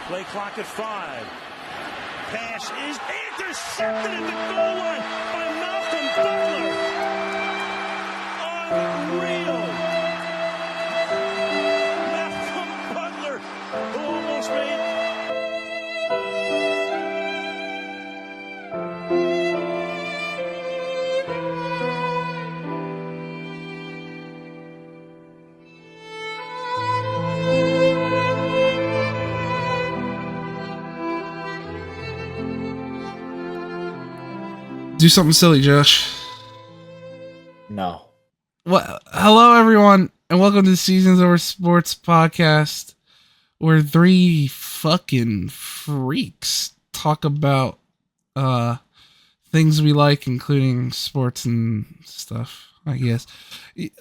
Play clock at 5. Pass is intercepted at the goal line by Malcolm Butler. Unreal. Malcolm Butler, who almost made. Do something silly, Josh. No. What? Hello, everyone, and welcome to the Seasons Over Sports podcast, where three fucking freaks talk about things we like, including sports and stuff, I guess.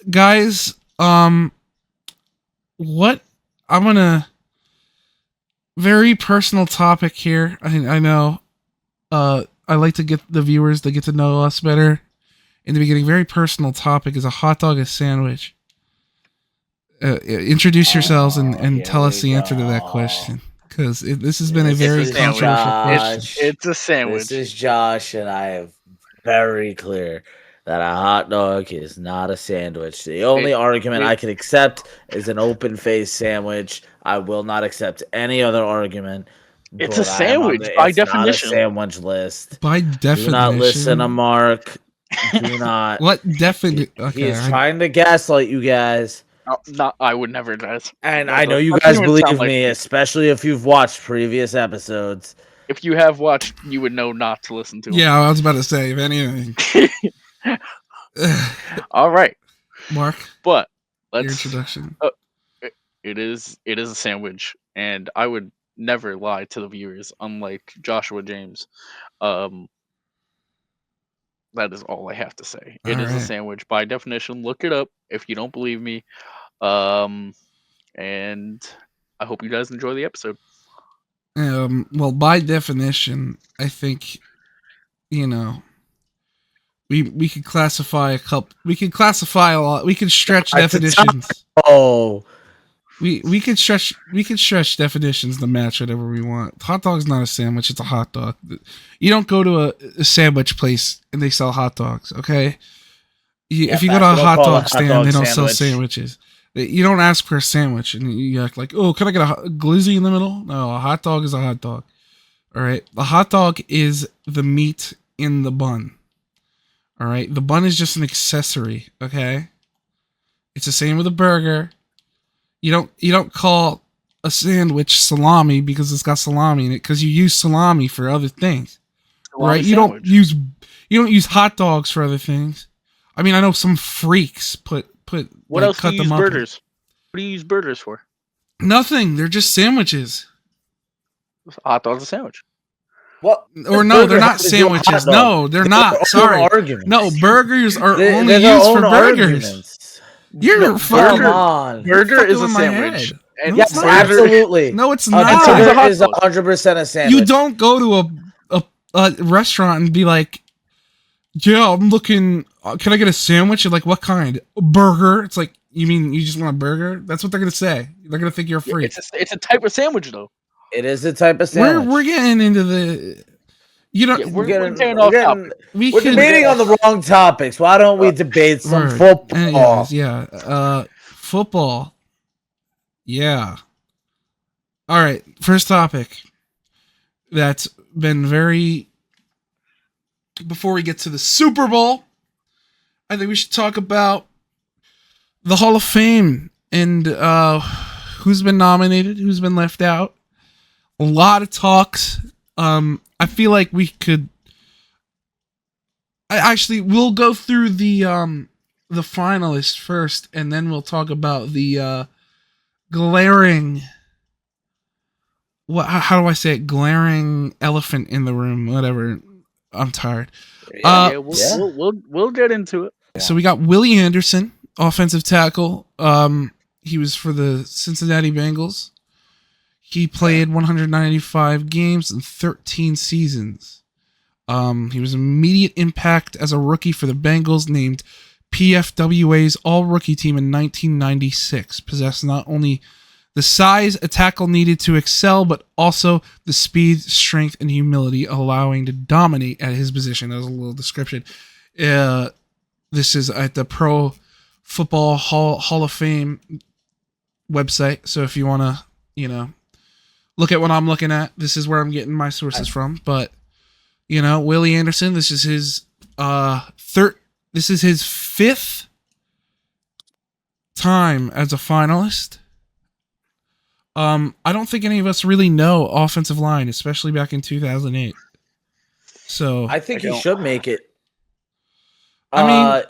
Guys, what? I'm gonna very personal topic here. I know. I like to get the viewers to get to know us better. In the beginning, very personal topic is a hot dog a sandwich. Introduce yourselves and tell us the answer to that question, because this has been a very controversial question. It's a sandwich. This is Josh, and I am very clear that a hot dog is not a sandwich. The only argument I can accept is an open-faced sandwich. I will not accept any other argument. It's a sandwich by definition. It's not a sandwich list. By definition. Do not listen to Mark. Do not. What definition? Okay, he's trying to gaslight you guys. No, I would never do that. And I know you guys believe me, especially if you've watched previous episodes. If you have watched, you would know not to listen to him. Yeah, I was about to say, if anything. All right. Mark, but your introduction. It is a sandwich, and I would never lie to the viewers, unlike Joshua James. That is all I have to say. It is a sandwich by definition. Look it up if you don't believe me. And I hope you guys enjoy the episode. Well, by definition, I think, we could classify a couple. We could classify a lot. We could stretch definitions. We could stretch definitions to match whatever we want. Hot dog's not a sandwich; it's a hot dog. You don't go to a sandwich place and they sell hot dogs, okay? If you go to a hot dog stand, they don't sell sandwiches. You don't ask for a sandwich and you act like, oh, can I get a glizzy in the middle? No, a hot dog is a hot dog. All right, the hot dog is the meat in the bun. All right, the bun is just an accessory. Okay, it's the same with a burger. You don't call a sandwich salami because it's got salami in it, because you use salami for other things, right? You don't use hot dogs for other things. I mean, I know some freaks put. What else do you use burgers? What do you use burgers for? Nothing. They're just sandwiches. Hot dog's a sandwich. What? Or no, they're not sandwiches. No, they're not. Sorry. No, burgers are only used for burgers. You're fucking on. Burger is a sandwich. And yes, absolutely. No, it's not. Burger is 100% a sandwich. You don't go to a restaurant and be like, yeah, I'm looking. Can I get a sandwich? You're like, what kind? A burger? It's like, you mean you just want a burger? That's what they're gonna say. They're gonna think you're a freak. It's a type of sandwich, though. It is a type of sandwich. We're getting into the. We're debating on the wrong topics. Why don't we debate some football? Football. Yeah. All right. First topic. That's been very. Before we get to the Super Bowl, I think we should talk about the Hall of Fame and who's been nominated, who's been left out. A lot of talks. I feel like we could. We'll go through the finalists first, and then we'll talk about the glaring. How do I say it? Glaring elephant in the room. Whatever. I'm tired. We'll get into it. So we got Willie Anderson, offensive tackle. He was for the Cincinnati Bengals. He played 195 games and 13 seasons. He was an immediate impact as a rookie for the Bengals, named PFWA's All-Rookie Team in 1996. Possessed not only The size, a tackle needed to excel, but also the speed, strength, and humility allowing to dominate at his position. That was a little description. This is at the Pro Football Hall of Fame website. So if you want to, look at what I'm looking at, this is where I'm getting my sources from. But, Willie Anderson, this is his fifth time as a finalist. I don't think any of us really know offensive line, especially back in 2008. So I think he should make it. I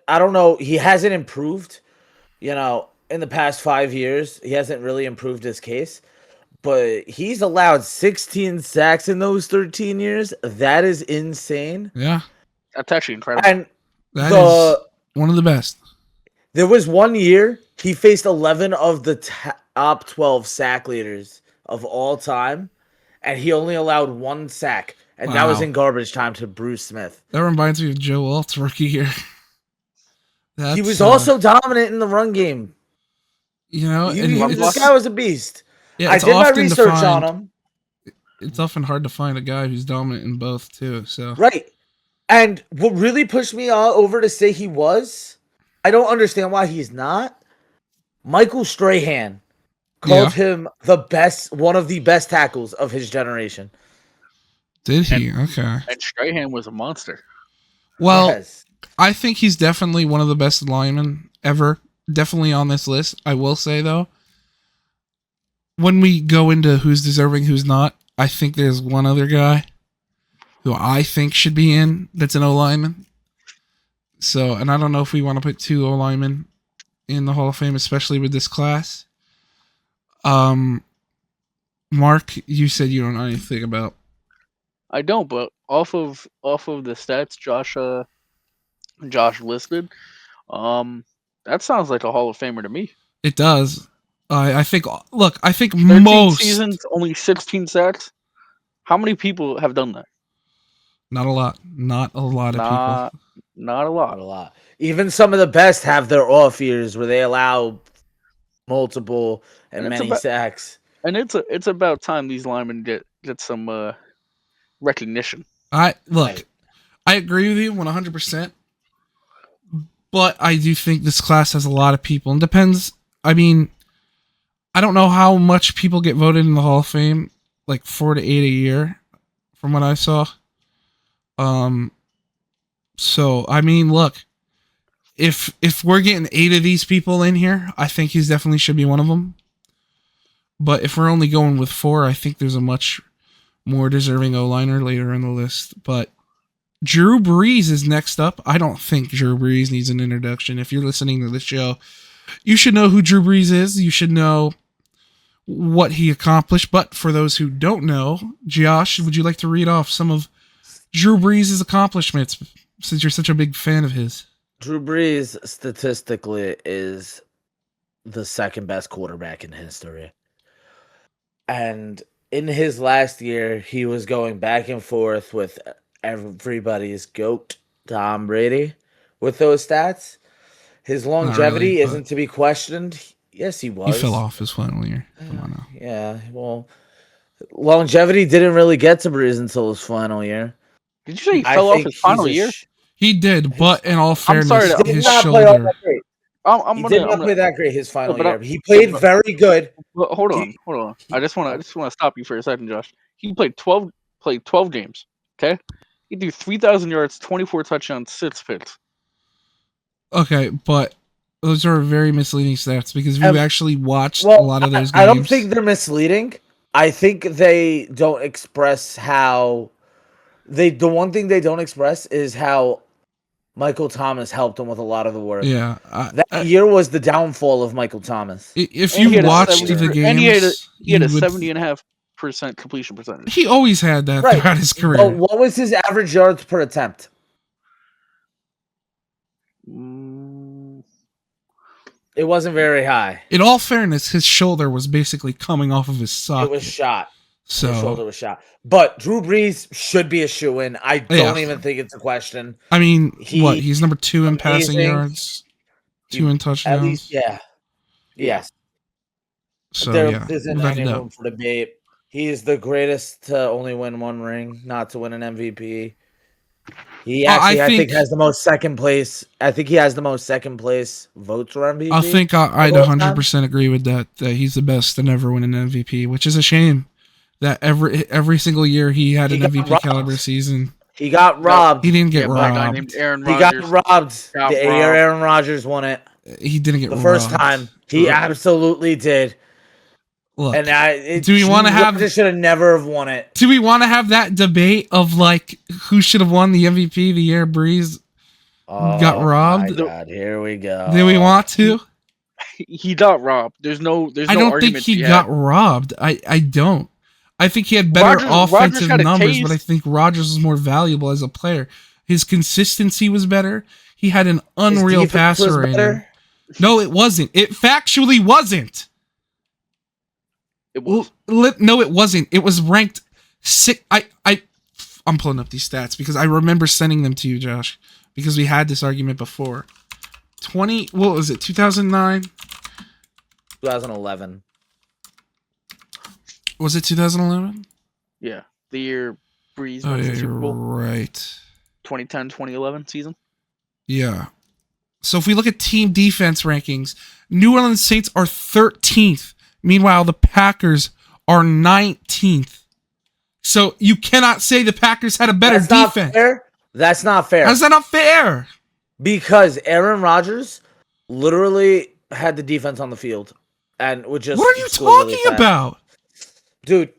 don't know. He hasn't improved, in the past 5 years. He hasn't really improved his case, but he's allowed 16 sacks in those 13 years. That is insane. Yeah. That's actually incredible. And that is one of the best. There was 1 year he faced 11 of the top 12 sack leaders of all time, and he only allowed 1 sack. And that was in garbage time to Bruce Smith. That reminds me of Joe Alt's rookie year. He was also dominant in the run game. This guy was a beast. Yeah, I did my research on him. It's often hard to find a guy who's dominant in both, too. So right. And what really pushed me over to say he was, I don't understand why he's not. Michael Strahan called him one of the best tackles of his generation. Did he? Okay. And Strahan was a monster. Well, yes. I think he's definitely one of the best linemen ever. Definitely on this list. I will say, though, when we go into who's deserving, who's not, I think there's one other guy who I think should be in that's an O-lineman. So, and I don't know if we want to put 2 O-linemen in the Hall of Fame, especially with this class. Mark, you said you don't know anything about. I don't, but off of the stats Josh listed, that sounds like a Hall of Famer to me. It does. I think 13 most seasons, only 16 sacks. How many people have done that? Not a lot. Not a lot of people. Not a lot. Even some of the best have their off years where they allow multiple and many sacks. And it's about time these linemen get some recognition. I agree with you 100%. But I do think this class has a lot of people. And depends. I mean, I don't know how much people get voted in the Hall of Fame, like 4 to 8 a year, from what I saw. So I mean, look, if we're getting 8 of these people in here, I think he's definitely should be one of them. But if we're only going with 4, I think there's a much more deserving O-liner later in the list. But Drew Brees is next up. I don't think Drew Brees needs an introduction. If you're listening to this show, you should know who Drew Brees is. You should know what he accomplished. But for those who don't know, Josh, would you like to read off some of Drew Brees' accomplishments since you're such a big fan of his? Drew Brees statistically is the second best quarterback in history. And in his last year, he was going back and forth with everybody's GOAT, Tom Brady, with those stats. His longevity isn't to be questioned. Yes, he was. He fell off his final year. Come on now. Yeah, well, longevity didn't really get to Brees until his final year. Did you say he fell off his final year? He did, but in all fairness, his shoulder. He did not play that great his final year. He played very good. Well, hold on. I just want to stop you for a second, Josh. He played 12 games. Okay, he threw 3,000 yards, 24 touchdowns, 6 picks. Okay, but those are very misleading stats because we've actually watched a lot of those games. I don't think they're misleading. I think they don't express how the one thing they don't express is how Michael Thomas helped him with a lot of the work. Yeah. That year was the downfall of Michael Thomas. If you watched the games... And he had a 70.5% completion percentage. He always had that throughout his career. But what was his average yards per attempt? It wasn't very high. In all fairness, his shoulder was basically coming off of his socket. It was shot. So his shoulder was shot. But Drew Brees should be a shoo-in. I don't even think it's a question. I mean, he's number 2 in passing yards, 2 in touchdowns. At least, yeah. Yes. So There yeah, isn't without a any doubt. room for debate. He is the greatest to only win one ring, not to win an MVP. He actually, I think, has the most second place. I think he has the most second place votes for MVP. I think I'd of all time. 100% agree with that. That he's the best to never win an MVP, which is a shame. That every single year he had an He got MVP robbed. caliber season. He got robbed. He didn't get by a guy named robbed. Aaron He got Rodgers. robbed. Got The year robbed. Aaron Rodgers won it He didn't get the robbed. first time. He absolutely did. Look, And do we want to have? Rodgers should have never have won it. Do we want to have that debate of like who should have won the MVP the year Breeze got robbed? My God, here we go. Do we want to? He got robbed. There's no I don't think argument he to be got had. robbed. I don't. I think he had better Rodgers offensive had a numbers, taste. but I think Rodgers was more valuable as a player. His consistency was better. He had an His unreal defense was passer rating. better. No, it wasn't. It factually wasn't. It was. No, it wasn't. It was ranked six. I'm pulling up these stats because I remember sending them to you, Josh, because we had this argument before. What was it? 2009? 2011. Was it 2011? Yeah, the year Breeze Oh won yeah, the you're Super Bowl, right. 2010-2011 season. Yeah. So if we look at team defense rankings, New Orleans Saints are 13th. Meanwhile, the Packers are 19th. So you cannot say the Packers had a better That's not defense. fair. That's not fair. How's that not fair? Because Aaron Rodgers literally had the defense on the field and would just. What are you score really talking fast. about? Dude?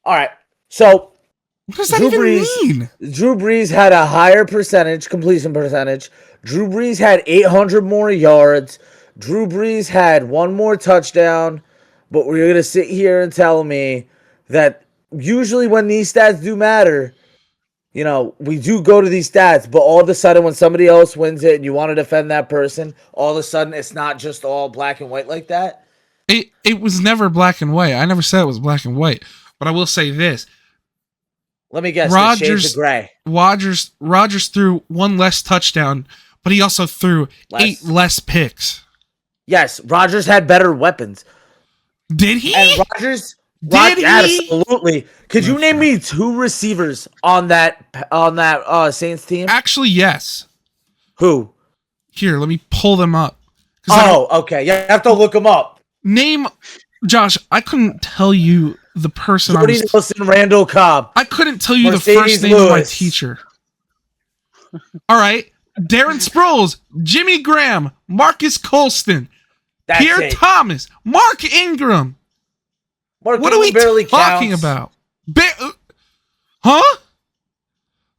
All right. So What does that Drew even Brees- mean? Drew Brees had a higher completion percentage. Drew Brees had 800 more yards. Drew Brees had one more touchdown. But we're going to sit here and tell me that usually when these stats do matter, you know, we do go to these stats, but all of a sudden when somebody else wins it and you want to defend that person, all of a sudden it's not just all black and white like that. It was never black and white. I never said it was black and white. But I will say this. Let me guess. The shades of gray. Rodgers threw one less touchdown, but he also threw 8 less picks. Yes, Rodgers had better weapons. Did he? And Rodgers Did he? Absolutely. Could you name me 2 receivers on that Saints team? Actually, yes. Who? Here, let me pull them up. 'Cause Oh, okay. You have to look them up. Name, Josh, I couldn't tell you the person Jordy Nelson, Randall Cobb. I couldn't tell you the Mercedes first name of my Lewis. teacher. All right. Darren Sproles, Jimmy Graham, Marcus Colston, That's Pierre it. Thomas, Mark Ingram. Mark What are we Ingram barely talking counts. about? Huh?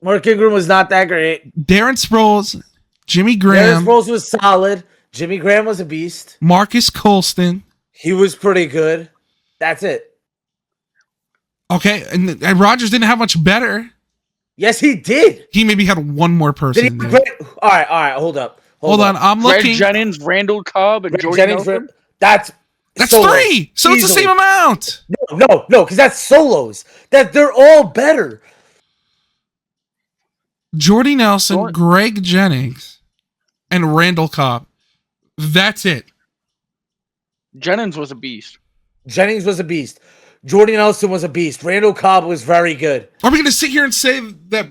Mark Ingram was not that great. Darren Sproles, Jimmy Darren Graham, Sproles was solid. Jimmy Graham was a beast. Marcus Colston. He was pretty good. That's it. Okay, and Rodgers didn't have much better. Yes, he did. He maybe had one more person. Did he there. great? All right. Hold up. Hold on, I'm Greg looking. Jennings, Randall Cobb, and Greg Jordy Jennings, Nelson. That's solos. 3. So it's the Easily. same amount. No, because that's solos. That they're all better. Jordy Nelson, Jordan- Greg Jennings, and Randall Cobb. That's it. Jennings was a beast. Jennings was a beast. Jordy Nelson was a beast. Randall Cobb was very good. Are we going to sit here and say that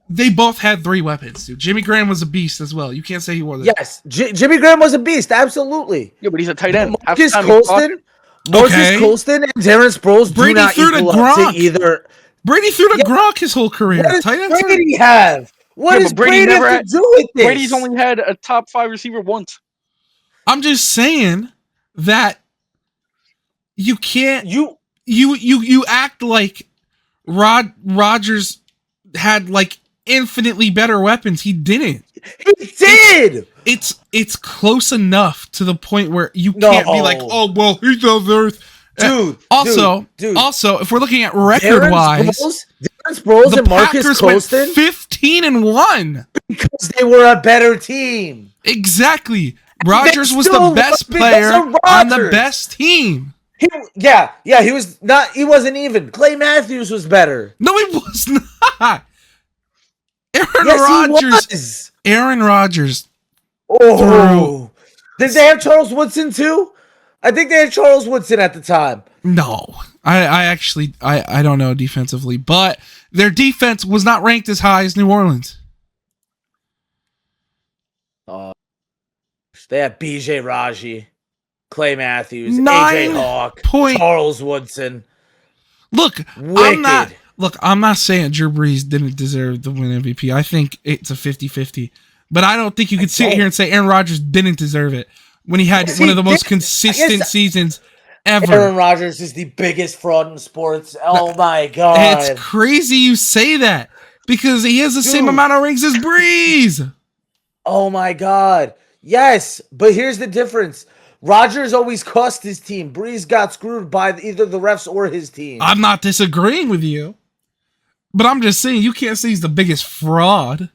they both had 3 weapons, dude? Jimmy Graham was a beast as well. You can't say he wasn't. Yes, Jimmy Graham was a beast. Absolutely. Yeah, but he's a tight end. Marcus Half the time he's Colston, Okay. and Darren Sproles Brady do not threw to equal up Gronk. to either. Brady threw to Gronk his whole career. What does Tight ends are- Brady have? What Yeah, does but Brady Brady never have to do with this? Brady's only had a top 5 receiver once. I'm just saying that you can't. you. You act like Rodgers had like infinitely better weapons. He didn't. He did. It's close enough to the point where you can't be like, oh well, he deserves. Dude. Also, dude. if we're looking at record wise, Darren Sproles the and Marcus Packers went Colston 15-1. because they were a better team. Exactly. Rodgers was the still best won player because of on the Rodgers. best team. He was not. He wasn't even. Clay Matthews was better. No, he was not. Yes, he was. Aaron Rodgers. Oh, did they have Charles Woodson too? I think they had Charles Woodson at the time. No, I actually I don't know defensively, but their defense was not ranked as high as New Orleans. They had B.J. Raji, Clay Matthews, 9 A.J. Hawk, point- Charles Woodson. Look, Wicked. I'm not saying Drew Brees didn't deserve the win MVP. I think it's a 50-50. But I don't think you could sit here and say Aaron Rodgers didn't deserve it when he had one of the most consistent seasons ever. Aaron Rodgers is the biggest fraud in sports. Oh my God. It's crazy you say that because he has the same amount of rings as Brees. Oh my God. Yes, but here's the difference. Rodgers always cost his team. Brees got screwed by either the refs or his team. I'm not disagreeing with you, but I'm just saying you can't say he's the biggest fraud.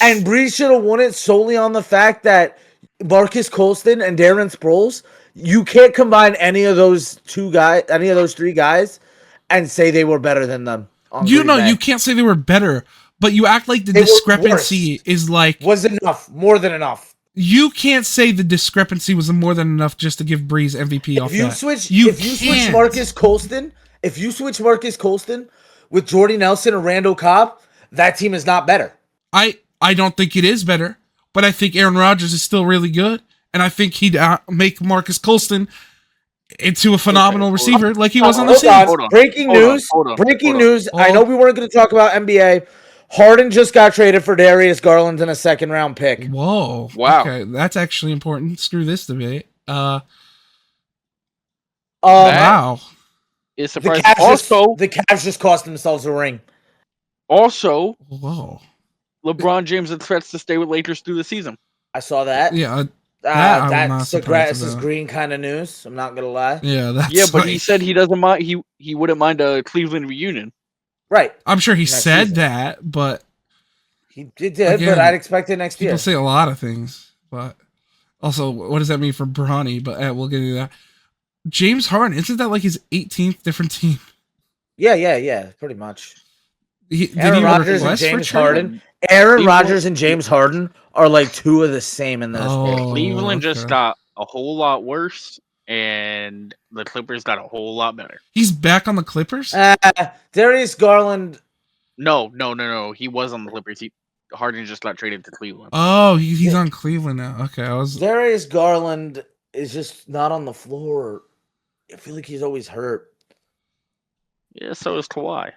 And Brees should have won it solely on the fact that Marcus Colston and Darren Sproles, you can't combine any of those three guys, and say they were better than them. You can't say they were better, but you act like the discrepancy is like was enough, more than enough. You can't say the discrepancy was more than enough just to give Brees MVP off that. If you switch Marcus Colston with Jordy Nelson and Randall Cobb, that team is not better. I don't think it is better, but I think Aaron Rodgers is still really good, and I think he'd make Marcus Colston into a phenomenal receiver like he was on the season. Breaking news. I know we weren't going to talk about NBA. Harden just got traded for Darius Garland in a second-round pick. Whoa. Wow. Okay, that's actually important. Screw this debate. Wow. It's surprising. The Cavs just cost themselves a ring. Also, whoa. LeBron James is threats to stay with Lakers through the season. I saw that. Yeah. That's the grass is green kind of news. I'm not gonna lie. Yeah, but he said he doesn't mind. He wouldn't mind a Cleveland reunion. Right. I'm sure he said that, but he did. Again, but I'd expect it next year. People say a lot of things, but also, what does that mean for Bronny? But we'll get into that. James Harden, isn't that like his 18th different team? Yeah, pretty much. Aaron Rodgers and James Harden. Aaron Rodgers and James Harden are like two of the same in this. Cleveland just got a whole lot worse, and the Clippers got a whole lot better. He's back on the Clippers? Darius Garland. No. He was on the Clippers. Harden just got traded to Cleveland. Oh, he's on Cleveland now. Okay, Darius Garland is just not on the floor. I feel like he's always hurt. Yeah, so is Kawhi.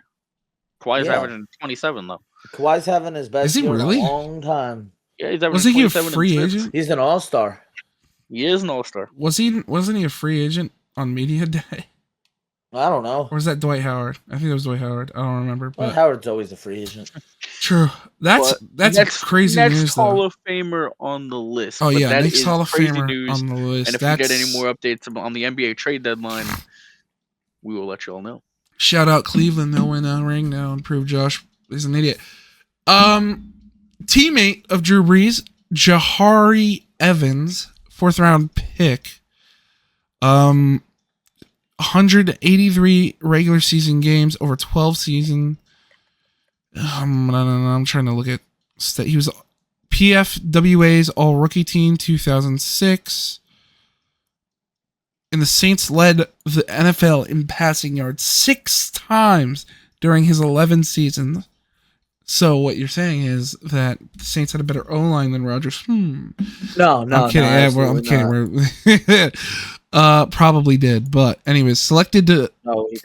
Kawhi's averaging 27 though. Kawhi's having his best year in a long time. Yeah, he's averaging Wasn't he a 27 free agent? He's an all-star. He is an all-star. Wasn't he a free agent on media day? I don't know. Or was that Dwight Howard? I think it was Dwight Howard. I don't remember. But Howard's always a free agent. True. That's crazy news. Next Hall of Famer on the list. Oh yeah, next Hall of Famer on the list. And if we get any more updates on the NBA trade deadline, we will let you all know. Shout out Cleveland, they'll win a ring now and prove Josh is an idiot. Teammate of Drew Brees, Jahari Evans, 4th round pick. 183 regular season games over 12 season. I'm trying to look at he was PFWA's all rookie team 2006. And the Saints led the NFL in passing yards 6 times during his 11 seasons. So what you're saying is that the Saints had a better O-line than Rodgers. No, I'm kidding. I'm kidding. Probably did, but anyways, selected to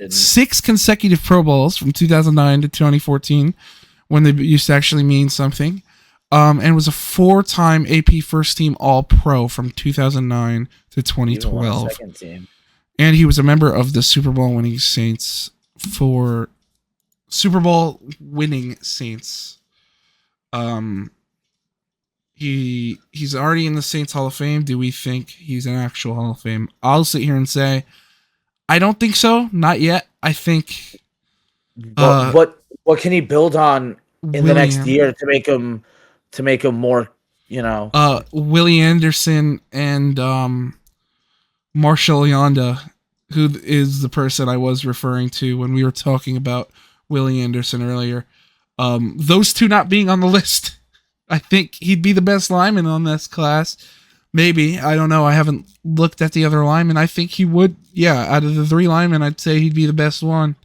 6 consecutive Pro Bowls from 2009 to 2014, when they used to actually mean something. And was a 4-time AP First Team All-Pro from 2009 to 2012. And he was a member of the Super Bowl winning Saints. He's already in the Saints Hall of Fame. Do we think he's an actual Hall of Fame? I'll sit here and say, I don't think so. Not yet. I think. What can he build on in the next year to make him more? Willie Anderson and Marshall Yonda, who is the person I was referring to when we were talking about Willie Anderson earlier. Those two not being on the list, I think he'd be the best lineman on this class. Maybe. I don't know. I haven't looked at the other linemen. I think he would. Yeah, out of the 3 linemen, I'd say he'd be the best one.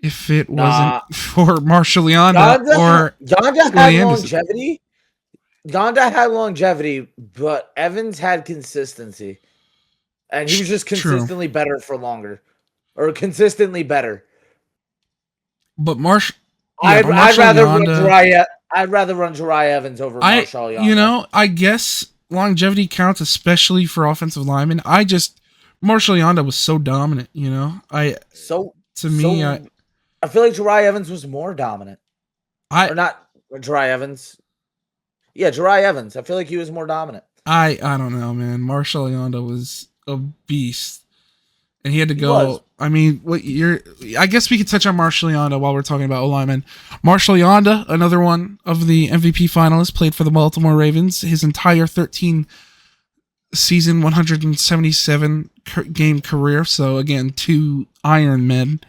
If it wasn't for Marshall Yanda or Yanda had Willie Anderson. longevity. Yanda had longevity, but Evans had consistency. And he was just consistently better for longer. Or consistently better. But I'd rather run Jariah Evans over Marshall Yanda. You know, I guess longevity counts, especially for offensive linemen. Marshall Yanda was so dominant, you know. I feel like Jariah Evans was more dominant. Or not Jariah Evans. Yeah, Jariah Evans. I feel like he was more dominant. I don't know, man. Marshall Yanda was a beast. And he had to go. I mean, I guess we could touch on Marshall Yanda while we're talking about O-linemen. Marshall Yanda, another one of the MVP finalists, played for the Baltimore Ravens. His entire 13-season, 177 game career. So again, 2 Iron Men.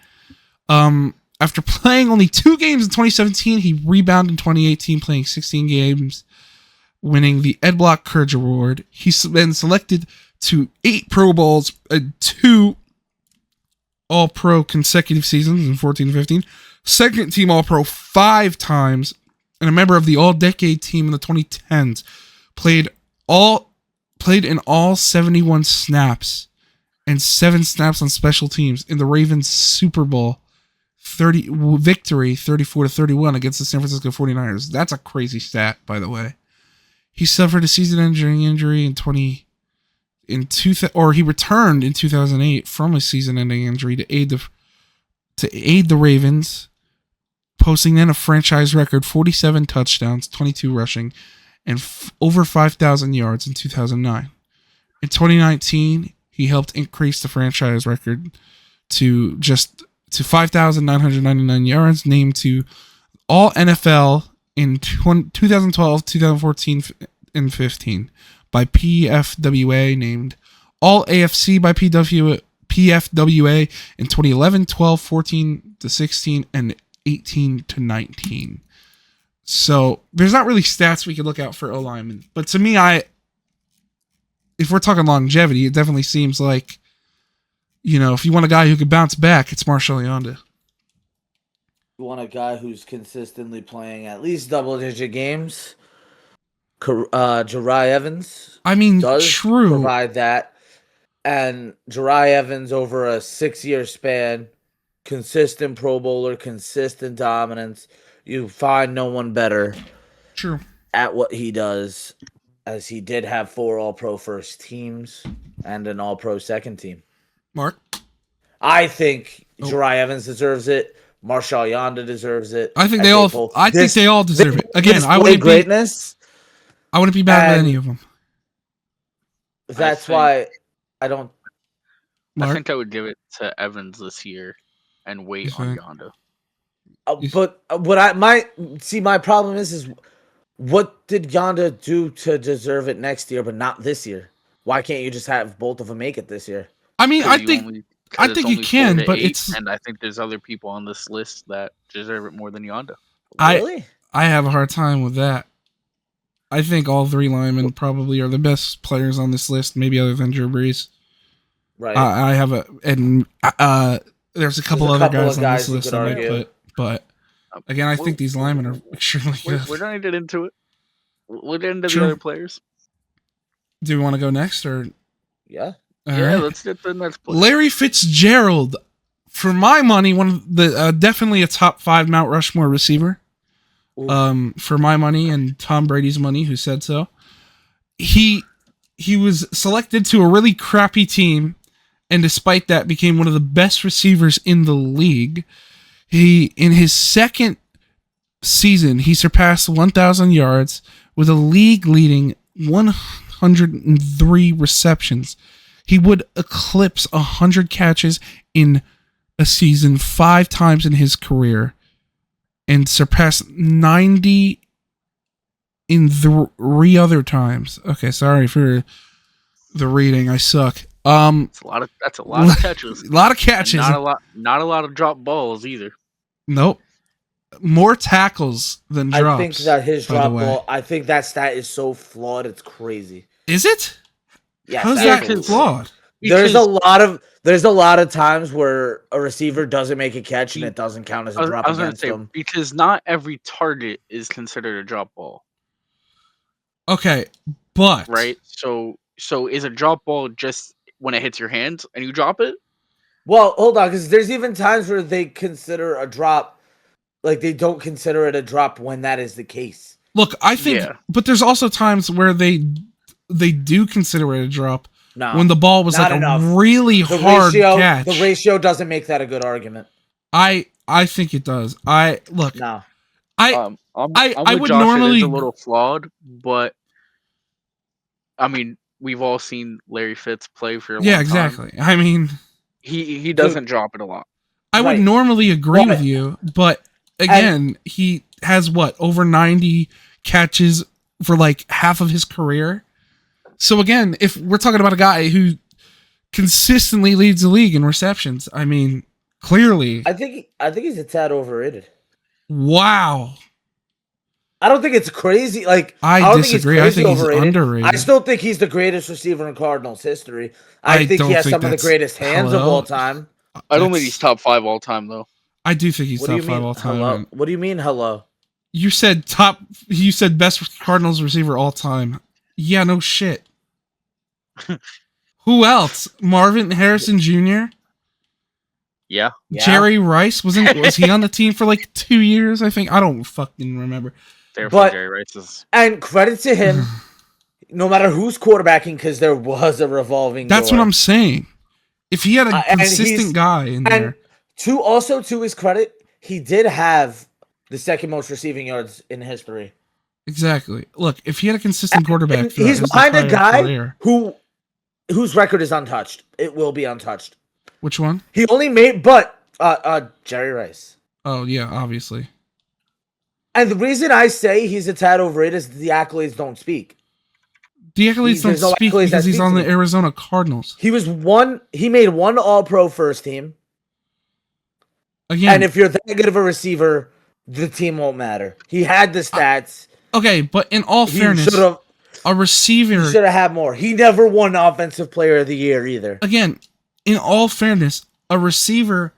After playing only 2 games in 2017, he rebounded in 2018, playing 16 games, winning the Ed Block Courage Award. He's been selected to 8 Pro Bowls and 2 All-Pro consecutive seasons in 14 and 15. Second team All-Pro 5 times, and a member of the All-Decade team in the 2010s. Played in all 71 snaps and 7 snaps on special teams in the Ravens Super Bowl victory 34-31 against the San Francisco 49ers. That's a crazy stat, by the way. He suffered a season-ending injury he returned in 2008 from a season-ending injury to aid the Ravens, posting then a franchise record 47 touchdowns, 22 rushing, and over 5,000 yards in 2009. In 2019, he helped increase the franchise record to 5,999 yards, named to All NFL in 2012, 2014, and 15 by PFWA, named All AFC by PFWA in 2011, 12, 14 to 16, and 18 to 19. So there's not really stats we could look out for O-linemen. But to me, if we're talking longevity, it definitely seems like, you know, if you want a guy who could bounce back, it's Marshall Yanda. You want a guy who's consistently playing at least double-digit games. Jariah Evans. I mean, does true. Provide that, and Jariah Evans over a 6-year span, consistent Pro Bowler, consistent dominance. You find no one better. True. At what he does, as he did have 4 All-Pro first teams and an All-Pro second team. Mark? I think Jariah Evans deserves it. Marshall Yanda deserves it. I think they all deserve it. Again, I wouldn't be mad at any of them. That's why I don't. I think I would give it to Evans this year and wait on Yanda. But what my problem is what did Yanda do to deserve it next year, but not this year? Why can't you just have both of them make it this year? I mean, I think you can, but and I think there's other people on this list that deserve it more than Yanda. Really? I have a hard time with that. I think all 3 linemen probably are the best players on this list, maybe other than Drew Brees. Right. There's a couple other guys on this list, but again, I think these linemen are extremely good. We're gonna get into it. We'll get into the other players. Do we want to go next, or yeah? Right. Let's get the next player. Larry Fitzgerald, for my money, one of the definitely a top 5 Mount Rushmore receiver. For my money and Tom Brady's money, who said so. He was selected to a really crappy team, and despite that, became one of the best receivers in the league. In his second season, he surpassed 1,000 yards with a league-leading 103 receptions. He would eclipse 100 catches in a season 5 times in his career, and surpass 90 in 3 other times. Okay, sorry for the reading. I suck. That's a lot of catches. A lot of catches. And not a lot of drop balls either. Nope. More tackles than drops. I think that his drop ball. I think that stat is so flawed. It's crazy. Is it? Yes, How's that absolutely. flawed? There's a lot of times where a receiver doesn't make a catch and it doesn't count as a drop I was going to against say, them. because not every target is considered a drop ball, Okay, but right? So is a drop ball just when it hits your hand and you drop it? Well, hold on, because there's even times where they consider a drop, like they don't consider it a drop when that is the case. look, I think, Yeah. but there's also times where they do consider it a drop No, when the ball was not like enough. a really hard catch. The ratio doesn't make that a good argument. I think it does. Look, No. I'm I with would Josh. It normally is a little flawed, but I mean, we've all seen Larry Fitz play for a long yeah, time. exactly. I mean, He doesn't drop it a lot. I would Right. normally agree But- with you, but again, he has what, over 90 catches for like half of his career. So again, if we're talking about a guy who consistently leads the league in receptions, I mean, clearly, I think he's a tad overrated. wow. I don't think it's crazy. Like I don't disagree. I think he's underrated. I still think he's the greatest receiver in Cardinals history. I I think don't he has think some of the that's- greatest hands of hello? all time. I don't think That's- he's top 5 all time though. I do think he's What do top you 5 mean? all time. Hello? man. What do you mean? Hello? You said top. You said best Cardinals receiver all time. Yeah, no shit. Who else? Marvin Harrison Jr. Yeah. Yeah. Jerry Rice was he on the team for like 2 years? I think I don't fucking remember. Therefore, But- Jerry Rice is. And credit to him, no matter who's quarterbacking, because there was a revolving. That's door. what I'm saying. If he had a And consistent he's- guy in there, And to his credit, he did have the second most receiving yards in history. exactly. Look, if he had a consistent quarterback, And throughout he's his behind a entire guy career- whose record is untouched. It will be untouched. Which one? He only made, but Jerry Rice. Oh yeah, obviously. And the reason I say he's a tad overrated is the accolades don't speak. The accolades don't There's no speak accolades because that he's speak on to the me. Arizona Cardinals. He made one All-Pro first team. Again, And if you're that good of a receiver, the team won't matter. He had the stats. okay, but in all He fairness, should have a receiver had more. He never won Offensive Player of the Year either. again, in all fairness, a receiver.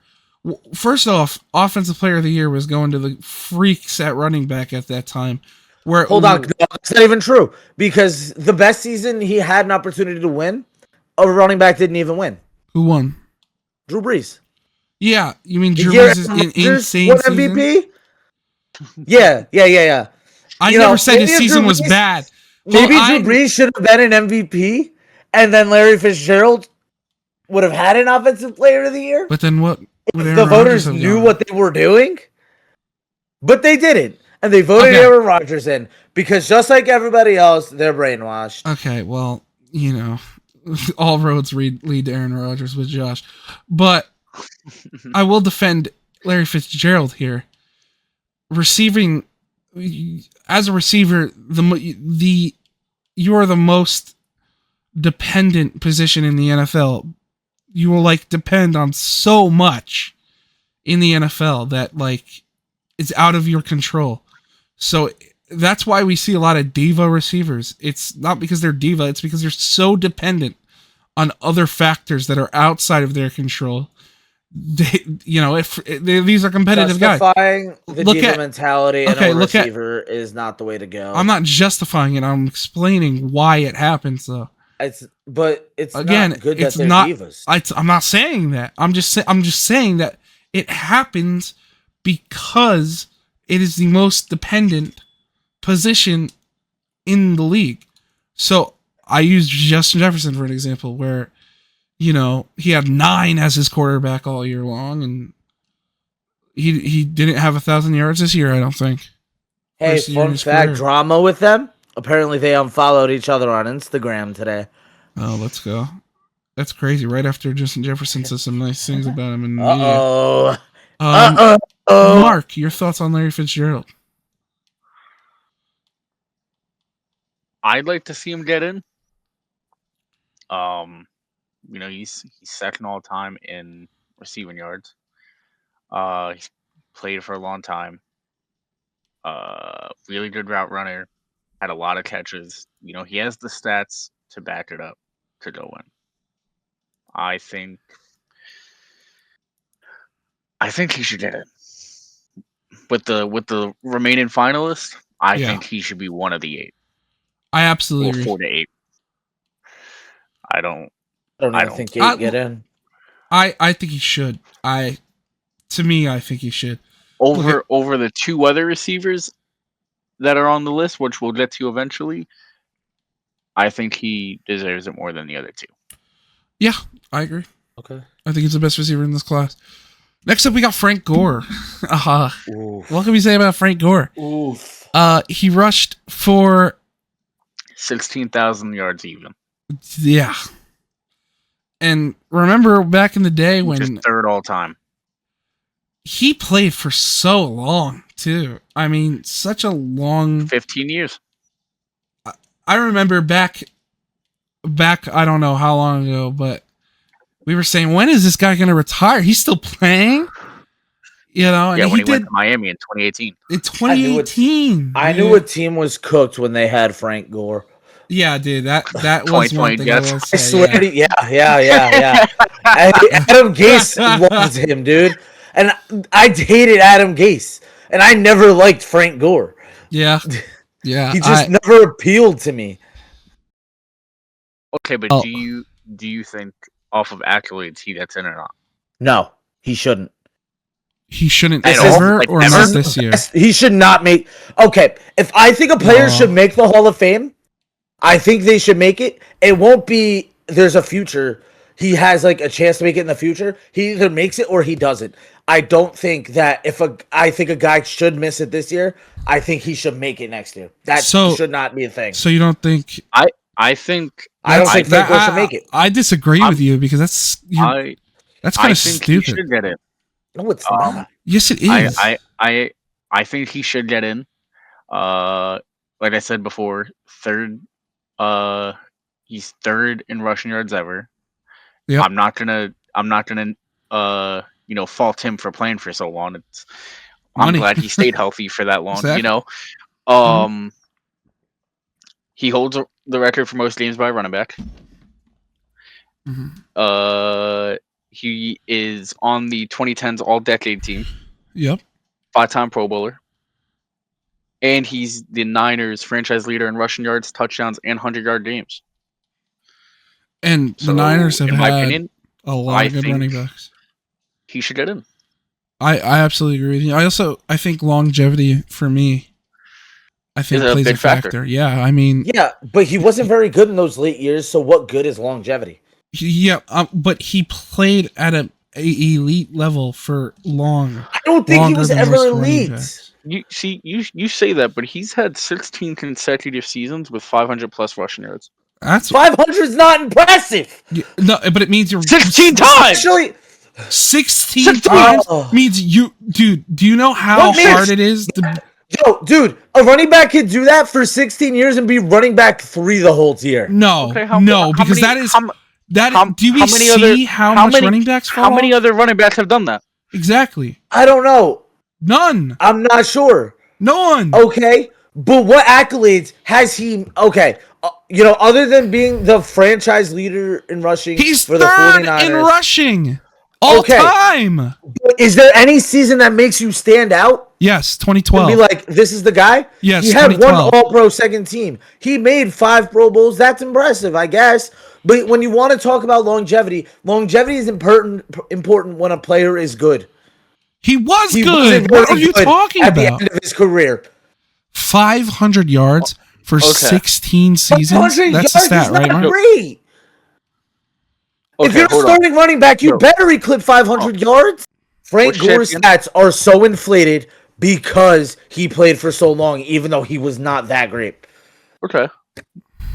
First off, offensive player of the year was going to the freaks at running back at that time. Where Hold on, no, that's not even true. Because the best season he had an opportunity to win, a running back didn't even win. who won? Drew Brees. Yeah, you mean The Drew year Brees is Aaron an Rodgers insane won season? MVP. Yeah. I You never know, said his maybe if season Drew was Brees- bad. Maybe Well, Drew Brees should have been an MVP, and then Larry Fitzgerald would have had an Offensive Player of the Year. But then what? Would If Aaron the Rodgers voters have knew done? what they were doing, but they didn't, and they voted Okay. Aaron Rodgers in because just like everybody else, they're brainwashed. Okay, well, you know, all roads lead to Aaron Rodgers with Josh, but I will defend Larry Fitzgerald here. Receiving, as a receiver, you are the most dependent position in the NFL. You will depend on so much in the NFL that it's out of your control. So that's why we see a lot of diva receivers. It's not because they're diva, it's because they're so dependent on other factors that are outside of their control. These are competitive guys. Justifying the Look diva at- mentality and okay, a look at- receiver is not the way to go. I'm not justifying it. I'm explaining why it happens, though. It's Again, not good it's that they're not. divas. I'm not saying that. I'm just saying that it happens because it is the most dependent position in the league. So I used Justin Jefferson for an example, where he had 9 as his quarterback all year long, and he didn't have 1,000 yards this year. I don't think. Hey, First year in fun his fact, career. drama with them. Apparently, they unfollowed each other on Instagram today. Oh, let's go. That's crazy. Right after Justin Jefferson says some nice things about him in the media. Uh-oh. Mark, your thoughts on Larry Fitzgerald? I'd like to see him get in. He's second all time in receiving yards. He's played for a long time. Really good route runner. Had a lot of catches. He has the stats to back it up to go in. I think he should get it. With the remaining finalists, I think he should be one of the 8. I absolutely Or agree. 4 to 8. I don't think 8 get in. I think he should. To me, I think he should. Over the 2 other receivers that are on the list, which we'll get to eventually. I think he deserves it more than the other 2. Yeah, I agree. Okay. I think he's the best receiver in this class. Next up, we got Frank Gore. What can we say about Frank Gore? Oof. He rushed for 16,000 yards even. Yeah. And remember back in the day when just 3rd all time. He played for so long too. I mean, such a long 15 years. I remember back I don't know how long ago, but we were saying, when is this guy going to retire? He's still playing, And when he went to Miami in 2018. In 2018, I knew a team was cooked when they had Frank Gore. Yeah, dude, that was one thing. I swear to yeah. Adam Gase loved him, dude, and I hated Adam Gase, and I never liked Frank Gore. Yeah. He just never appealed to me. Okay, but do you think off of accolades he gets in or not? No, he shouldn't. He shouldn't ever or ever? Not this year. He should not make. Okay, if I think a player should make the Hall of Fame, I think they should make it. It won't be there's a future. He has like a chance to make it in the future. He either makes it or he doesn't. I don't think that I think a guy should miss it this year. I think he should make it next year. That should not be a thing. So you don't think? I think I don't think Frank Gore should make it. I disagree with you because that's kind of stupid. He should get in. No, it's not. Yes, it is. I think he should get in. Like I said before, 3rd. He's 3rd in rushing yards ever. Yep. I'm not gonna fault him for playing for so long. I'm glad he stayed healthy for that long. Exactly. He holds the record for most games by a running back. Mm-hmm. He is on the 2010s All-Decade team. Yep. 5-time Pro Bowler. And he's the Niners franchise leader in rushing yards, touchdowns, and 100-yard games. And the Niners have had a lot of good running backs. He should get in. I absolutely agree with you. I think longevity for me, plays a factor. Yeah, I mean... Yeah, but he wasn't very good in those late years, so what good is longevity? Yeah, but he played at an elite level for long. I don't think he was ever elite. You say that, but he's had 16 consecutive seasons with 500+ rushing yards. That's 500 is not impressive. No, but it means you're 16 times. Actually, 16 times means you, dude. Do you know how hard it is to? Yo, dude, a running back can do that for 16 years and be running back 3 the whole year. No, because that is do we see how much running backs fall? How many other running backs have done that? Exactly. I don't know. None. I'm not sure. None. Okay, but what accolades has he? Okay, other than being the franchise leader in rushing, he's for the 3rd 49ers, in rushing all time. Is there any season that makes you stand out? Yes, 2012. And be like, this is the guy? Yes, he had 1 All-Pro second team. He made 5 Pro Bowls. That's impressive, I guess. But when you want to talk about longevity is important when a player is good. He was good. What are you talking about? At the end of his career. 500 yards for 16 seasons? That's a stat, right, Mark? Great. If you're a starting running back, you better eclipse 500 yards. Frank Gore's stats are so inflated because he played for so long, even though he was not that great. Okay.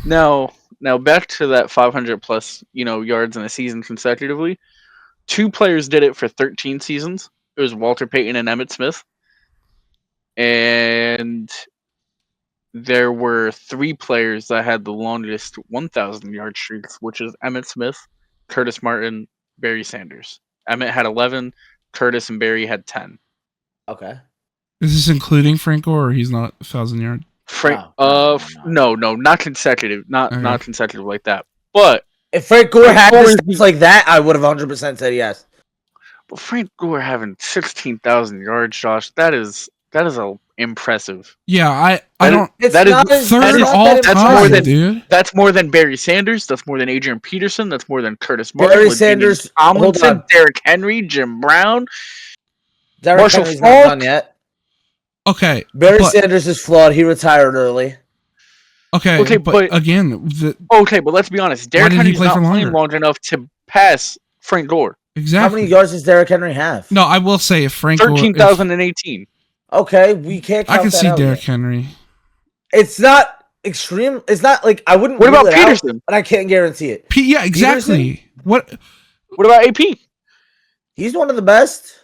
Now back to that 500+ yards in a season consecutively. 2 players did it for 13 seasons. It was Walter Payton and Emmitt Smith. And there were 3 players that had the longest 1,000-yard streaks, which is Emmitt Smith, Curtis Martin, Barry Sanders. Emmitt had 11, Curtis and Barry had 10. Okay. Is this including Frank Gore, or he's not 1,000-yard? No, not consecutive, not Okay. not consecutive like that. But If Frank Gore Frank had Gore is stats like that, I would have 100% said yes. Frank Gore having 16,000 yards, Josh, that is impressive. Yeah, I don't. It's That is not as Third it's not all that that's time, more impressive. than- dude. That's more than Barry Sanders. That's more than Adrian Peterson. That's more than Curtis Martin. Barry LaDainian Sanders. Hold Tomlinson, on. Derrick Henry, Jim Brown. Derrick Marshall Henry's not Faulk. done yet. Okay, Barry but Sanders is flawed. He retired early. okay, But but again, okay, but let's be honest. Derrick did he Henry's play not for playing longer? long enough to pass Frank Gore. exactly. How many yards does Derrick Henry have? No, I will say if Frank Gore, 13,018. Okay, we can't. I Count can that see out Derrick yet. Henry. It's not extreme. It's not like I wouldn't. What rule about it out, Peterson? but I can't guarantee it. Yeah, exactly. What? What about AP? He's one of the best.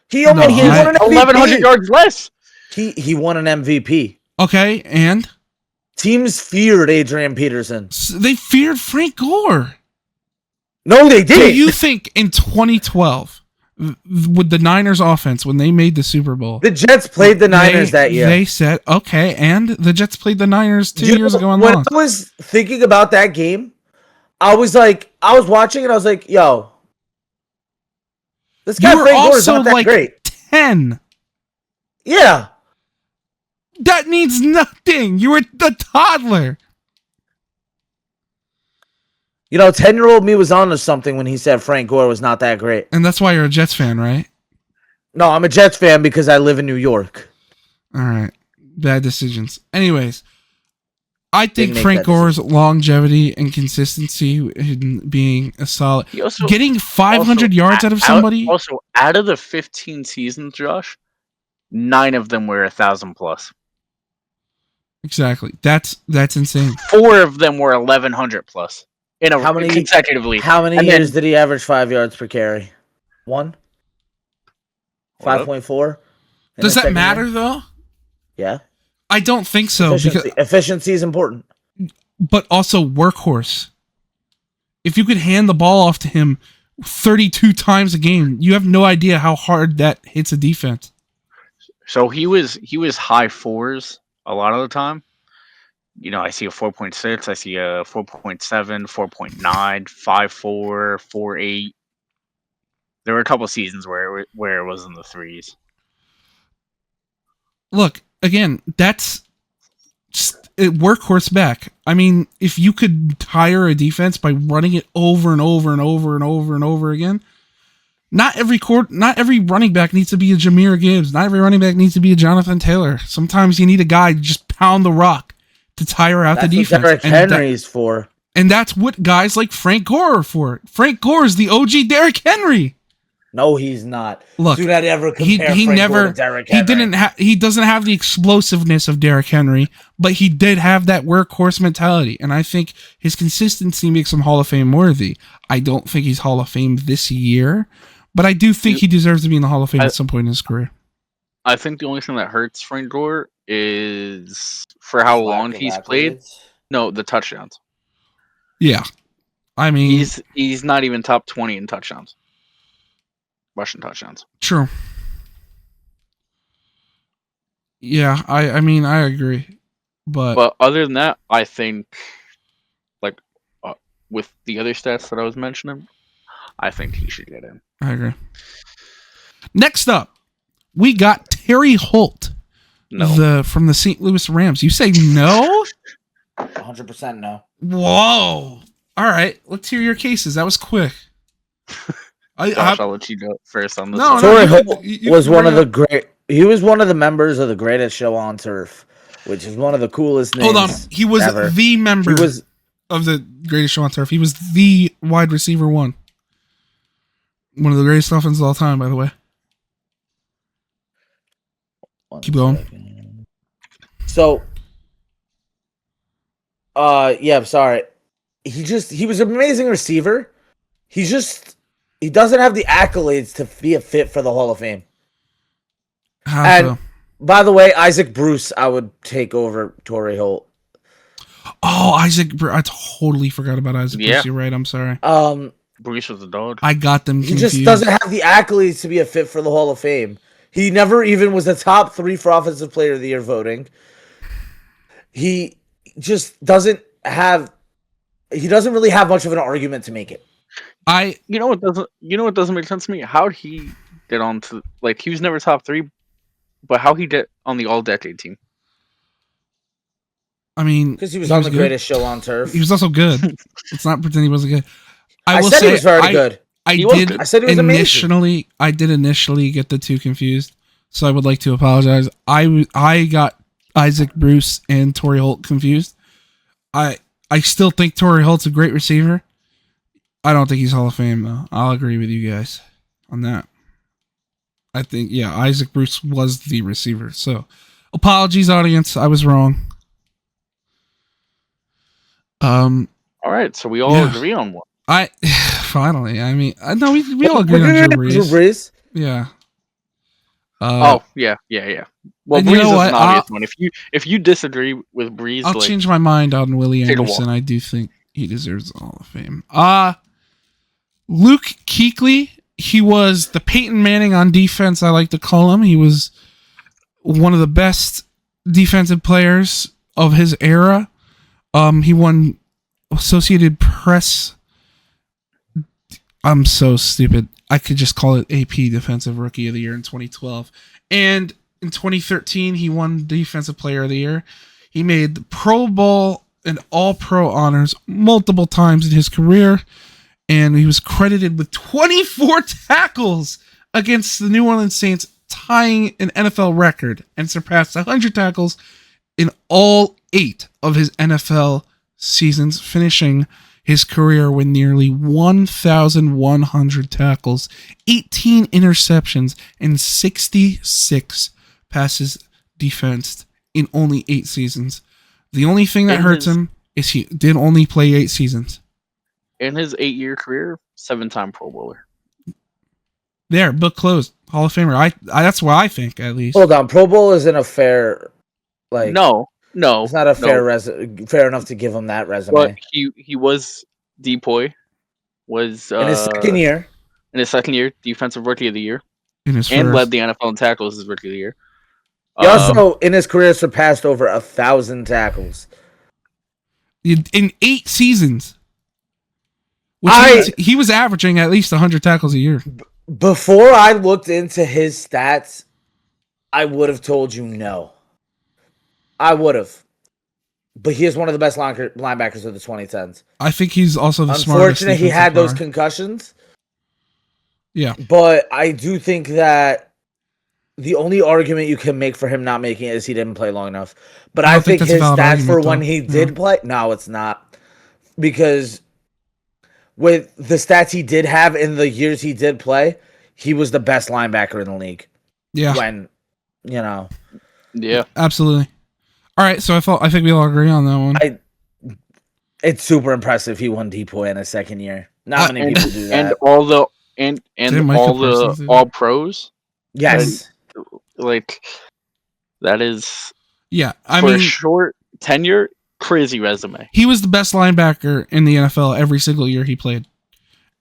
He No, won an MVP. 1,100 yards less. He won an MVP. Okay, and Teams feared Adrian Peterson. they feared Frank Gore. No, they Do didn't. you think in 2012, with the Niners offense, when they made the Super Bowl, The Jets played the Niners that year. They said, okay, and the Jets played the Niners 2 You years know, ago and when lost. I was thinking about that game, I was watching it. I was like, yo, this guy You were Frank Gore is also not that like great. 10. Yeah. That means nothing. You were the toddler. You know, 10-year-old me was on to something when he said Frank Gore was not that great. And that's why you're a Jets fan, right? No, I'm a Jets fan because I live in New York. All right. Bad decisions. Anyways, I think Didn't make Frank that Gore's longevity and consistency in being a solid, He also, getting 500 yards out of somebody. Also, out of the 15 seasons, Josh, 9 of them were 1,000 plus. Exactly. That's insane. 4 of them were 1,100 plus How many- consecutively. How many And years then- did he average 5 yards per carry? 1? Hold up. 5.4? Does that matter though? Yeah. I don't think so. Efficiency is important. But also workhorse. If you could hand the ball off to him 32 times a game, you have no idea how hard that hits a defense. So he was high 4s a lot of the time. You know, I see a 4.6, I see a 4.7, 4.9, 5.4, 4.8. There were a couple seasons where it was in the 3s. Look, again, that's workhorse back. I mean, if you could tire a defense by running it over and over and over and over and over again, not every running back needs to be a Jahmyr Gibbs. Not every running back needs to be a Jonathan Taylor. Sometimes you need a guy to just pound the rock to tire out That's the what defense. Derrick Henry's for. And that's what guys like Frank Gore are for. Frank Gore is the OG Derrick Henry. No, he's not. Look, do not ever compare he Frank never Gore to Derrick Henry. he doesn't have the explosiveness of Derrick Henry, but he did have that workhorse mentality, and I think his consistency makes him Hall of Fame worthy. I don't think he's Hall of Fame this year, but I do think he deserves to be in the Hall of Fame at some point in his career. I think the only thing that hurts Frank Gore is for how long he's played. No, the touchdowns. Yeah, I mean, He's not even top 20 in touchdowns. Rushing touchdowns. True. Yeah, I mean, I agree. But other than that, I think, like, with the other stats that I was mentioning, I think he should get in. I agree. Next up, we got Terry Holt, No. from the St. Louis Rams. You say no? 100% no. Whoa. All right, let's hear your cases. That was quick. Josh, I'll let you go first on this No, one. no. Torrey you Holt can- you was can one bring of the up- great. He was one of the members of the greatest show on turf, which is one of the coolest names. Hold on. He was ever. the member He was of the greatest show on turf. He was the wide receiver one. One of the greatest offenses of all time, by the way. Keep going. second. So, yeah, I'm sorry. He was an amazing receiver. He doesn't have the accolades to be a fit for the Hall of Fame. How And so? by the way, Isaac Bruce, I would take over Torrey Holt. Oh, I totally forgot about Isaac. Yeah. Bruce. You're right. I'm sorry. Bruce was a dog. I got them He confused. just doesn't have the accolades to be a fit for the Hall of Fame. He never even was the top 3 for Offensive Player of the Year voting. he just doesn't have. He doesn't really have much of an argument to make it. You know what doesn't make sense to me? How he get on to like he was never top 3, but how he did on the all decade team. I mean, Because he was on the good. greatest show on turf. He was also good. Let's not pretend he wasn't good. I said he was very good. I said he was amazing. I did initially get the two confused, so I would like to apologize. I got Isaac Bruce and Torrey Holt confused. I still think Torrey Holt's a great receiver. I don't think he's Hall of Fame though. I'll agree with you guys on that. I think Isaac Bruce was the receiver. So apologies, audience. I was wrong. All right, so we all agree on one. Finally. I mean, no, we all agree on Drew Brees. Yeah. Yeah. Well, Brees is an obvious one. If you disagree with Brees, I'll change my mind on Willie Anderson. I do think he deserves the Hall of Fame. Luke Kuechly, he was the Peyton Manning on defense, I like to call him. He was one of the best defensive players of his era. He won Associated Press. I'm so stupid. I could just call it AP Defensive Rookie of the Year in 2012. And in 2013, he won Defensive Player of the Year. He made the Pro Bowl and All-Pro honors multiple times in his career. And he was credited with 24 tackles against the New Orleans Saints, tying an NFL record, and surpassed 100 tackles in all 8 of his NFL seasons, finishing his career with nearly 1,100 tackles, 18 interceptions, and 66 passes defensed in only 8 seasons. The only thing that hurts him is he did only play 8 seasons. In his 8-year career, 7-time Pro Bowler. There, book closed. Hall of Famer. I that's what I think, at least. Hold on, Pro Bowl isn't a fair, like... No. It's not a fair enough to give him that resume. But he was Depoy, was... in his second year. In his second year, Defensive Rookie of the Year. In his and first. led the NFL in tackles as Rookie of the Year. He also, in his career, surpassed over 1,000 tackles. In 8 seasons. Which he was averaging at least 100 tackles a year. Before I looked into his stats, I would have told you no. I would have. But he is one of the best linebackers of the 2010s. I think he's also the smartest. Unfortunately, he had those concussions. Yeah. But I do think that the only argument you can make for him not making it is he didn't play long enough. But I think his stats for when he did play... No, it's not. Because... with the stats he did have in the years he did play, he was the best linebacker in the league. Yeah. When, Yeah. Absolutely. All right, so I think we all agree on that one. It's super impressive he won Depoy in his second year. Not many people do that. And all the all pros. Yes. That is I mean, for a mean, short tenure, crazy resume. He was the best linebacker in the NFL every single year he played.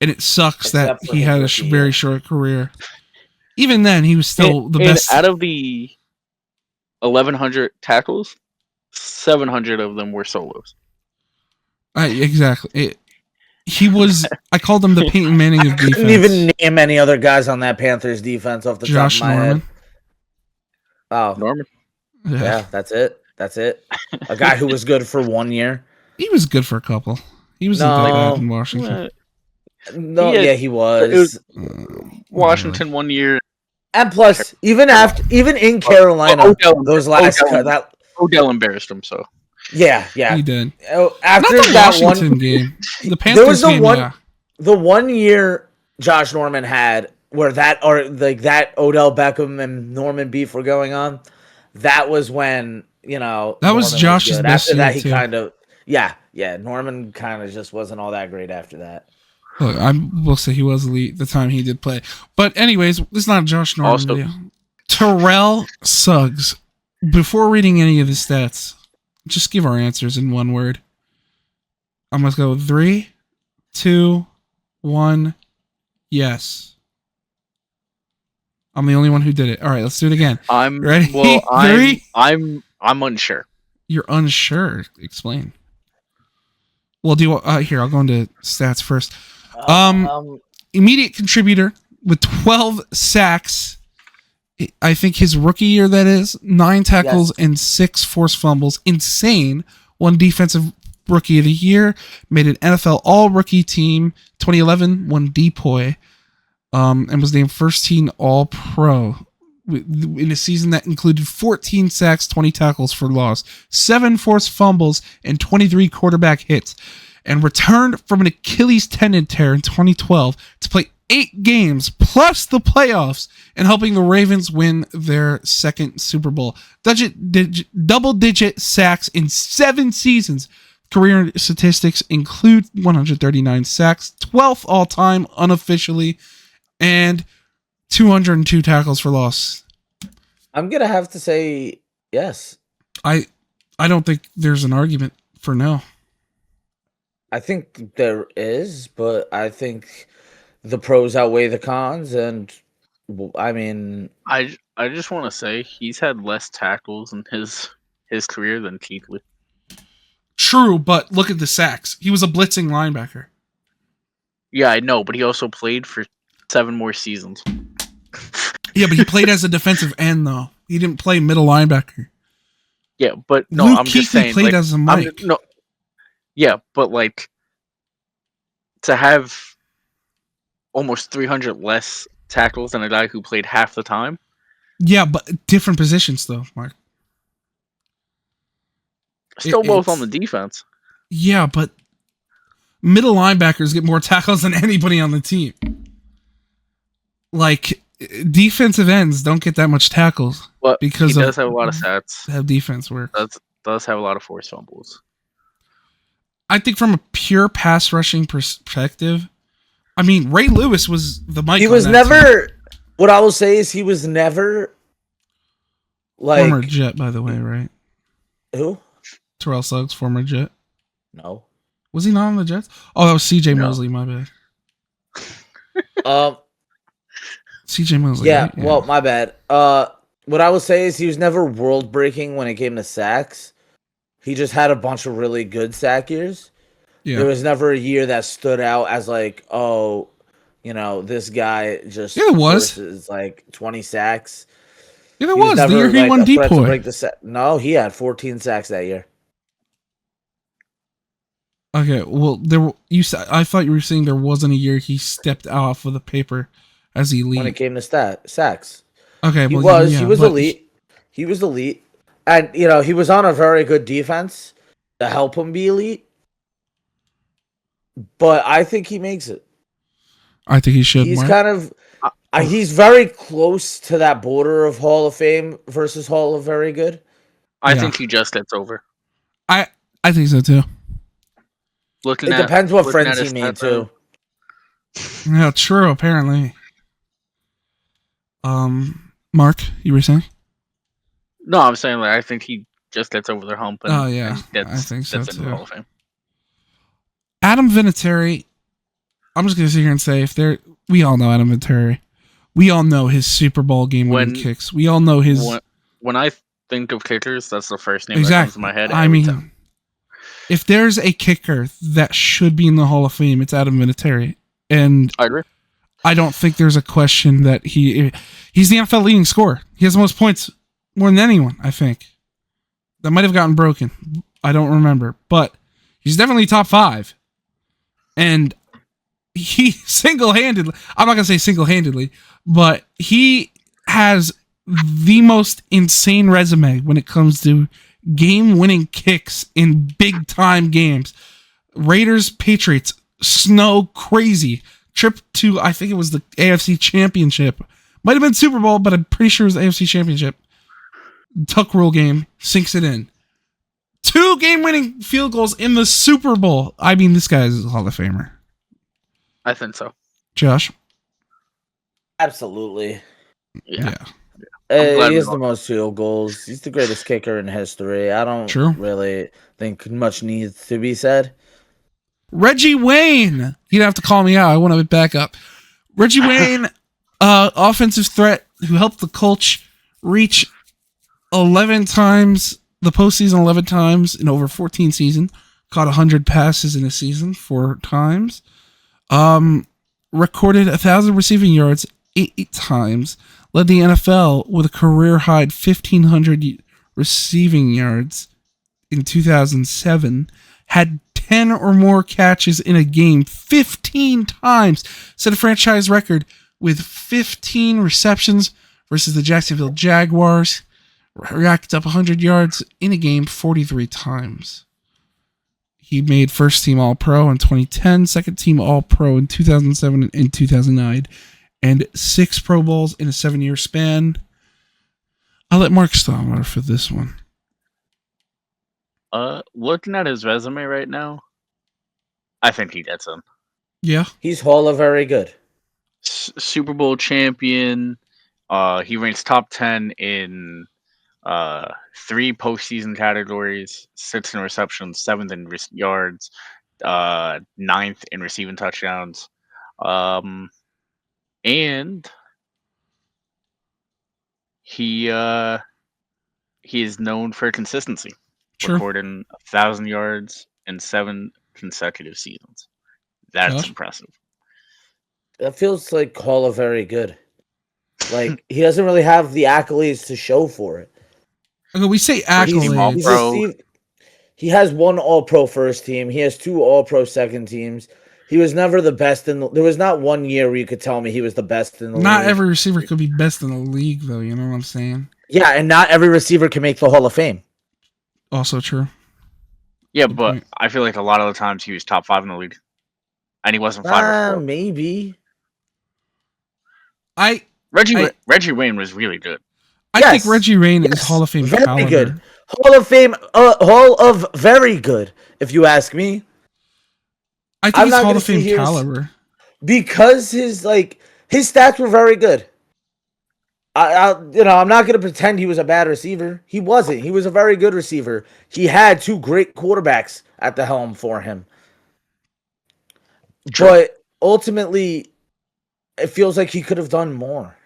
And it sucks that he had a very short career. Even then, he was still the best. Out of the 1,100 tackles, 700 of them were solos. Exactly. He was... I called him the Peyton Manning of defense. I couldn't even name any other guys on that Panthers defense off the top of my head. Oh. Norman. Yeah, that's it. A guy who was good for 1 year. He was good for a couple. He was that bad in Washington. He was. Washington 1 year. And plus, even in Carolina, Odell embarrassed him, so. Yeah. He did. After not the that Washington game. The Panthers game, the 1 year Josh Norman had where that Odell Beckham and Norman beef were going on. That was when, that Norman was Josh's best year. After that, he Norman kind of just wasn't all that great after that. Look, I will say he was elite the time he did play. But anyways, this is not a Josh Norman video. Terrell Suggs. Before reading any of his stats, just give our answers in one word. I'm going to go 3, 2, 1. Yes. I'm the only one who did it. All right, let's do it again. I'm ready. Well, I'm unsure. You're unsure. Explain. Well, do you here? I'll go into stats first. Immediate contributor with 12 sacks. I think his rookie year, that is 9 tackles and 6 forced fumbles. Insane. Won defensive rookie of the year. Made an NFL all rookie team. 2011 won DPOY. And was named first team all pro in a season that included 14 sacks, 20 tackles for loss, 7 forced fumbles, and 23 quarterback hits, and returned from an Achilles tendon tear in 2012 to play 8 games plus the playoffs and helping the Ravens win their second Super Bowl. Double-digit sacks in 7 seasons. Career statistics include 139 sacks, 12th all-time unofficially, and 202 tackles for loss. I'm gonna have to say yes. I don't think there's an argument for no. I think there is, but I think the pros outweigh the cons, and I mean, I just want to say he's had less tackles in his career than Keithley. True, but look at the sacks. He was a blitzing linebacker. Yeah, I know, but he also played for 7 more seasons. Yeah, but he played as a defensive end, though. He didn't play middle linebacker. Yeah, but no, Luke I'm just Kuechly saying. Played like, as a Mike. No, yeah, but like to have almost 300 less tackles than a guy who played half the time. Yeah, but different positions, though, Mark. Still both on the defense. Yeah, but middle linebackers get more tackles than anybody on the team. Like, defensive ends don't get that much tackles. But because he does have a lot of stats. How defense works. Does have a lot of forced fumbles. I think from a pure pass rushing perspective, I mean, Ray Lewis was the Mike. He was never. Team. What I will say is he was never like former Jet, by the way, right? Who? Terrell Suggs, former Jet. No. Was he not on the Jets? Oh, that was CJ Mosley. My bad. CJ Mosley. Yeah, right? Yeah. Well, my bad. What I will say is he was never world breaking when it came to sacks. He just had a bunch of really good sack years. Yeah. There was never a year that stood out as like, oh, you know, this guy just versus like 20 sacks. Yeah, there was. The year he won DPOY. No, he had 14 sacks that year. Okay, well, I thought you were saying there wasn't a year he stepped off of the paper as elite when it came to sacks. Okay, he was elite. He was elite, and you know he was on a very good defense to help him be elite. But I think he makes it. I think he should. He's kind of. He's very close to that border of Hall of Fame versus Hall of Very Good. I think he just gets over. I think so too. It depends what friends he made too. Yeah, true. Apparently. Mark, you were saying? No, I'm saying like I think he just gets over their hump. And, I think so too. Hall of Fame. Adam Vinatieri. I'm just gonna sit here and say we all know Adam Vinatieri. We all know his Super Bowl game winning kicks. We all know his. When I think of kickers, that's the first name that comes to my head. Time. If there's a kicker that should be in the Hall of Fame, it's Adam Vinatieri, and I agree. I don't think there's a question that he's the NFL leading scorer. He has the most points more than anyone. I think that might have gotten broken. I don't remember, but he's definitely top 5, and he single-handedly. I'm not gonna say single-handedly, but he has the most insane resume when it comes to game-winning kicks in big-time games. Raiders, Patriots, snow crazy. Trip to, I think it was the AFC Championship. Might have been Super Bowl, but I'm pretty sure it was the AFC Championship. Tuck rule game, sinks it in. 2 game-winning field goals in the Super Bowl. I mean, this guy is a Hall of Famer. I think so. Josh? Absolutely. Yeah. He has the most field goals. He's the greatest kicker in history. I don't really think much needs to be said. Reggie Wayne. You'd have to call me out. I want to back up. Reggie Wayne, offensive threat who helped the Colts reach 11 times the postseason 11 times in over 14 seasons. Caught 100 passes in a season 4 times. Recorded 1,000 receiving yards 8 times. Led the NFL with a career high 1,500 receiving yards in 2007. Had 10 or more catches in a game 15 times. Set a franchise record with 15 receptions versus the Jacksonville Jaguars. Racked up 100 yards in a game 43 times. He made first team All-Pro in 2010, second team All-Pro in 2007 and 2009, and 6 Pro Bowls in a 7-year span. I'll let Mark Stallmer for this one. Looking at his resume right now, I think he gets him. Yeah. He's Hall of Very Good. Super Bowl champion. He ranks top 10 in 3 postseason categories: 6th in receptions, 7th in yards, 9th in receiving touchdowns, and he is known for consistency, recording 1,000 yards in 7 consecutive seasons. That's impressive. That feels like Hall of Very Good. Like, he doesn't really have the accolades to show for it. Okay, we say accolades. He has 1 All-Pro first team. He has 2 All-Pro second teams. He was never the best there was not one year where you could tell me he was the best in the league. Not every receiver could be best in the league, though. You know what I'm saying? Yeah, and not every receiver can make the Hall of Fame. Also true. Yeah, but I feel like a lot of the times he was top 5 in the league, and he wasn't 5 or 4. Maybe. Reggie Wayne was really good. I think Reggie Wayne is Hall of Fame very caliber. Good. Hall of Fame, Hall of Very Good, if you ask me. I think he's Hall of Fame caliber. Because his stats were very good. I'm not going to pretend he was a bad receiver. He wasn't. He was a very good receiver. He had 2 great quarterbacks at the helm for him. True. But ultimately, it feels like he could have done more.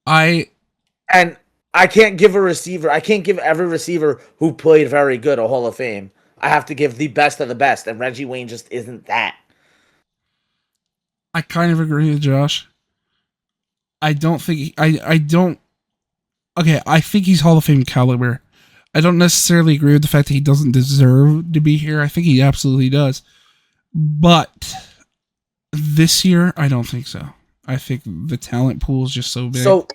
And I can't give every receiver who played very good a Hall of Fame. I have to give the best of the best, and Reggie Wayne just isn't that. I kind of agree with Josh. I think he's Hall of Fame caliber. I don't necessarily agree with the fact that he doesn't deserve to be here. I think he absolutely does. But this year, I don't think so. I think the talent pool is just so big. What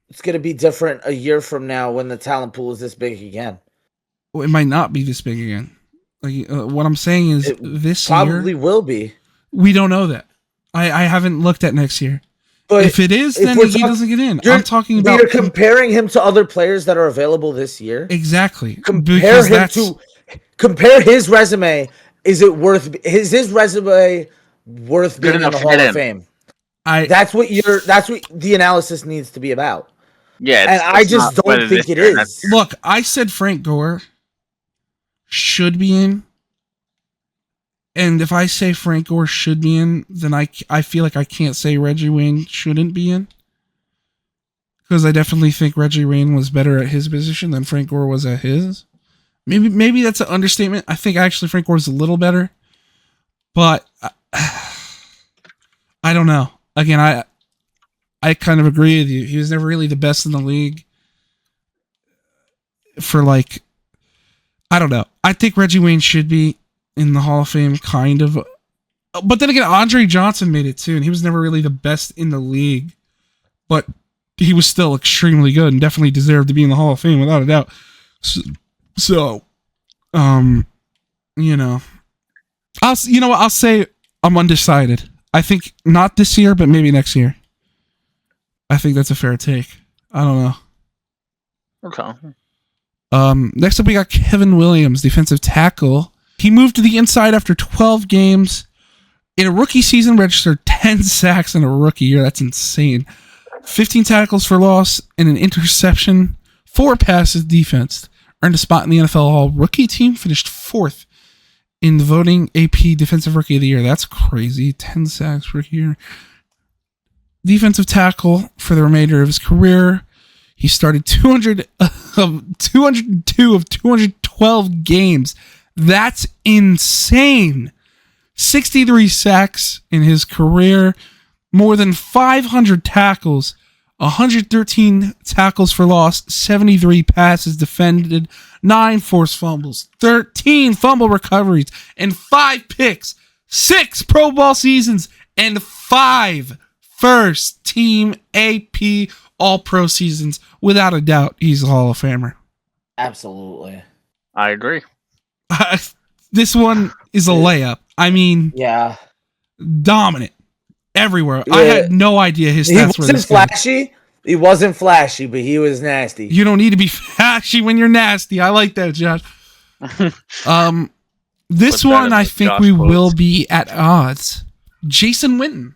it's going to be different a year from now when the talent pool is this big again? Well, it might not be this big again. What I'm saying is this year probably will be. We don't know that. I haven't looked at next year. But if it is, then he doesn't get in. I'm talking about... You're comparing him to other players that are available this year? Exactly. Compare his resume. Is his resume worth being in the Hall of Fame? That's what the analysis needs to be about. Yeah, and I just don't think it is. Look, I said Frank Gore should be in. And if I say Frank Gore should be in, then I feel like I can't say Reggie Wayne shouldn't be in. Because I definitely think Reggie Wayne was better at his position than Frank Gore was at his. Maybe that's an understatement. I think actually Frank Gore is a little better. But I don't know. Again, I kind of agree with you. He was never really the best in the league. I don't know. I think Reggie Wayne should be in the Hall of Fame, kind of. But then again, Andre Johnson made it too, and he was never really the best in the league. But he was still extremely good and definitely deserved to be in the Hall of Fame, without a doubt. So I'll say I'm undecided. I think not this year, but maybe next year. I think that's a fair take. I don't know. Okay. Next up, we got Kevin Williams, defensive tackle. He moved to the inside after 12 games. In a rookie season, registered 10 sacks in a rookie year. That's insane. 15 tackles for loss and an interception. 4 passes defensed. Earned a spot in the NFL All-Rookie team. Finished 4th in the voting AP Defensive Rookie of the Year. That's crazy. 10 sacks rookie year. Defensive tackle for the remainder of his career. He started 202 of 212 games. That's insane. 63 sacks in his career, more than 500 tackles, 113 tackles for loss, 73 passes defended, 9 forced fumbles, 13 fumble recoveries, and 5 picks, 6 Pro Bowl seasons, and 5 first team AP All-Pro seasons. Without a doubt, he's a Hall of Famer. Absolutely. I agree. This one is a layup. I mean, Yeah. dominant everywhere. Yeah. I had no idea his He stats were wasn't this good. flashy. He wasn't flashy, but he was nasty. You don't need to be flashy when you're nasty. I like that, Josh. This Put that one, in I the think Josh we quotes. will be at odds. Jason Witten,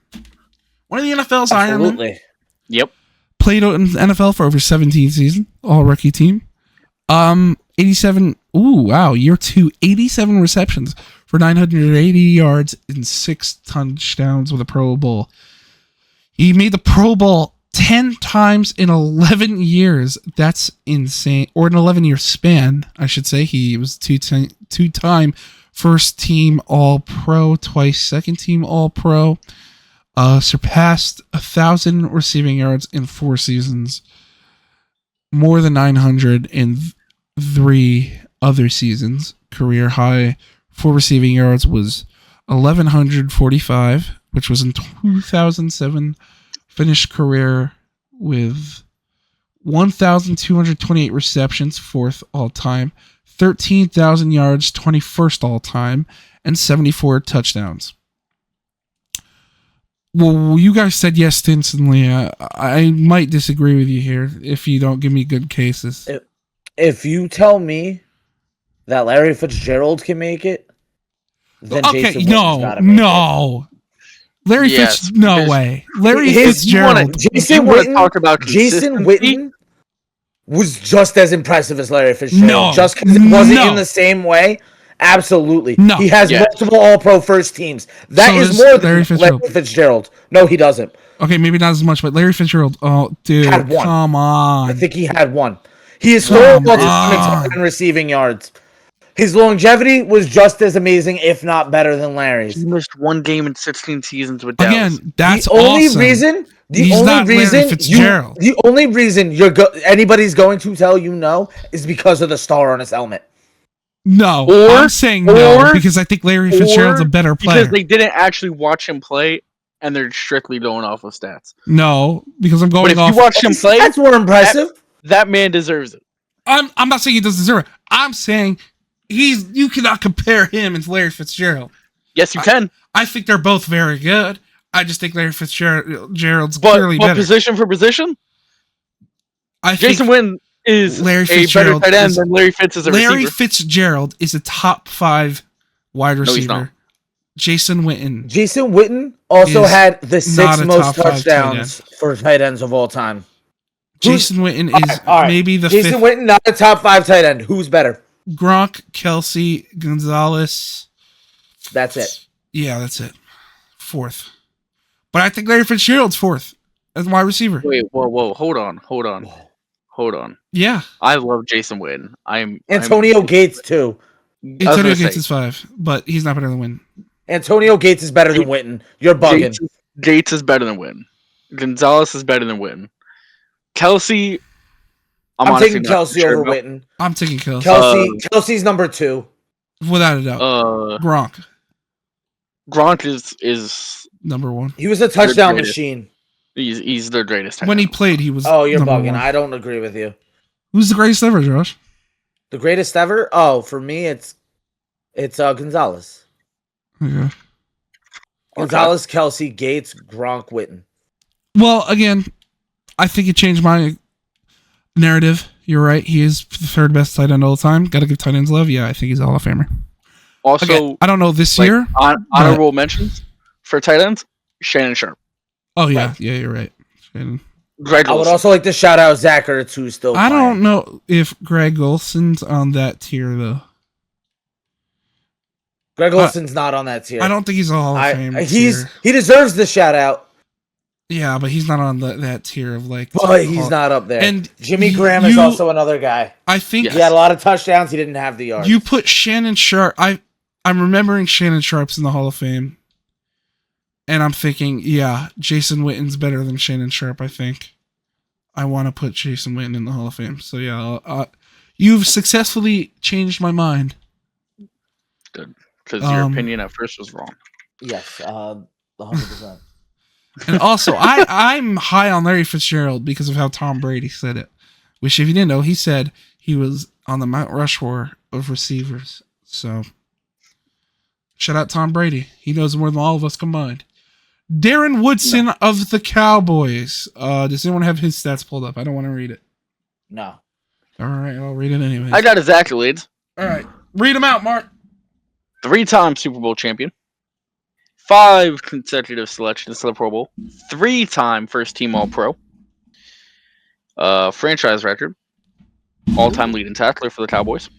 one of the NFL's Ironmen, Absolutely. Yep. played in the NFL for over 17 seasons, all rookie team. 87. Ooh, wow. Year 2, 87 receptions for 980 yards and 6 touchdowns with a Pro Bowl. He made the Pro Bowl 10 times in 11 years. That's insane. Or an 11-year span, I should say. He was two-time first team All-Pro, twice second team All-Pro. Surpassed 1,000 receiving yards in 4 seasons. More than 900 in 3 other seasons. Career high for receiving yards was 1,145, which was in 2007. Finished career with 1,228 receptions, 4th all-time, 13,000 yards, 21st all-time, and 74 touchdowns. Well, you guys said yes instantly. I might disagree with you here if you don't give me good cases. If you tell me that Larry Fitzgerald can make it, then Jason Witten's gotta make it. Larry Yes, Fitz, no because way. Larry his- Fitzgerald. Jason wanna Witten, talk about Jason consistency? Witten was just as impressive as Larry Fitzgerald. No. Just because it wasn't No. in the same way. Absolutely. No. He has Yes. multiple All-Pro first teams. That So is does more than Larry Fitzgerald. Larry Fitzgerald. No, he doesn't. Okay, maybe not as much, but Larry Fitzgerald. Oh, dude, Had one. come I on. think he had one. He is Come still on. in receiving yards. His longevity was just as amazing, if not better, than Larry's. He missed 1 game in 16 seasons with Dallas. Again, that's the only awesome. reason He's not Larry Fitzgerald. the only reason anybody's going to tell you no is because of the star on his helmet. No, Or- I'm saying no or- because I think Larry Fitzgerald's a better player. Because they didn't actually watch him play, and they're strictly going off of stats. No, because I'm But going if off. you watch him play, That's more impressive. that man deserves it. I'm not saying he doesn't deserve it. I'm saying you cannot compare him and Larry Fitzgerald. Yes, you can. I think they're both very good. I just think Larry Fitzgerald's But clearly better. position for position, I Jason think Witten is Larry a better Fitzgerald tight end is- than Larry Fitz is a Larry receiver. Fitzgerald is a top 5 wide he's receiver. not. Jason Witten. Jason Witten also Is had the not 6th a most top 5 tight touchdowns for tight ends of all time. Jason Witten is All right. maybe the Jason 5th. Witten, not a top 5 tight end. Who's better? Gronk, Kelsey, Gonzalez. That's it. Yeah, that's it. 4th. But I think Larry Fitzgerald's 4th as wide receiver. Wait, whoa, hold on. Yeah. I love Jason Witten. Antonio Gates too. Antonio Gates is 5, but he's not better than Witten. Antonio Gates is better than Witten. You're bugging. Gates is better than Witten. Gonzalez is better than Witten. Kelsey, I'm honestly taking not Kelsey sure over about. Witten. I'm taking Kelsey. Kelsey's number 2. Without a doubt. Gronk, Gronk is number 1. He was a touchdown greatest. machine. he's their greatest. When he tight end. played, he was. Oh, you're number bugging. 1. I don't agree with you. Who's the greatest ever, Josh? The greatest ever? Oh, for me, it's Gonzalez. Okay. Gonzalez, Kelsey, Gates, Gronk, Witten. Well, again, I think it changed my narrative. You're right. He is the 3rd best tight end all the time. Got to give tight ends love. Yeah, I think he's a Hall of Famer. Also, Again, I don't know this like, year. honorable mentions for tight ends: Shannon Sharp, Oh, yeah. Yeah, you're right. And Greg I would Olsen. also like to shout out Zach Ertz, who's still I playing. don't know if Greg Olson's on that tier, though. Greg Olson's not on that tier. I don't think he's a Hall of Fame tier. He deserves the shout out. Yeah, but he's not on that tier of like. But he's not up there. And Jimmy Graham is also another guy. I think he had a lot of touchdowns. He didn't have the yards. You put Shannon Sharp. I'm remembering Shannon Sharp's in the Hall of Fame, and I'm thinking, yeah, Jason Witten's better than Shannon Sharp. I think I want to put Jason Witten in the Hall of Fame. So yeah, you've successfully changed my mind. Good, because your opinion at first was wrong. Yes, 100%. And also, I'm high on Larry Fitzgerald because of how Tom Brady said it. Which, if you didn't know, he said he was on the Mount Rushmore of receivers. So, shout out Tom Brady. He knows more than all of us combined. Darren Woodson of the Cowboys. Does anyone have his stats pulled up? I don't want to read it. No. All right, I'll read it anyway. I got his accolades. All right, read them out, Mark. 3-time Super Bowl champion. 5 consecutive selections to the Pro Bowl. 3-time first-team All-Pro. Franchise record. All-time leading tackler for the Cowboys.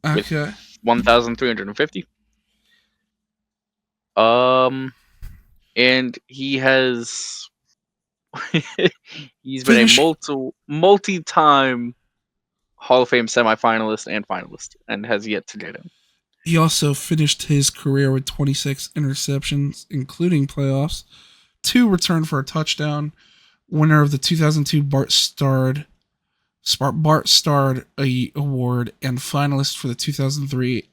Okay. With 1,350. And he has he's been a multi-time Hall of Fame semifinalist and finalist, and has yet to get in. He also finished his career with 26 interceptions, including playoffs, 2 returned for a touchdown, winner of the 2002 Bart Starred Award, and finalist for the 2003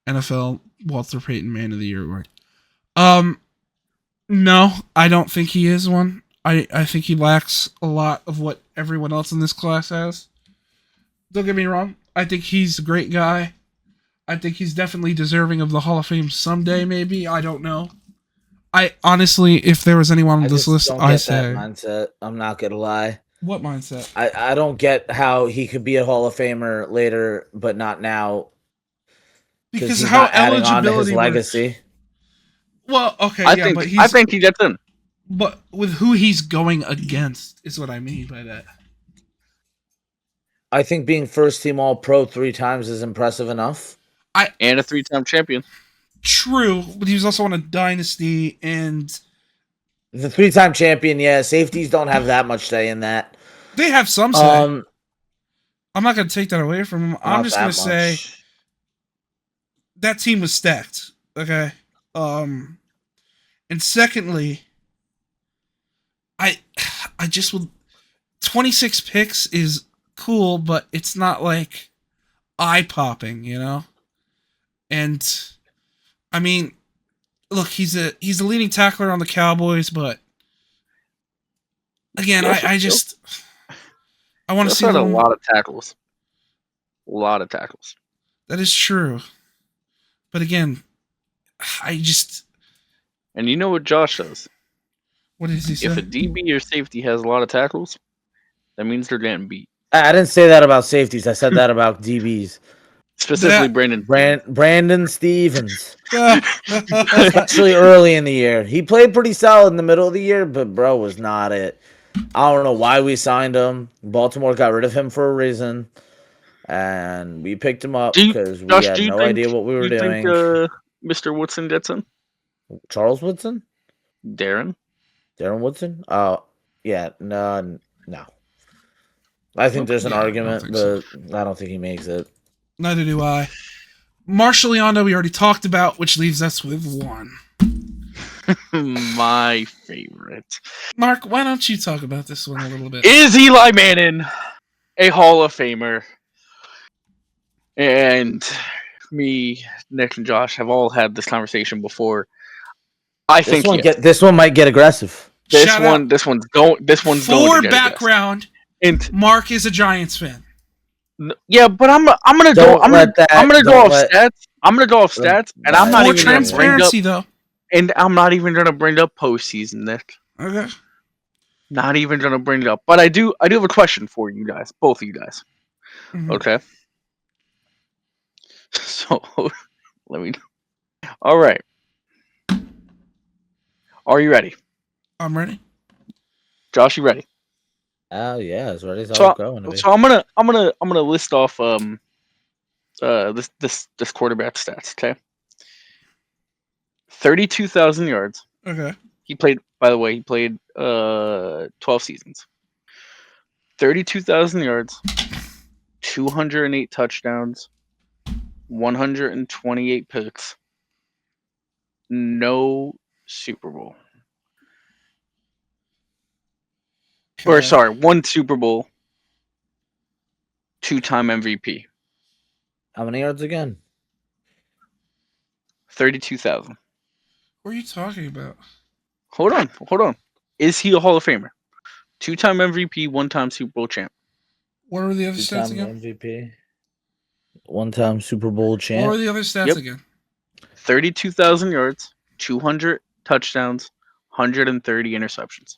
NFL Walter Payton Man of the Year Award. No, I don't think he is one. I think he lacks a lot of what everyone else in this class has. Don't get me wrong. I think he's a great guy. I think he's definitely deserving of the Hall of Fame someday, maybe. I don't know. I honestly, if there was anyone on this list, I say that mindset. I'm not gonna lie. What mindset? I don't get how he could be a Hall of Famer later, but not now. Because he's how not adding on to his eligibility legacy. Works. Well, okay, I think he gets in. But with who he's going against is what I mean by that. I think being first team All Pro 3 times is impressive enough. And a 3-time champion. True, but he was also on a dynasty and the 3-time champion. Yeah, safeties don't have that much say in that. They have some say. I'm not going to take that away from him. I'm just going to say that team was stacked. Okay. And secondly, I just would 26 picks is cool, but it's not like eye popping, you know? And I mean, look, he's a leading tackler on the Cowboys, but again, I want to see a lot of tackles. A lot of tackles. That is true. But again, and you know what Josh says? What does he say? If a DB or safety has a lot of tackles, that means they're getting beat. I didn't say that about safeties. I said that about DBs. Specifically, Brandon Stevens. Especially early in the year. He played pretty solid in the middle of the year, but bro was not it. I don't know why we signed him. Baltimore got rid of him for a reason. And we picked him up because we had no idea what we were doing. Think, Mr. Woodson gets in? Charles Woodson? Darren Woodson? Oh, yeah. No. I think there's an argument, but I don't think he makes it. Neither do I. Marshall Leondo we already talked about, which leaves us with 1. My favorite. Mark, why don't you talk about this one a little bit? Is Eli Manning a Hall of Famer? And me, Nick, and Josh have all had this conversation before. I think this one might get aggressive. This one's going to get background. And Mark is a Giants fan. Yeah, but I'm gonna go off stats. I'm gonna go off stats, and I'm not even gonna bring up. Though. And I'm not even gonna bring up postseason, Nick. Okay. Not even gonna bring it up, but I do have a question for you guys, both of you guys. Mm-hmm. Okay. So let me. All right. Are you ready? I'm ready. Josh, you ready? Oh yeah, as ready as I'll go. So I'm gonna list off this quarterback stats. Okay. 32,000 yards. Okay. He played. By the way, he played 12 seasons, 32,000 yards, 208 touchdowns, 128 picks, no Super Bowl. Or Okay. sorry, one Super Bowl, 2-time MVP. How many yards again? 32,000. What are you talking about? Hold on. Is he a Hall of Famer? 2-time MVP, 1-time Super Bowl champ. What are the other stats Two-time again? MVP. One-time Super Bowl What champ. are the other stats Yep. again? 32,000 yards, 200 touchdowns, 130 interceptions.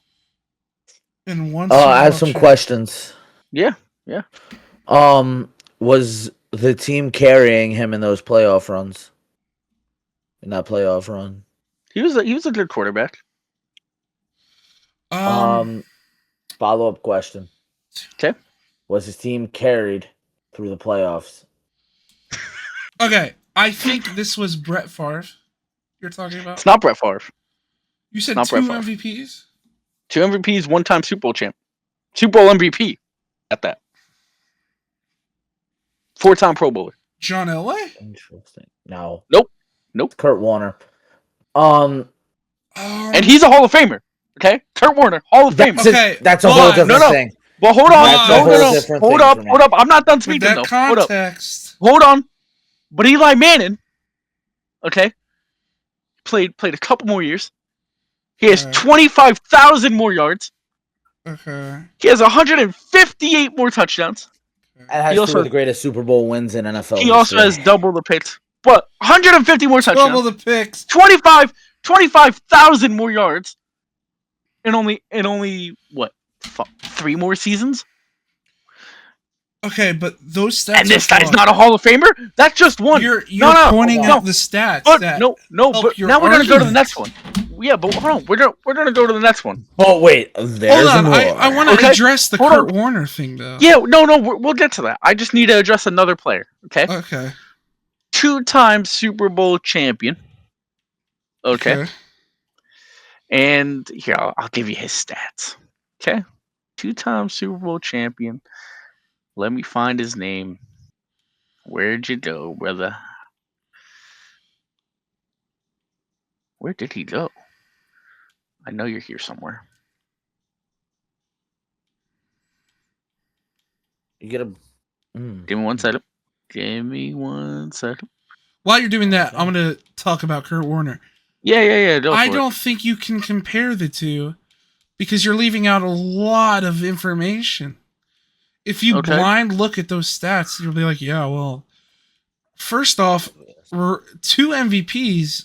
In one. Oh, I have Super Bowl some champ. questions. Yeah. Was the team carrying him in those playoff runs? In that playoff run? He was a good quarterback. Follow-up question. Okay. Was his team carried through the playoffs? Okay, I think this was Brett Favre you're talking about. It's not Brett Favre. You said not 2 Brett Favre. MVPs? 2 MVPs, 1-time Super Bowl champ. Super Bowl MVP at that. 4-time Pro Bowler. John Elway? Interesting. No. Nope. Kurt Warner. And he's a Hall of Famer. Okay? Kurt Warner, Hall of Famer. Okay, That's a whole but- different No. thing. But hold That's on. a whole different Hold thing up. for me. Hold up. I'm not done With speaking that though. Hold up. context, Hold on. But Eli Manning, okay, played a couple more years. He has Okay. 25,000 more yards. okay. He has 158 more touchdowns. And has He two also- of the greatest Super Bowl wins in NFL He also history. has double the picks. But 150 more touchdowns. Double the picks. 25,000 more yards. And only what? 3 more seasons? Okay, but those stats. And this are guy's flawed. not a Hall of Famer? That's just one. You're No, pointing no. out the stats. But that no, help but your now we're gonna go to the argument. next one. Yeah, but hold on, we're gonna go to the next one. Oh wait, there's Hold on, more. I want to Okay, address the hold Kurt on. Warner thing though. Yeah, no, we'll get to that. I just need to address another player. Okay, Okay. 2-time Super Bowl champion. Okay, and here I'll give you his stats. Okay, 2-time Super Bowl champion. Let me find his name. Where'd you go, brother? Where did he go? I know you're here somewhere. You get a. Give me one second. Give me one second. While you're doing that, I'm going to talk about Kurt Warner. Yeah. Go I for it. don't think you can compare the two because you're leaving out a lot of information. If you Okay. blind look at those stats, you'll be like, yeah, well, first off, we're 2 MVPs.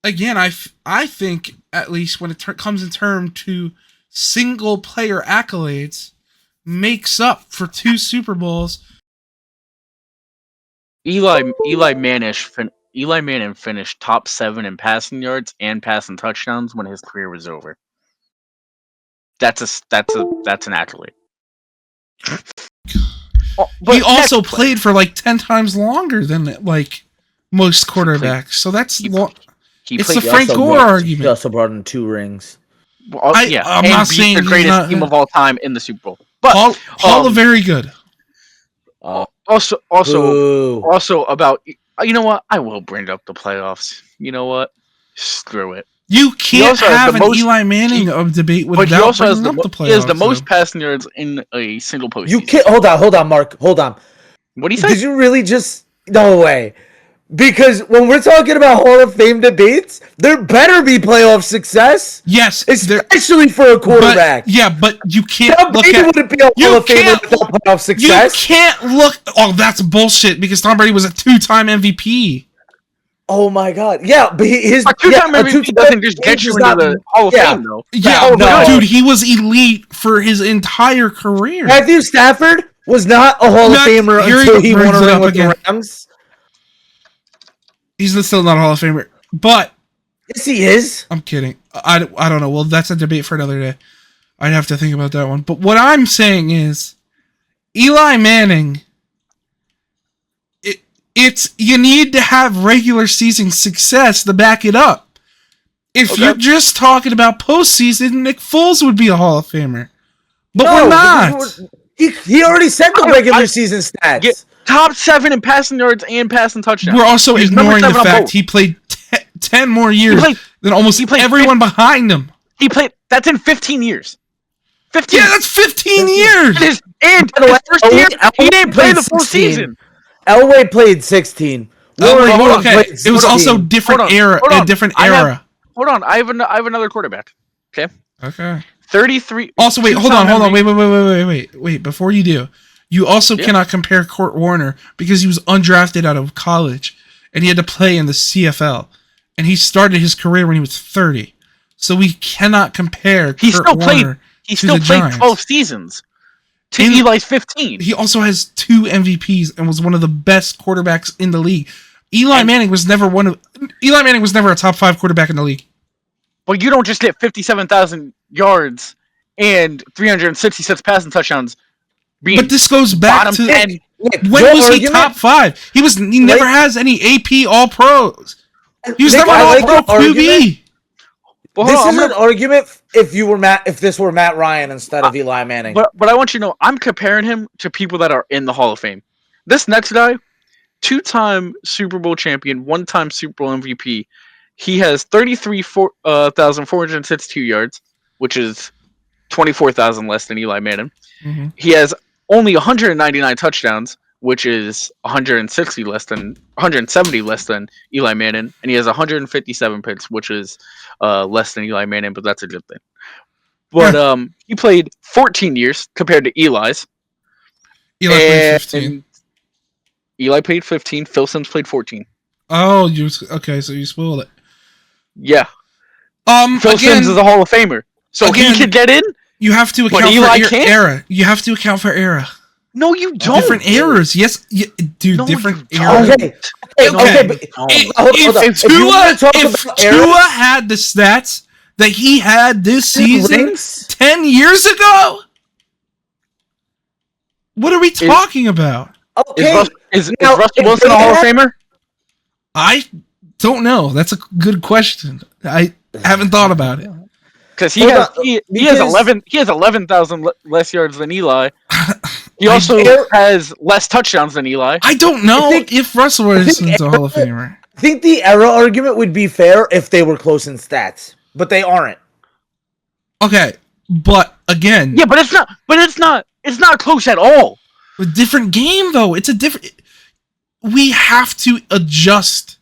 Again, I think, at least when it comes in term to single player accolades, makes up for 2 Super Bowls. Eli Manning finished top 7 in passing yards and passing touchdowns when his career was over. That's an accolade. But He also next played for like 10 times longer than like most quarterbacks. So that's he long. He It's played the Frank Gore argument. He also brought in 2 rings. yeah, I'm and not beat saying the he's greatest not- team of all time in the Super Bowl. But Hall of very good. also Boo. about, you know what? I will bring up the playoffs. You know what? Screw it. You can't also has have the an most- Eli Manning of debate But he without also has bringing up the playoffs. he has the most so. passing yards in a single postseason. You can't. Hold on, Mark. Hold on. What do you say? Did you really just? No way. Because when we're talking about Hall of Fame debates, there better be playoff success, Yes, there- especially for a quarterback. but you can't Tom look Brady at. wouldn't be a you Hall of Famer can't- without playoff You success. can't look. Oh, that's bullshit. Because Tom Brady was a 2-time MVP. Oh my God! Yeah, but his A two-time MVP two-time doesn't just get MVP you is into not- the Hall of yeah. Fame, though. Yeah, Oh, but no. dude, he was elite for his entire career. Matthew Stafford was not a Hall of Famer Here until he brings won a it ring up with again. the Rams. He's still not a Hall of Famer, but Yes, he is. I'm kidding. I don't know. Well, that's a debate for another day. I'd have to think about that one. But what I'm saying is, Eli Manning. It's you need to have regular season success to back it up. If Okay. you're just talking about postseason, Nick Foles would be a Hall of Famer. But No, we're because not. He already said the I- regular I- season stats. Yeah, top 7 in passing yards and passing touchdowns. We're also He's number ignoring the 7 on fact both. he played 10 more years played- than almost he played everyone behind him. He played. That's in 15 years. 15. Yeah, that's 15 years. And By the way, his first year, Elway he didn't play played the full 16. season. Elway played 16. Oh, Warren wait, Moon okay. played It was 16. also different Hold on, era. hold A on. different I have- era. Hold on, I have another quarterback. Okay. 33. Also, wait, hold on. two-time Wait. Before you do, you also cannot compare Kurt Warner because he was undrafted out of college and he had to play in the CFL, and he started his career when he was 30. So we cannot compare He Kurt still played. Warner He to still the played Giants. 12 seasons. To In- Eli's 15. He also has 2 MVPs and was one of the best quarterbacks in the league. Eli Manning was never a top 5 quarterback in the league. But you don't just get 57,000 yards and 366 passing touchdowns. But this goes back bottom to 10. Nick, when your was he argument- top 5? He never has any AP All Pros. He was Nick, never an I All like Pro your argument. QB. Well, This hold on, is I'm an argument if this were Matt Ryan instead of Eli Manning. But I want you to know, I'm comparing him to people that are in the Hall of Fame. This next guy, 2-time Super Bowl champion, 1-time Super Bowl MVP. He has 33,462 yards, which is 24,000 less than Eli Manning. Mm-hmm. He has only 199 touchdowns, which is 170 less than Eli Manning, and he has 157 picks, which is less than Eli Manning, but that's a good thing. But he played 14 years compared to Eli's. Eli played 15. Eli played 15. Phil Simms played 14. Oh, okay, so you spoiled it. Yeah. Phil Again, Simms is a Hall of Famer, so again, he could get in. you have to But account Eli for can't? era. You have to account for era. No, you don't. Different eras. Yes, dude, No, different you eras. don't. Okay, Okay. but don't. hold on. If If you wanna talk Tua about eras- had the stats that he had this season rings? 10 years ago, what are we talking about? Okay, Is Now, Russell if Wilson they a Hall of had- Famer? I don't know. That's a good question. I haven't thought about it. Because he Hold has on, he has because- 11,000 less yards than Eli. He I also think- has less touchdowns than Eli. I don't know think- if Russell Wilson's a Hall of Famer. I think the era argument would be fair if they were close in stats, but they aren't. Okay, but again, Yeah, but it's not. But it's not. It's not close at all. a different game though. It's a different. We have to adjust.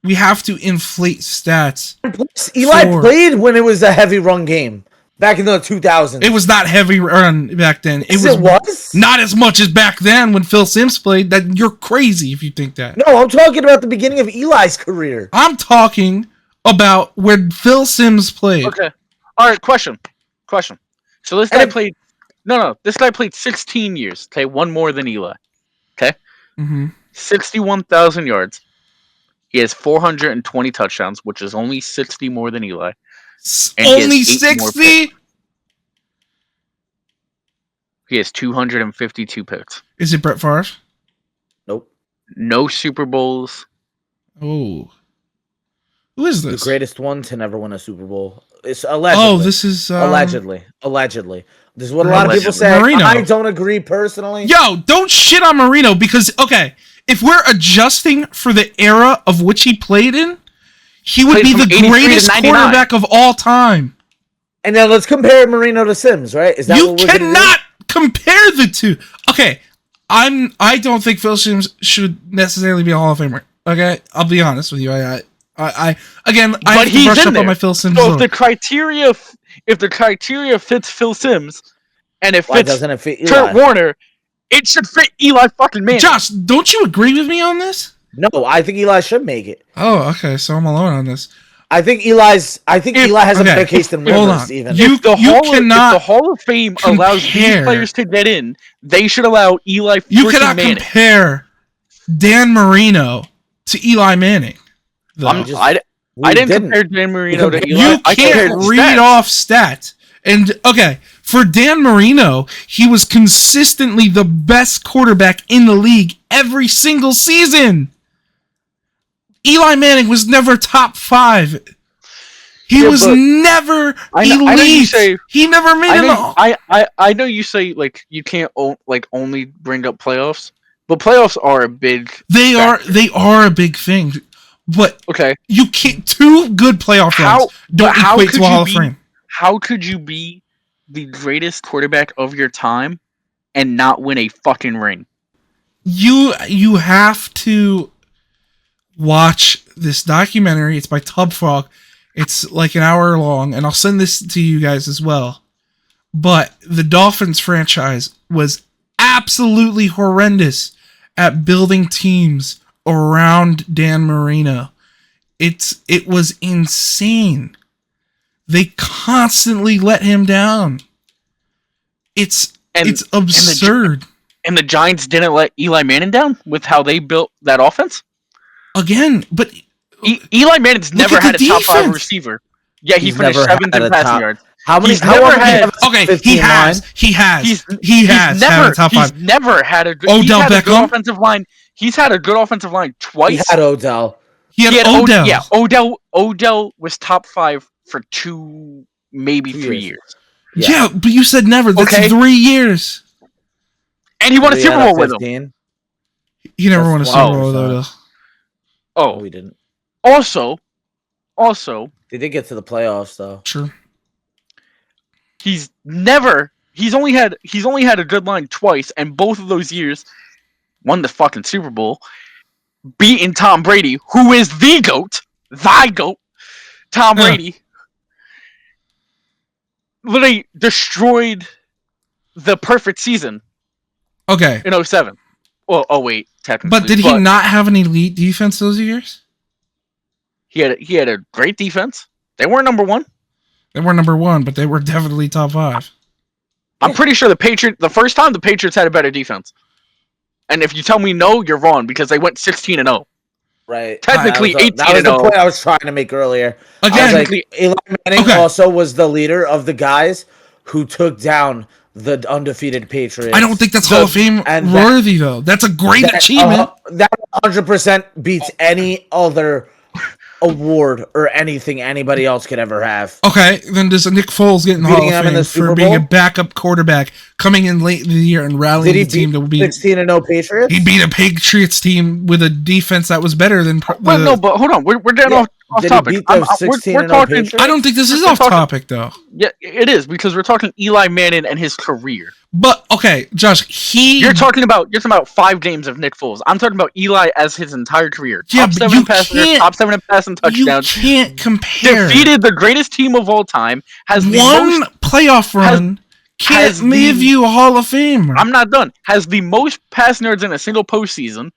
We have to inflate stats. Plus, Eli Sure. played when it was a heavy run game back in the 2000s. It was not heavy run back then. Yes, it was. not as much as back then when Phil Simms played. That you're crazy if you think that. No, I'm talking about the beginning of Eli's career. I'm talking about when Phil Simms played. Okay. All right. Question. So this And guy it- played. No. This guy played 16 years. Okay, one more than Eli. Okay, Mm-hmm. 61,000 yards. He has 420 touchdowns, which is only 60 more than Eli. And he has Only 8 more 60? He has 252 picks. Is it Brett Favre? Nope. No Super Bowls. Oh. Who is The this? greatest one to never win a Super Bowl. It's allegedly. Oh, this is Allegedly. This is what a lot of people Allegedly. say. Marino. I don't agree personally. Yo, don't shit on Marino because okay, if we're adjusting for the era of which he played in, he would Played be from the 83 to greatest 99. quarterback of all time. And now let's compare Marino to Sims, right? Is that You what we're gonna do? cannot compare the two. Okay, I don't think Phil Simms should necessarily be a Hall of Famer. Okay, I'll be honest with you. I again, I have But to he's brush in up on there. my Phil Simms. So lore. if the criteria fits Phil Simms, and it Why fits doesn't it fit Eli? Kurt Warner, it should fit Eli fucking Manning. Josh, don't you agree with me on this? No, I think Eli should make it. Oh, okay, so I'm alone on this. I think Eli has a okay, better case than hold Rivers on. even. You- If the cannot Hall of Fame allows these compare. players to get in, they should allow Eli You freaking cannot Manning. compare Dan Marino to Eli Manning. though. I didn't compare Dan Marino to Eli. You I compared can't read stats. off stats. And okay, for Dan Marino, he was consistently the best quarterback in the league every single season. Eli Manning was never top 5. He was never elite. He never made it. I know you say like you can't only bring up playoffs, but playoffs are a big. They are a big thing, but okay, you can't. 2 good playoff runs don't equate to a Hall of Fame. How could you be the greatest quarterback of your time and not win a fucking ring? You have to watch this documentary. It's by Tub Frog. It's like an hour long, and I'll send this to you guys as well. But the Dolphins franchise was absolutely horrendous at building teams around Dan Marino. It was insane. They constantly let him down. It's absurd. And the Giants didn't let Eli Manning down with how they built that offense? Again, but Eli Manning's never had a top 5 receiver. Yeah, he finished 7th in passing yards. How many? He has. Never had a top 5. He's never had a good. Odell Beckham. A good offensive line. He's had a good offensive line twice. He had Odell. He had Odell. Yeah, Odell was top 5 for 2, maybe 3 years. Yeah, but you said never. That's 3 years. And he won a Super Bowl with him. He never won a Super Bowl though. Oh, we didn't. Also, they did get to the playoffs though. Sure. He's only had a good line twice, and both of those years won the fucking Super Bowl, beating Tom Brady, who is the GOAT. Tom Brady literally destroyed the perfect season. Okay. In 2007. Well, wait, technically. But did he not have an elite defense those years? He had a great defense. They weren't number 1. They were number 1, but they were definitely top 5. I'm pretty sure the first time the Patriots had a better defense. And if you tell me no, you're wrong because they went 16-0. Right. Technically 18-0. That was the point I was trying to make earlier. Again, Eli Manning also was the leader of the guys who took down the undefeated Patriots. I don't think that's Hall of Fame worthy though. That's a great achievement. That 100% beats any other award or anything anybody else could ever have. Okay, then does Nick Foles get in the Hall of Fame for being a backup quarterback coming in late in the year and rallying the team to beat 16-0 Patriots? He beat a Patriots team with a defense that was better than. No, but hold on, we're down off topic. We're talking. I don't think this is off topic though. Yeah, it is because we're talking Eli Manning and his career. But okay, Josh, you're talking about 5 games of Nick Foles. I'm talking about Eli as his entire career. Yeah, top 7 in passing, top 7 in passing touchdowns. You can't compare. Defeated the greatest team of all time. Has one playoff run. Can't leave you a Hall of Famer. I'm not done. Has the most passing yards in a single postseason.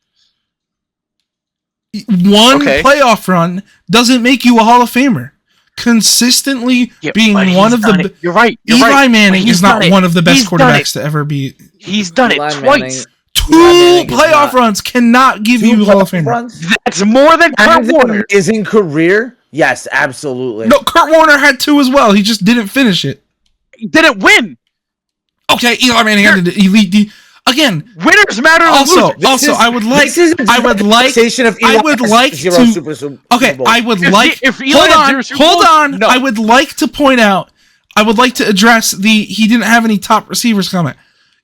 One playoff run doesn't make you a Hall of Famer. Consistently being one of the you're right. Eli Manning is not one of the best quarterbacks to ever be. He's done it twice. 2 playoff runs cannot give you Hall of Fame. That's more than Kurt Warner is in career. Yes, absolutely. No, Kurt Warner had 2 as well. He just didn't finish it. He didn't win. Okay, Eli Manning had an elite. Again, winners matter. Also, I would like to. Hold on. I would like to point out. I would like to address he didn't have any top receivers comment.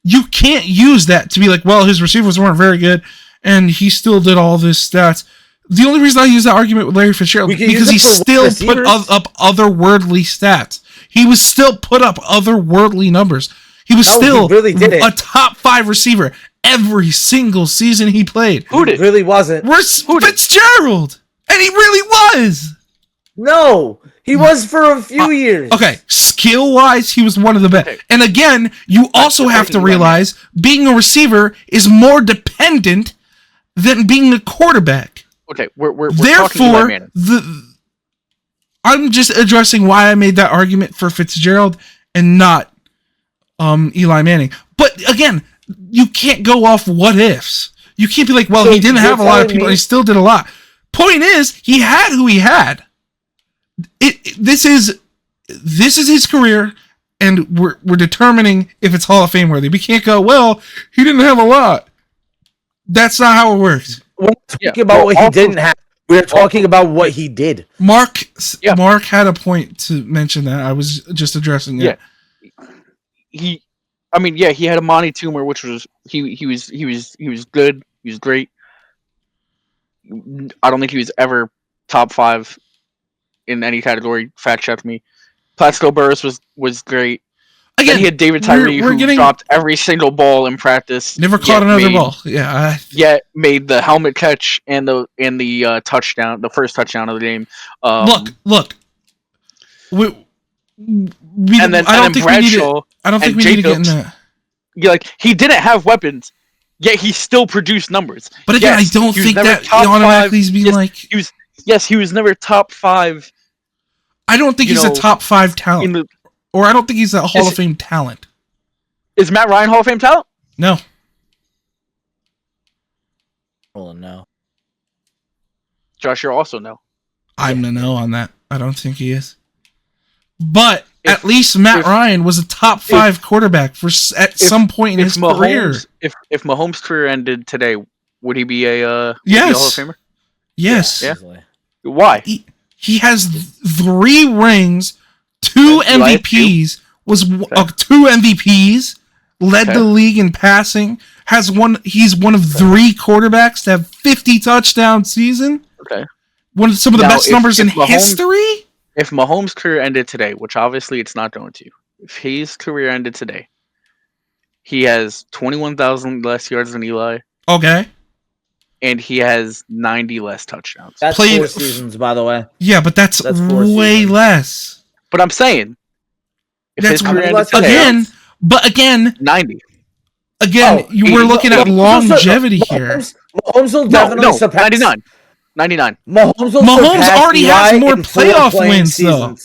You can't use that to be like, well, his receivers weren't very good, and he still did all this stats. The only reason I use that argument with Larry Fitzgerald is because he still put up otherworldly stats. He was still put up otherworldly numbers. He was still a top 5 receiver every single season he played. Who did? Really wasn't. Fitzgerald. And he really was. No, he was for a few years. Okay, skill-wise, he was one of the best. Okay. And again, you also have to realize being a receiver is more dependent than being a quarterback. Okay, we're therefore, I'm just addressing why I made that argument for Fitzgerald and not Eli Manning. But again, you can't go off what ifs. You can't be like, well, he didn't have a lot of people, and he still did a lot. Point is, he had who he had. This is his career, and we're determining if it's Hall of Fame worthy. We can't go, well, he didn't have a lot. That's not how it works. We're talking about what he didn't have. We're talking about what he did. Mark had a point to mention that. I was just addressing it. Yeah. He had a Monty tumor, which was he was good. He was great. I don't think he was ever top 5 in any category. Fact check me. Plaxico Burress was great. Again, then he had David Tyree, who dropped every single ball in practice. Never caught another ball. Yeah. Yet made the helmet catch and the touchdown, the first touchdown of the game. Look. I don't think we need to get in that. Yeah, he didn't have weapons, yet he still produced numbers. But again, I don't think that automatically means he was never top 5. I don't think he's a top 5 talent. Or I don't think he's a Hall of Fame talent. Is Matt Ryan Hall of Fame talent? No. Well, no. Josh, you're also no. I'm the no on that. I don't think he is. But at least Matt Ryan was a top 5 quarterback at some point in his career. If Mahomes' career ended today, would he be a Hall of Famer? Yes. Yeah. Why? He has 3 rings, 2 MVPs, 2 MVPs, led the league in passing. He's one of 3 quarterbacks to have 50 touchdown season. Okay. Some of the best numbers in history. If Mahomes' career ended today, which obviously it's not going to, if his career ended today, he has 21,000 less yards than Eli. Okay. And he has 90 less touchdowns. That's 4 seasons, by the way. Yeah, but that's way less. But I'm saying, if his career ended today, again, 90. Again, we're looking at longevity here. Mahomes will definitely surpass 99. Mahomes already has more playoff wins, though.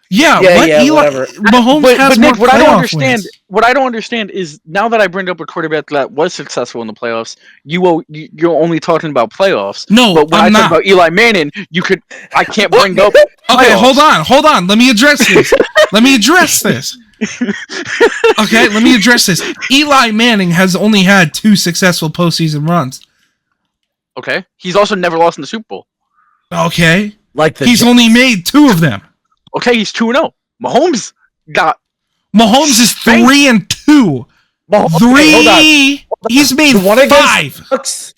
Yeah, whatever. Mahomes has more playoff wins. What I don't understand is, now that I bring up a quarterback that was successful in the playoffs, you're only talking about playoffs. No, but when I talk about Eli Manning, I can't bring up. Okay, hold on. Let me address this. Okay, let me address this. Eli Manning has only had 2 successful postseason runs. Okay, he's also never lost in the Super Bowl. Okay, he's only made 2 of them. Okay, he's 2-0. Mahomes is 3-2. 3. He's made 5.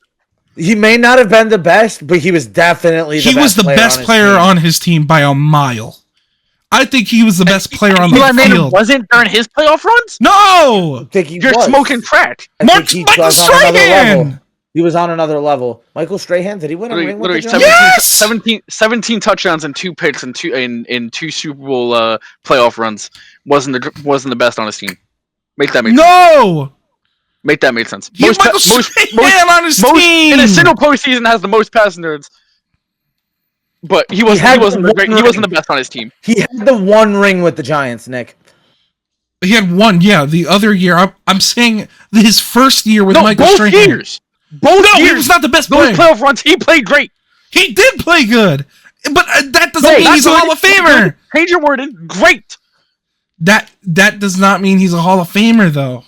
He may not have been the best, but he was definitely the best player on his team by a mile. I think he was the best player on the field. Manning wasn't during his playoff runs? No! You're smoking crack. Michael Strahan! He was on another level. Michael Strahan, did he win a ring with the Giants? Yes! 17 touchdowns and 2 picks in 2 Super Bowl playoff runs. Wasn't the best on his team. Make that make sense. No! Make that make sense. Michael Strahan on his team! In a single postseason has the most passing yards. But he wasn't the best on his team. He had the 1 ring with the Giants, Nick. He had 1, yeah. The other year, I'm saying his first year with Michael Strahan. Both years. He was not the best player. Those playoff runs, he played great. He did play good, but that doesn't mean he's a Hall of Famer. Change your word in great. That does not mean he's a Hall of Famer, though.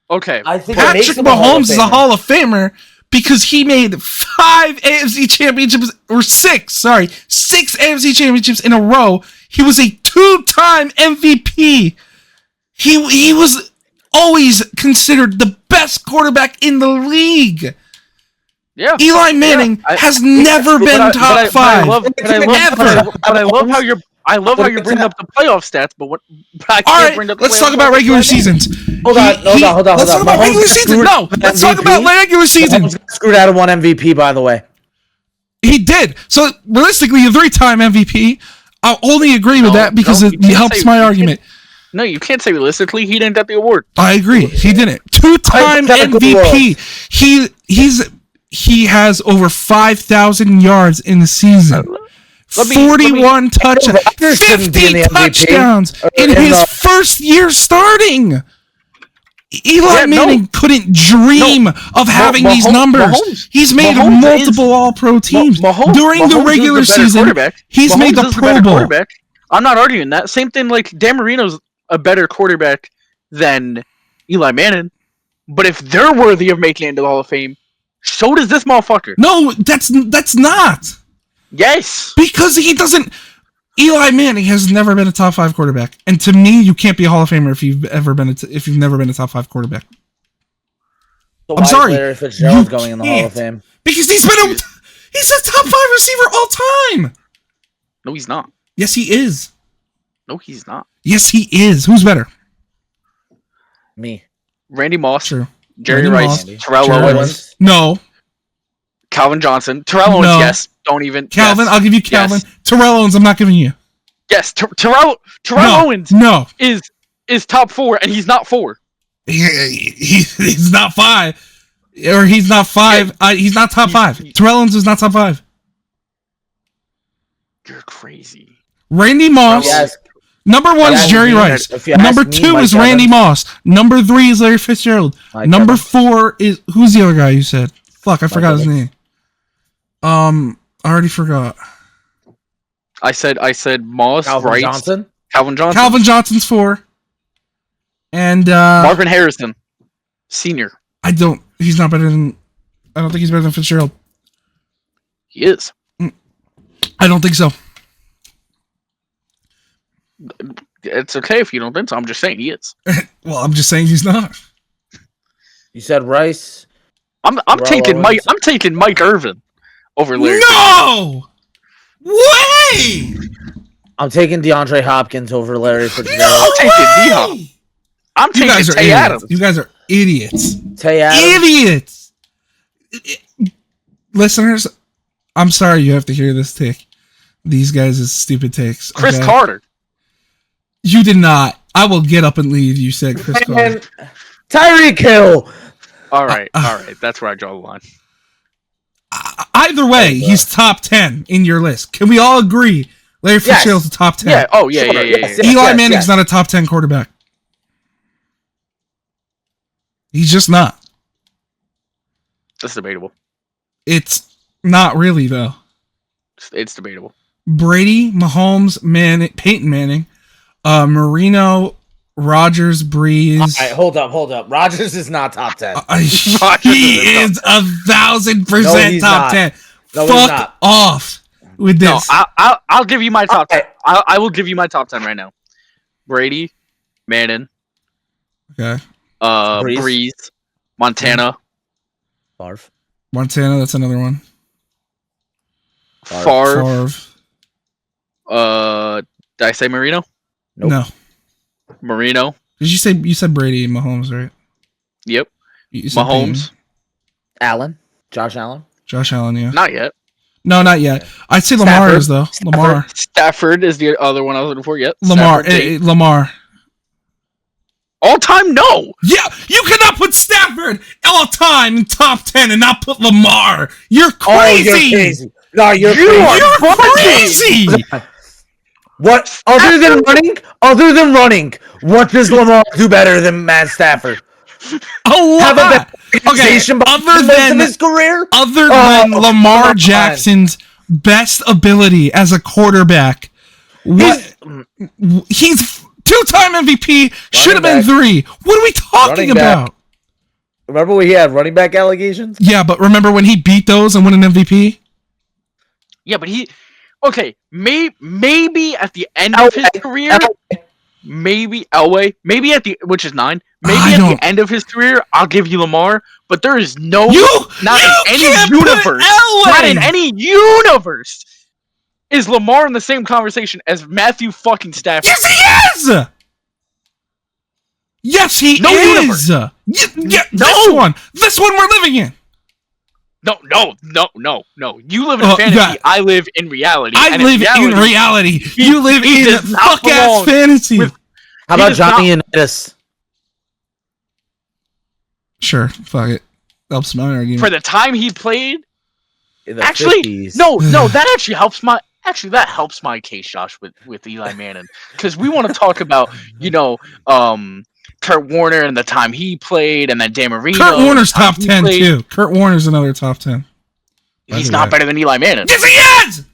Okay, I think Patrick Mahomes is a Hall of Famer because he made 5 AFC championships, or 6 AFC championships in a row. He was a 2-time MVP. He was always considered the best quarterback in the league. Yeah, Eli Manning has never been top 5. I love how you're bringing up the playoff stats, but I can't bring up. Let's talk about regular seasons. Hold on. Let's talk about regular season. No, let's talk about regular season. Screwed out of 1 MVP, by the way. He did. So realistically, a 3-time MVP. I'll only agree with that because it helps my argument. No, you can't say realistically. He didn't get the award. I agree. He didn't. 2-time MVP. He has over 5,000 yards in the season. 41 touchdowns. 50 touchdowns in his first year starting. Eli Manning couldn't dream of having these numbers. He's made multiple All-Pro teams during the regular season. He's made the Pro Bowl. I'm not arguing that. Same thing, like Dan Marino's a better quarterback than Eli Manning. But if they're worthy of making it into the Hall of Fame, So does this motherfucker. No, that's not. Yes. Because he doesn't. Eli Manning has never been a top 5 quarterback, and to me, you can't be a Hall of Famer if you've never been a top 5 quarterback. So I'm sorry, Larry Fitzgerald you going in the Hall of can't. Fame? Because he's a top 5 receiver all time. No, he's not. Yes, he is. No, he's not. Yes, he is. Who's better? Me. Randy Moss, True. Jerry Randy Rice, Moss. Terrell Jerry Owens, Rice. No. Calvin Johnson. Terrell Owens, No. yes. Don't even. Calvin, yes. I'll give you Calvin. Yes. Terrell Owens, I'm not giving you. Yes. Terrell No. Owens No. is top 4, and he's not 4. He's not 5. Or he's not 5. He's not top 5. Terrell Owens is not top 5. You're crazy. Randy Moss. Yes. Number 1 is ask Jerry me, Rice. if you ask Number me, 2 Mike is Randy Evans. Moss. Number 3 is Larry Fitzgerald. Mike Number Evans. 4 is who's the other guy you said? Fuck, I forgot his Evans. name. I already forgot. I said Moss, Calvin Rice, Johnson? Calvin Johnson, Calvin Johnson's 4. And Marvin Harrison, Senior. he's not better than I don't think he's better than Fitzgerald. He is. I don't think so. It's okay if you don't think so. I'm just saying he is. Well, I'm just saying he's not. You said Rice. I'm Terrell taking Owens. I'm taking Mike Irvin over Larry. No! Way! I'm taking DeAndre Hopkins over Larry Fitzgerald. No taking way! D-Hop. I'm You taking guys are Tay idiots. Adams. You guys are idiots. Tay Adams. Idiots! Listeners, I'm sorry you have to hear this take. These guys' stupid takes. Chris okay? Carter. You did not. I will get up and leave. You said Chris Carter. And Tyreek Hill. All right. That's where I draw the line. Either way, he's top 10 in your list. Can we all agree? Larry Fitzgerald's a top 10. Yeah. Oh yeah. Sure, Yeah. yes, Yeah. Eli yes, Manning's yes. not a top 10 quarterback. He's just not. That's debatable. It's not really, though. It's debatable. Brady, Mahomes, Peyton Manning, Marino, Rodgers, Breeze. All right, hold up. Rodgers is not top 10. He is 1,000% No, he's top not. 10. No, he's Fuck not. off with No, this. I'll give you my top 10. Okay. I will give you my top 10 right now. Brady, Manning, Okay. Breeze, Montana, Favre. Montana, that's another one. Favre. Favre. Did I say Marino? Nope. No. Marino. Did you said Brady and Mahomes, right? Yep. You said Mahomes. Allen. Josh Allen. Josh Allen, yeah. Not yet. No, not yet. I'd say Lamar Stafford. is, though. Lamar. Stafford is the other one I was looking for. Yep. Lamar. Stafford, Lamar. all time, no. Yeah, you cannot put Stafford all time in top 10 and not put Lamar. You're crazy. Oh, you're crazy. No, you're You crazy. are Crazy. What? Other than running, what does Lamar do better than Matt Stafford? A lot. Have a better Okay, organization by most of his career? other than Lamar come on. Jackson's best ability as a quarterback, what he's two-time MVP, should have been back. 3. What are we talking Running back. about? Remember when he had running back allegations? Yeah, but remember when he beat those and won an MVP? Yeah, but okay, maybe at the end of his career, maybe Elway, maybe which is 9, maybe I at don't- the end of his career, I'll give you Lamar, but there is not You in any can't put universe, Elway. not in any universe, is Lamar in the same conversation as Matthew fucking Stafford. Yes, he is. Yes, he No is. universe. No. This one we're living in. No. You live in fantasy. yeah. I live in reality. I And live in reality. You live he in does not fuck ass belong fantasy. with- How He about does Johnny Unitas? Sure, fuck it. Helps my argument. for the time he played. In the Actually, 50s? no, that actually helps my. Actually, that helps my case, Josh, with Eli Manning, because we want to talk about Kurt Warner and the time he played, and then Dan Marino. Kurt Warner's the time top he 10 played. too. Kurt Warner's another top 10. He's By the not way. better than Eli Manning. Yes, he is.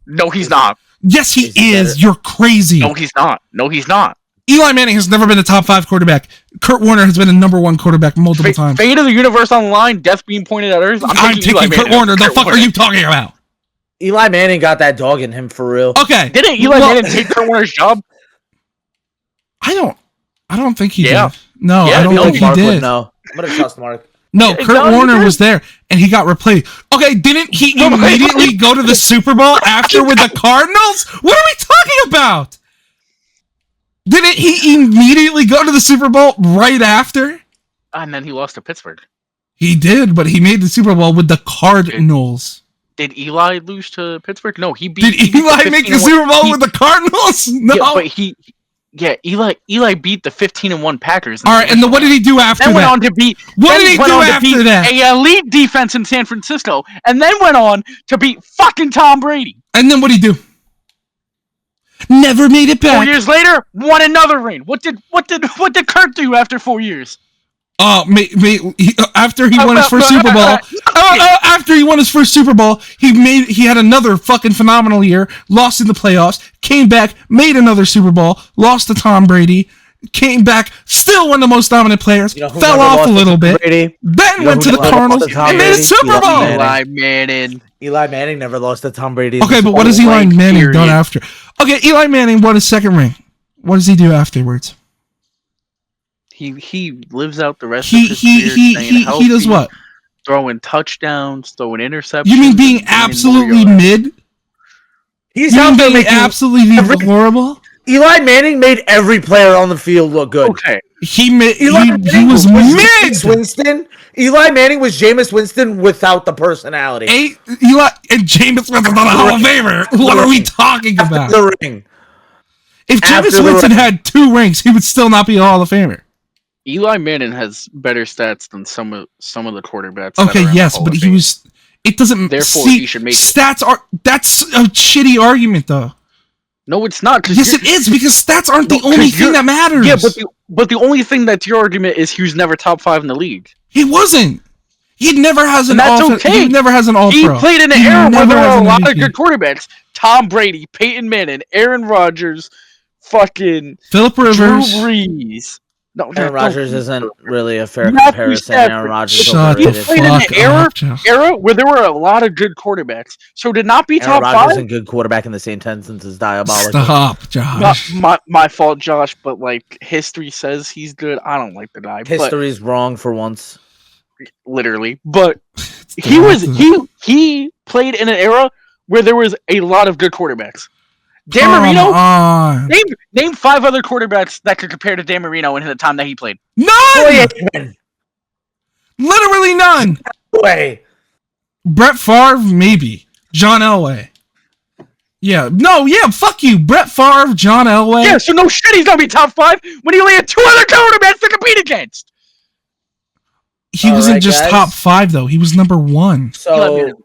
No, he's not. Yes, he Is he is. better? You're crazy. No, he's not. No, he's not. Eli Manning has never been a top 5 quarterback. Kurt Warner has been a number 1 quarterback multiple times. Fate of the universe on the line, death being pointed at Earth. I'm taking Kurt Warner. The fuck are you talking about? Eli Manning got that dog in him for real. Okay. Didn't Eli Manning take Kurt Warner's job? I don't think he did. Yeah, No, I don't think he did. No, I'm gonna trust Mark. No, Kurt Warner was there, and he got replaced. Okay, didn't he immediately go to the Super Bowl after with the Cardinals? What are we talking about? Didn't he immediately go to the Super Bowl right after? And then he lost to Pittsburgh. He did, but he made the Super Bowl with the Cardinals. Did Eli lose to Pittsburgh? No, he beat. Did Eli make the Super Bowl with the Cardinals? No, yeah, but Eli beat the 15-1 Packers. All right, and then what did he do after that? Then went on to beat. What did he do after that? A elite defense in San Francisco, and then went on to beat fucking Tom Brady. And then what did he do? Never made it back. 4 years later, won another ring. What did Kurt do after 4 years? After he won his first Super Bowl, after he won his first Super Bowl, he had another fucking phenomenal year. Lost in the playoffs, came back, made another Super Bowl, lost to Tom Brady, came back, still one of the most dominant players. Fell off a little bit, then went to the Cardinals and made a Super Bowl. Eli Manning never lost to Tom Brady. Okay, but what has Eli Manning done after? Okay, Eli Manning won his second ring. What does he do afterwards? He lives out the rest of his career he does what? Throwing touchdowns, throwing interceptions. You mean being absolutely mid? He's out there making absolutely horrible. Eli Manning made every player on the field look good. Okay, he was mid. Winston. Eli Manning was Jameis Winston without the personality. Eli and Jameis Winston not a Hall of Famer. What are we talking about? The ring. If Jameis Winston had 2 rings, he would still not be a Hall of Famer. Eli Manning has better stats than some of the quarterbacks. Okay, yes, but he was. It doesn't. Therefore, he should make stats are. That's a shitty argument, though. No, it's not. Yes, it is because stats aren't the only thing that matters. Yeah, but the only thing that's your argument is he was never top 5 in the league. He wasn't. He never has an all. Okay. He never has an all. He played in an era where there were a lot of good quarterbacks: Tom Brady, Peyton Manning, Aaron Rodgers, fucking Phillip Rivers, Drew Brees. No, Aaron Rodgers isn't really a fair comparison. Aaron Rodgers is overrated. He played in an era where there were a lot of good quarterbacks. So to not be top 5... Aaron Rodgers and good quarterback in the same sentence is diabolical. Stop, Josh. My fault, Josh, but like history says he's good. I don't like the guy. History's wrong for once. Literally. But he played in an era where there was a lot of good quarterbacks. Dan Marino. Name 5 other quarterbacks that could compare to Dan Marino in the time that he played. None. Literally none. Way. Brett Favre, maybe. John Elway. Yeah. No. Yeah. Fuck you, Brett Favre, John Elway. Yeah. So no shit, he's gonna be top 5 when he only had 2 other quarterbacks to compete against. He wasn't just top 5 though. He was number 1. So.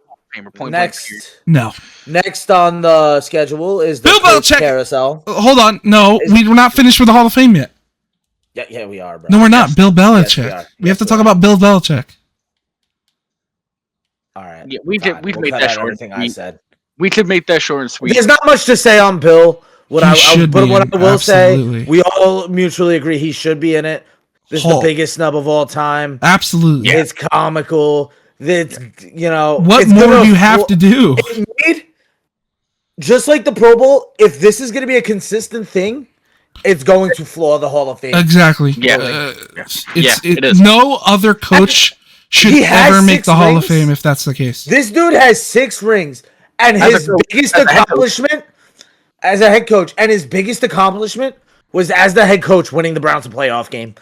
Next on the schedule is the Bill Belichick carousel. Hold on, no, we're not finished with the Hall of Fame yet. Yeah, we are, bro. No, we're not. Bill Belichick. We have to talk about Bill Belichick. All right. Yeah, we could make that short. Everything I said. We could make that short and sweet. There's not much to say on Bill. What I will say, we all mutually agree he should be in it. This is the biggest snub of all time. Absolutely. It's comical. That's, what more do you have to do? Just like the Pro Bowl, if this is going to be a consistent thing, it's going to floor the Hall of Fame. Exactly. Yeah. It is. No other coach should ever make the Hall of Fame if that's the case. This dude has 6 rings, and his biggest accomplishment as a head coach, was as the head coach winning the Browns a playoff game.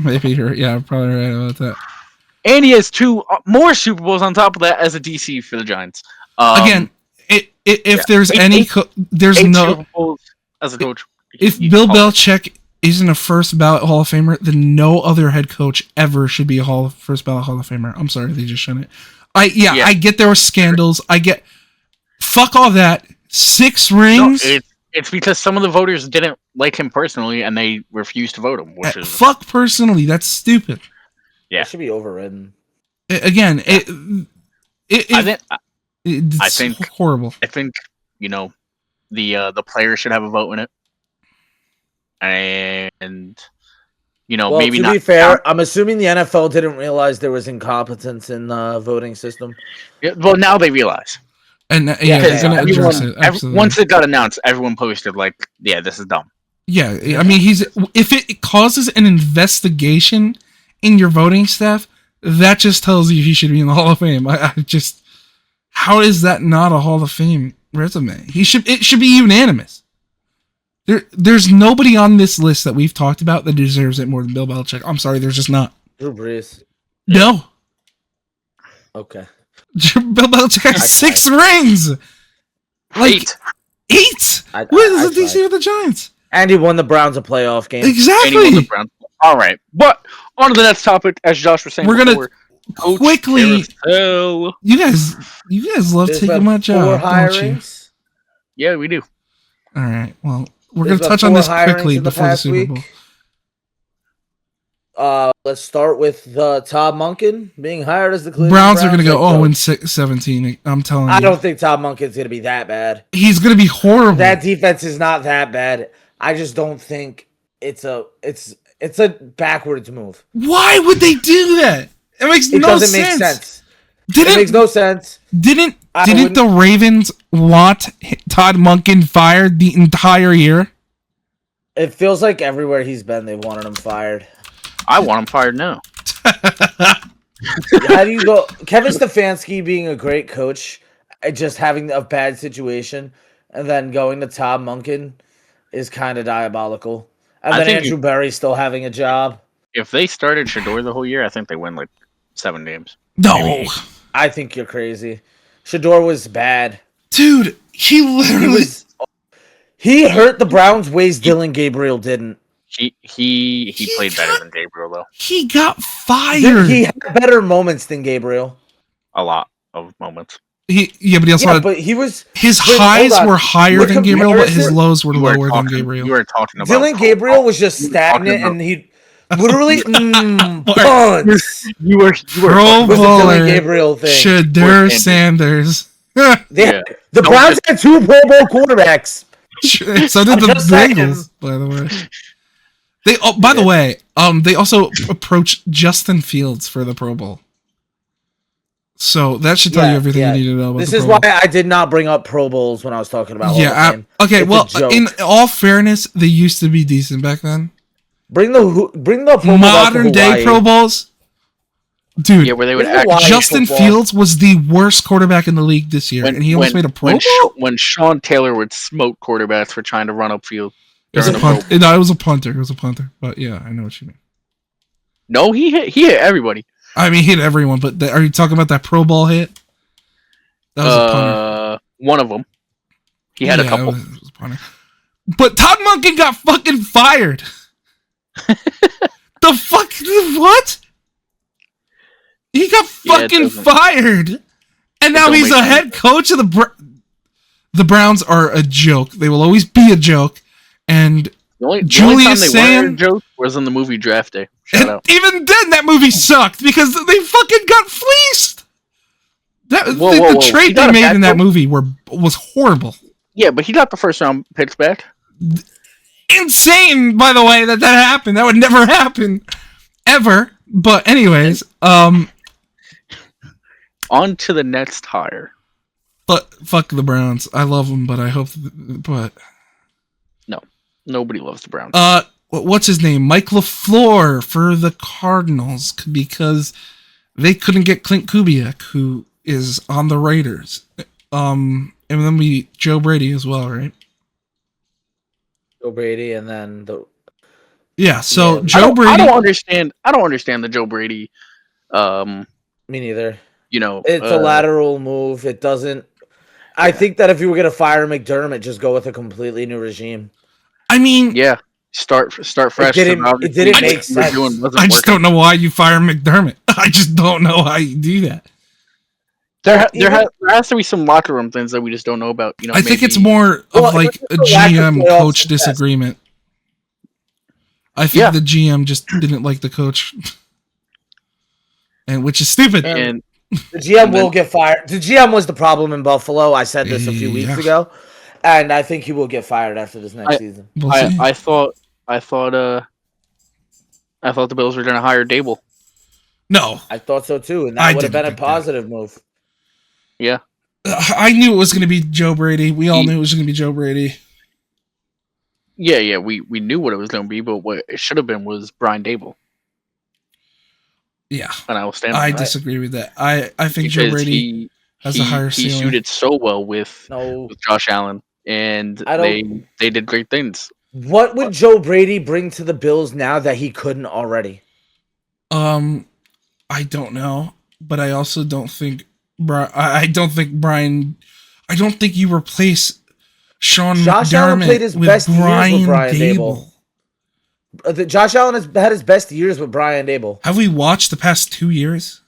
Maybe you're probably right about that. And he has 2 more Super Bowls on top of that as a DC for the Giants. Again, if there's any, there's no Super Bowls as a coach. If Bill Belichick isn't a first ballot Hall of Famer, then no other head coach ever should be a first ballot Hall of Famer. I'm sorry, they just shouldn't. I get there were scandals. Fuck all that. 6 rings. No, it's because some of the voters didn't like him personally, and they refused to vote him. Fuck personally. That's stupid. Yeah, it should be overridden. Again, I think horrible. I think the player should have a vote in it. and you know, Well, maybe to not. be fair, I'm assuming the NFL didn't realize there was incompetence in the voting system. Well, now they realize. And Yeah, they're yeah, gonna address it. Everyone, Absolutely. once it got announced, everyone posted like, "Yeah, this is dumb." Yeah, I mean, if it causes an investigation in your voting staff, that just tells you he should be in the Hall of Fame. I just, how is that not a Hall of Fame resume? It should be unanimous. There's nobody on this list that we've talked about that deserves it more than Bill Belichick. I'm sorry, there's just not. Drew Brees. No. Okay. Bill Belichick has 6 rings. Like 8. What is the DC with the Giants? And he won the Browns a playoff game. Exactly. All right, but on to the next topic. As Josh was saying, we're gonna Coach quickly. Carousel. You guys love taking my job, don't you? Yeah, we do. All right. Well, we're gonna touch on this quickly before the Super Bowl. Let's start with Todd Monken being hired as the Cleveland Browns are going to go 0-17. I'm telling you. I don't think Todd Monken's going to be that bad. He's going to be horrible. That defense is not that bad. I just don't think it's a backwards move. Why would they do that? It makes no sense. It doesn't make sense. It makes no sense. Didn't the Ravens want Todd Monken fired the entire year? It feels like everywhere he's been, they wanted him fired. I want him fired now. How do you go? Kevin Stefanski being a great coach, just having a bad situation, and then going to Todd Monken is kind of diabolical. And then Andrew Berry still having a job. If they started Shador the whole year, I think they win like 7 games. No. I think you're crazy. Shador was bad. Dude, he literally... He hurt the Browns ways Dylan Gabriel didn't. He played better than Gabriel, though. He got fired. He had better moments than Gabriel. A lot of moments. But he also had... but he was... His highs were higher than Gabriel, but his lows were lower than Gabriel. You were talking about... Dylan Gabriel was just stagnant, and he... Literally, punts. You were Pro Bowler Gabriel thing. Shador Sanders. The Browns had 2 Pro Bowl quarterbacks. So did the Bengals, by the way. They also approached Justin Fields for the Pro Bowl. So that should tell you everything you need to know about this is why I did not bring up Pro Bowls when I was talking about okay, well, in all fairness, they used to be decent back then. Bring the Pro Bowl modern day Pro Bowls. Dude, where they would Justin Fields was the worst quarterback in the league this year, and he almost made a Pro Bowl? When Sean Taylor would smoke quarterbacks for trying to run upfield. It was a punter. No, it was a punter. It was a punter. But yeah, I know what you mean. No, he hit everybody. I mean, he hit everyone, but are you talking about that Pro Bowl hit? That was a punter. One of them. He had a couple. It was a punter. But Todd Monken got fucking fired. The fuck? What? He got fucking fired, and now he's a head coach of the Browns. Are a joke. They will always be a joke. And the only Julius time they were a joke was in the movie Draft Day. Even then, that movie sucked because they fucking got fleeced. The trade they made in that movie was horrible. Yeah, but he got the first round picks back. Insane, by the way, that happened. That would never happen ever. But anyways, on to the next hire. But fuck the Browns. I love them, but I hope. But no, nobody loves the Browns. What's his name? Mike LaFleur for the Cardinals because they couldn't get Clint Kubiak, who is on the Raiders. And then Joe Brady as well, right? Joe Brady, and then Joe Brady. I don't understand the Joe Brady. Me neither. It's a lateral move. It doesn't. I think that if you were gonna fire McDermott, just go with a completely new regime. I mean, start fresh. It didn't make sense. I just don't know why you fire McDermott. I just don't know how you do that. There has to be some locker room things that we just don't know about. I think it's more of like a GM coach disagreement. I think the GM just didn't like the coach, and which is stupid. And the GM will get fired. The GM was the problem in Buffalo. I said this a few weeks ago, and I think he will get fired after this next season. I thought I thought the Bills were going to hire Dable. No, I thought so too, and I that would have didn't been a think that. positive move. Yeah. I knew it was going to be Joe Brady. We all knew it was going to be Joe Brady. Yeah. We knew what it was going to be, but what it should have been was Brian Dable. Yeah, And I will stand by I that. disagree with that. I think Because Joe Brady has a higher he ceiling. suited so well with No, Josh Allen, and I don't- they did great things. what would Joe Brady bring to the Bills now that he couldn't already? I don't know, but I also don't think I don't think Brian. I don't think you replace Sean Josh Allen McDermott played his with best years with Brian Brian Dable. Josh Allen has had his best years with Brian Dable. Have we watched the past 2 years?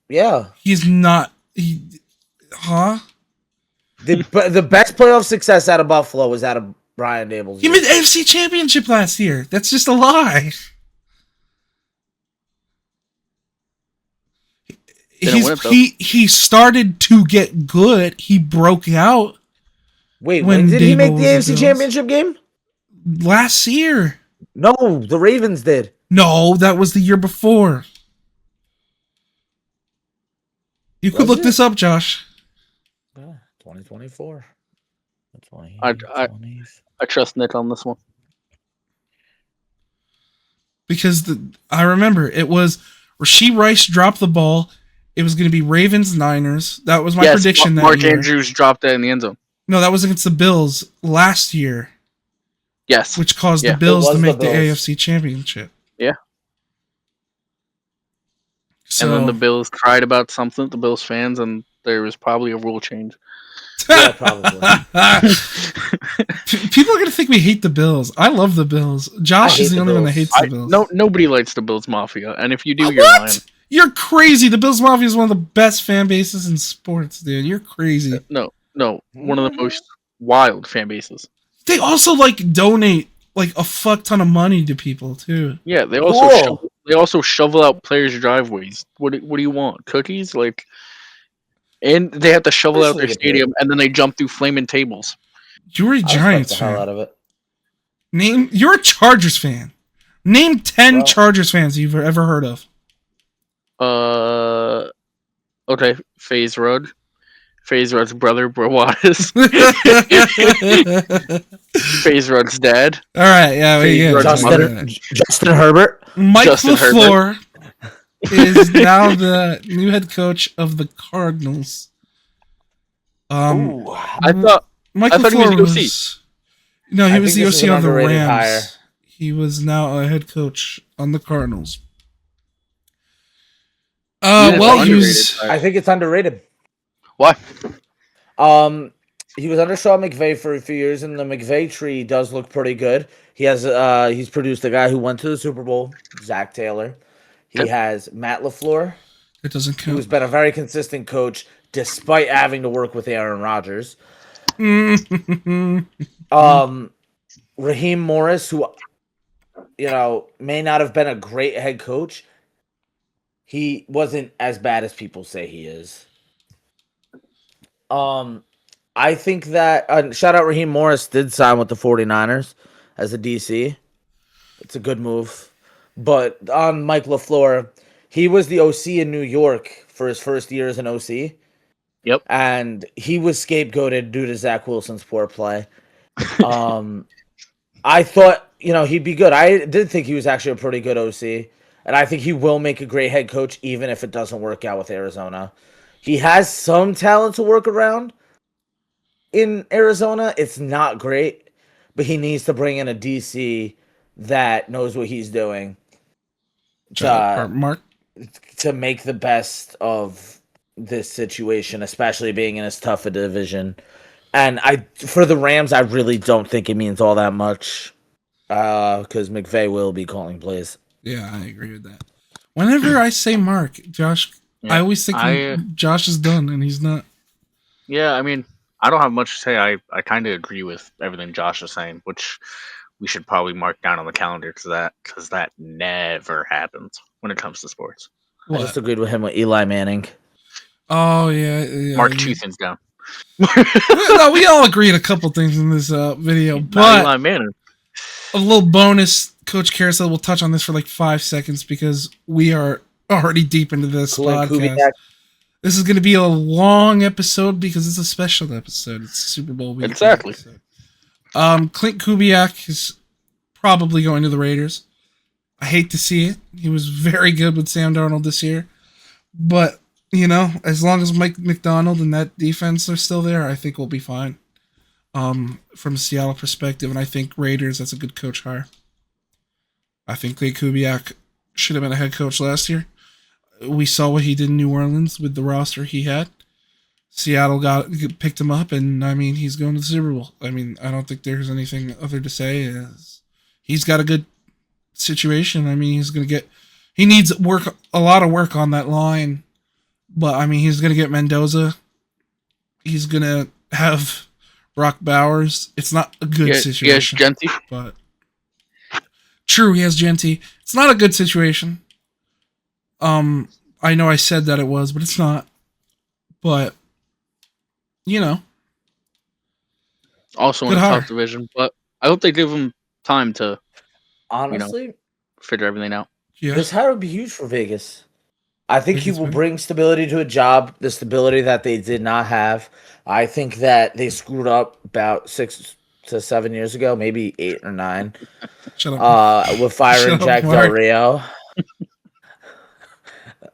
Yeah. He's not. Huh? The best playoff success out of Buffalo was out of Brian Dable's. He made the AFC Championship last year. That's just a lie. Didn't win it, though. He started to get good. He broke out Wait, when when did he Dable make the was AFC Bills. Championship game? last year. No, the Ravens did. No, that was the year before. You could Was look it? this up, Josh. 2024. I trust Nick on this one. Because I remember it was Rashee Rice dropped the ball. It was going to be Ravens Niners. That was my prediction that Mark year. Andrews dropped that in the end zone. No, that was against the Bills last year, Yes. which caused Yeah. the Bills It was to make the the Bills. AFC Championship. Yeah. So, And then the Bills cried about something, the Bills fans, and there was probably a rule change. Yeah, probably. People are going to think we hate the Bills. I love the Bills. Josh I is hate the the only one that Bills. hates the Bills. Nobody likes the Bills Mafia, and if you do, you're What? lying. You're crazy. The Bills Mafia is one of the best fan bases in sports, dude. You're crazy. No, one of the most wild fan bases. They also donate a fuck ton of money to people too. Yeah, they Cool. also shovel out players' driveways. What do you want? Cookies? And they have to shovel out their Personally, stadium, and then they jump through flaming tables. You're a I respect Giants the hell fan. out of it. You're a Chargers fan. Name 10 Well- Chargers fans you've ever heard of. Okay, FaZe Rud. FaZe Rud's brother, Brawatis. FaZe Rud's dad. All right, yeah, Justin Herbert. Mike Justin LaFleur is now the new head coach of the Cardinals. I thought Mike he was LaFleur the was. No, he I was the think this is OC an of the underrated Rams. hire. He was now a head coach on the Cardinals. Yeah, it's Well, he underrated. was. I think it's underrated. why? He was under Sean McVay for a few years, and the McVay tree does look pretty good. He has he's produced a guy who went to the Super Bowl, Zach Taylor. He Yep. has Matt LaFleur, It doesn't who's count. been a very consistent coach despite having to work with Aaron Rodgers. Raheem Morris, who may not have been a great head coach, he wasn't as bad as people say he is. I think that shout out Raheem Morris did sign with the 49ers as a DC. It's a good move. But on Mike LaFleur, he was the OC in New York for his first year as an OC. Yep. And he was scapegoated due to Zach Wilson's poor play. I thought, he'd be good. I did think he was actually a pretty good OC. And I think he will make a great head coach, even if it doesn't work out with Arizona. He has some talent to work around in Arizona. It's not great, but he needs to bring in a DC that knows what he's doing Mark. to make the best of this situation, especially being in as tough a division. And for the Rams, I really don't think it means all that much because McVay will be calling plays. Yeah, I agree with that. Whenever I say Mark, Josh, I always think Josh is done, and he's not. Yeah, I mean, I don't have much to say. I kind of agree with everything Josh is saying, which we should probably mark down on the calendar because that never happens when it comes to sports. I just agreed with him with Eli Manning. Oh, yeah. Mark two things down. No, we all agreed a couple things in this video, Not but Eli Manning. a little bonus. Coach Carousel will touch on this for like 5 seconds because we are already deep into this Clint podcast. Kubiak. This is going to be a long episode because it's a special episode. It's Super Bowl week. Exactly. Episode. Clint Kubiak is probably going to the Raiders. I hate to see it. He was very good with Sam Darnold this year. But, you know, as long as Mike McDonald and that defense are still there, I think we'll be fine. From a Seattle perspective, and I think Raiders, that's a good coach hire. I think Clint Kubiak should have been a head coach last year. We saw what he did in New Orleans with the roster he had. Seattle picked him up, and I mean, he's going to the Super Bowl. I mean, I don't think there's anything other to say. He's got a good situation. I mean, he needs a lot of work on that line, but I mean, he's going to get Mendoza. He's going to have Brock Bowers. It's not a good situation. He has Genty. But true, he has Genty. It's not a good situation. I know I said that it was, but it's not. But you know, Also in the top division, but I hope they give him time to Honestly, figure everything out. yeah. this hire would be huge for Vegas. I think he Vegas will win? bring stability to a job, the stability that they did not have. I think that they screwed up about 6 to 7 years ago, maybe 8 or 9, Shut up. with firing Shut up, Jack Del Mark. Rio.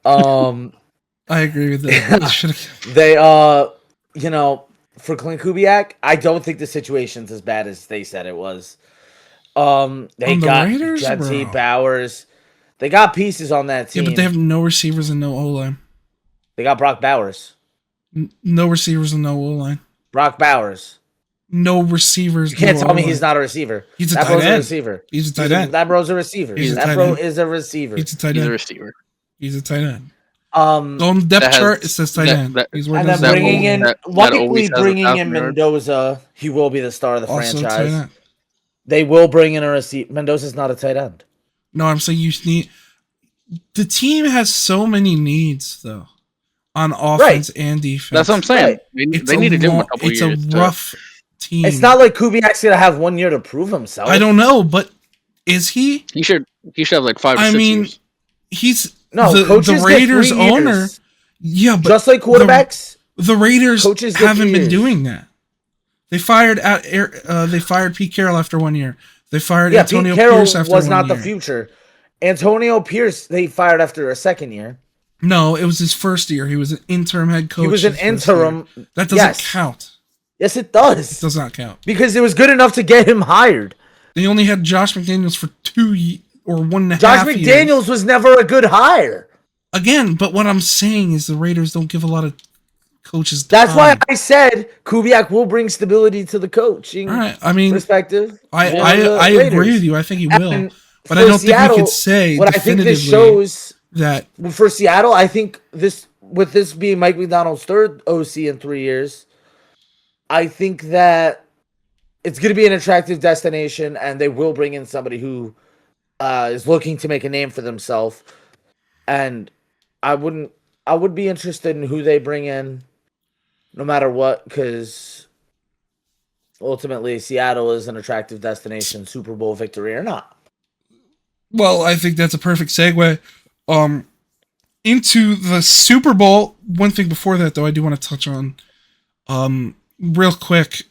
I agree with that. They you know, for Clint Kubiak, I don't think the situation's as bad as they said it was. They On the got Raiders, Genty, bro. Bowers. They got pieces on that Yeah, team. but they have no receivers and no O-line. They got Brock Bowers. No receivers and no O-line. Brock Bowers. No receivers. You can't no tell me O-line. he's not a receiver. He's a That tight bro's a end. receiver. He's a tight end. That bro's a receiver. He's a That tight bro end. is a receiver. He's a tight He's a end. receiver. He's a tight end. Um, On the depth That has- chart, it says tight that- end. that- He's and working then as that bringing in, that likely always has bringing 1,000 in yards. Mendoza, he will be the star of the also tight franchise. end. They will bring in a receiver. Mendoza's not a tight end. No, I'm saying you need. The team has so many needs though, on offense and defense. That's what I'm saying. Right. They need to give him a couple It's years. a rough team. It's not like Kubiak's gonna have 1 year to prove himself. I don't know, but is he? He should have like 5 or 6 I mean, years. he's No, the coaches get Raiders 3 owner. years. Yeah, but Just like quarterbacks. the Raiders Coaches get haven't 3 been years. doing that. They fired they fired Pete Carroll after 1 year. They fired Yeah, Antonio Pete Carroll Pierce after was 1 not year. the future. Antonio Pierce, they fired after a second year. No, it was his first year. He was an interim head coach. He was an his first interim. year. That doesn't Yes. count. Yes, it It does. does not count. Because it was good enough to get him hired. They only had Josh McDaniels for 1.5 Josh years. McDaniels was never a good hire. Again, but what I'm saying is the Raiders don't give a lot of coaches That's time. why I said Kubiak will bring stability to the coaching All right, I mean, perspective. I for the agree Raiders. with you. I think he will, And but I for don't think we Seattle, could say what I think definitively this shows that. for Seattle. I think this being Mike McDonald's third OC in 3 years, I think that it's going to be an attractive destination, and they will bring in somebody who is looking to make a name for themselves. And I would be interested in who they bring in, no matter what, because ultimately Seattle is an attractive destination, Super Bowl victory or not. Well, I think that's a perfect segue into the Super Bowl. One thing before that, though, I do want to touch on real quick.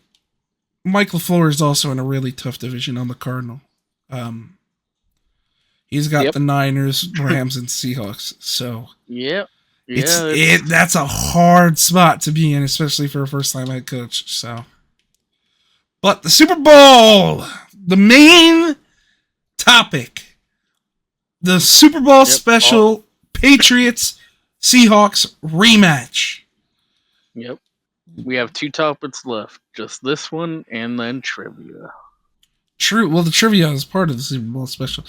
Mike LaFleur is also in a really tough division on the Cardinal. He's got the Niners, Rams, and Seahawks. So Yep. that's a hard spot to be in, especially for a first-time head coach. So, but the Super Bowl, the main topic, the Super Bowl special, Patriots Seahawks rematch. Yep. We have 2 topics left. Just this one and then trivia. True. Well, the trivia is part of the Super Bowl special.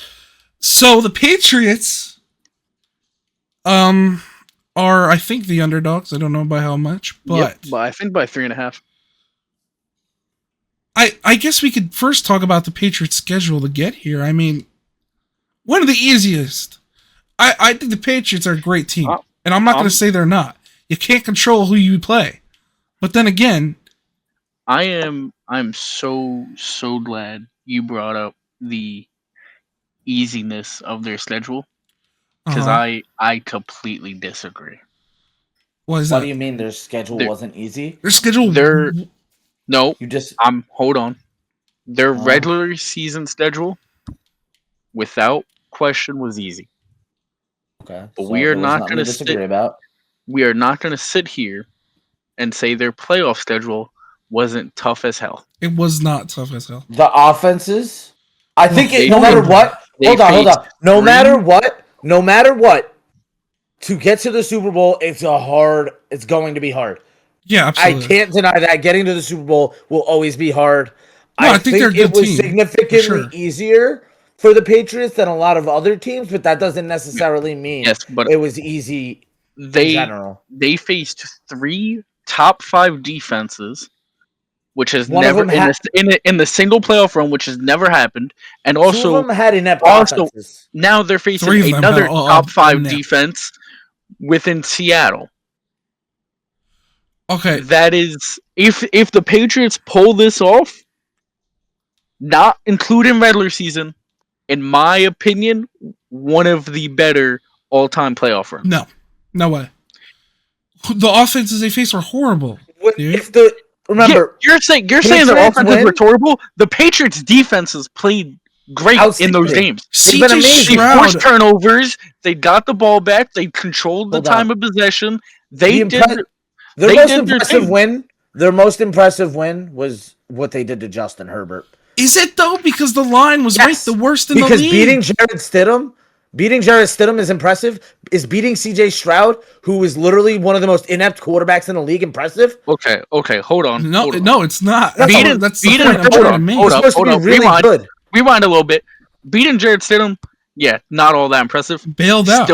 So the Patriots, are I think the underdogs. I don't know by how much, but I think by 3.5. I guess we could first talk about the Patriots' schedule to get here. I mean, one of the easiest. I think the Patriots are a great team, and I'm not going to say they're not. You can't control who you play, but then again, I'm so glad you brought up the easiness of their schedule because I completely disagree. What is What that? do you mean their schedule wasn't easy? Their schedule. No, You just hold on. Their regular season schedule, without question, was easy. okay. But So we are there was not nothing going to to disagree about. We are not going to sit here and say their playoff schedule wasn't tough as hell. It was not tough as hell. The offenses, I think they no matter faced- what. they Hold on. faced No three- matter what, to get to the Super Bowl, it's going to be hard. Yeah, absolutely. I can't deny that getting to the Super Bowl will always be hard. No, I think they're a good it was team, significantly for sure. easier for the Patriots than a lot of other teams, but that doesn't necessarily mean Yes, but it was easy in general. They faced 3 top 5 defenses, which has One of never them in the single playoff run, which has never happened, and Two also of them had inept also- offenses. now they're facing 3 of them another had top 5 inept. defense within Seattle. Okay. That is, if the Patriots pull this off, not including regular season, in my opinion, one of the better all-time playoff runs. No way. The offenses they faced were horrible. Remember, you're saying their Patriots offenses win? were horrible. The Patriots' defenses played great in those Outstanding. games. It's been CJ amazing. They forced Stroud. turnovers. They got the ball back. They controlled the Hold time on. of possession. They did. Their they most did their impressive thing. win. Their most impressive win was what they did to Justin Herbert. Is it though? Because the line was ranked the worst in the league. Because beating Jared Stidham is impressive. Is beating CJ Stroud, who is literally one of the most inept quarterbacks in the league, impressive? Okay, hold on. No, hold on. no, it's not. Beating- That's the beating point I'm trying to make. Hold up. It's supposed to be really Rewind. good. Rewind a little bit. Beating Jared Stidham, yeah, not all that impressive. Bailed out.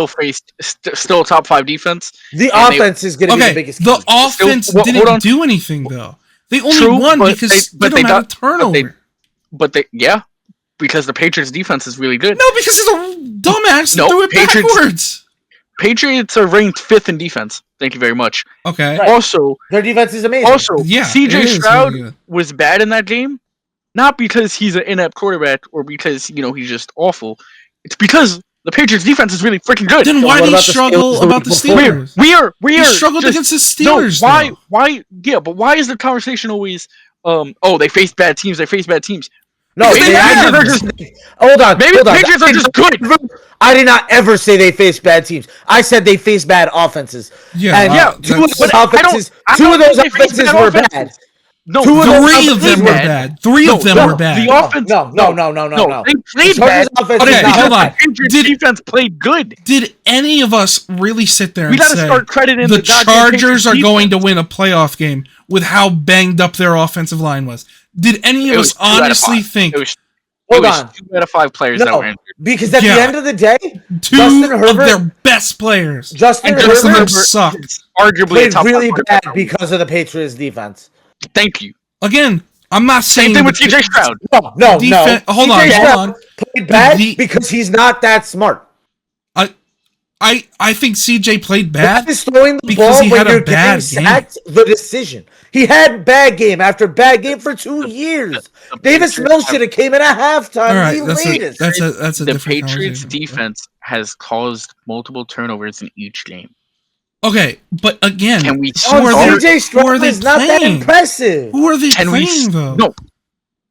Still a top 5 defense. The And offense is going to be the biggest the key. offense hold on. didn't do anything though. They only True, won but because they Stidham had a got- turnover. Because the Patriots defense is really good. No, because he's a dumbass No, and threw it Patriots- backwards. Patriots are ranked 5th in defense. Thank you very much. Okay. Right. Also, Their defense is amazing. Yeah, it CJ is Stroud really good. was bad in that game, not because he's an inept quarterback or because he's just awful. It's because the Patriots defense is really freaking good. Then why what do you about the struggle Steelers the about the week before? Steelers? We You are struggled just- against the Steelers. No, why? though. Why? Yeah, but why is the conversation always? They faced bad teams. They faced bad teams. No, Because they have. they're just. Hold on. Maybe hold the on. Patriots are just good. I did not ever say they faced bad teams. I said they faced bad offenses. Yeah, And yeah, two of that's- those offenses, I two don't of those think they faced offenses bad were offenses. bad. No, Two of those Three of them were offenses bad. Three of them No, were bad. The offense. No. They played The bad. Chargers offense Okay, is not hold bad. on. The Patriots Did- defense played good. Did any of us really sit there We and got to say start crediting the the goddamn Chargers Patriots are going to defense. win a playoff game with how banged up their offensive line was? Did any of It us was 2 out of honestly 5. think It was Hold on. 2 out of 5 players that were No, injured. because at Yeah. the end of the day, two Justin of Herbert, their best players? Justin And Justin Herbert Herbert sucked. Arguably a played top really 5 bad player. because of the Patriots defense. Thank you. Again, I'm not saying Same thing with the- CJ Stroud. No. Hold on, CJ hold Stroud on. played bad The- because he's not that smart. I think CJ played bad. That is throwing the because ball he when had a you're bad getting game. sacked. The decision. He had bad game after bad game for 2 years. Davis Mills should have came in at halftime. All right, He that's laid a, it. that's a that's a The different Patriots conversation. defense has caused multiple turnovers in each game. Okay, but again, Can we who are Oh, they? CJ Who are Stroud they is not that playing? impressive. Who are they Can we? playing though? No,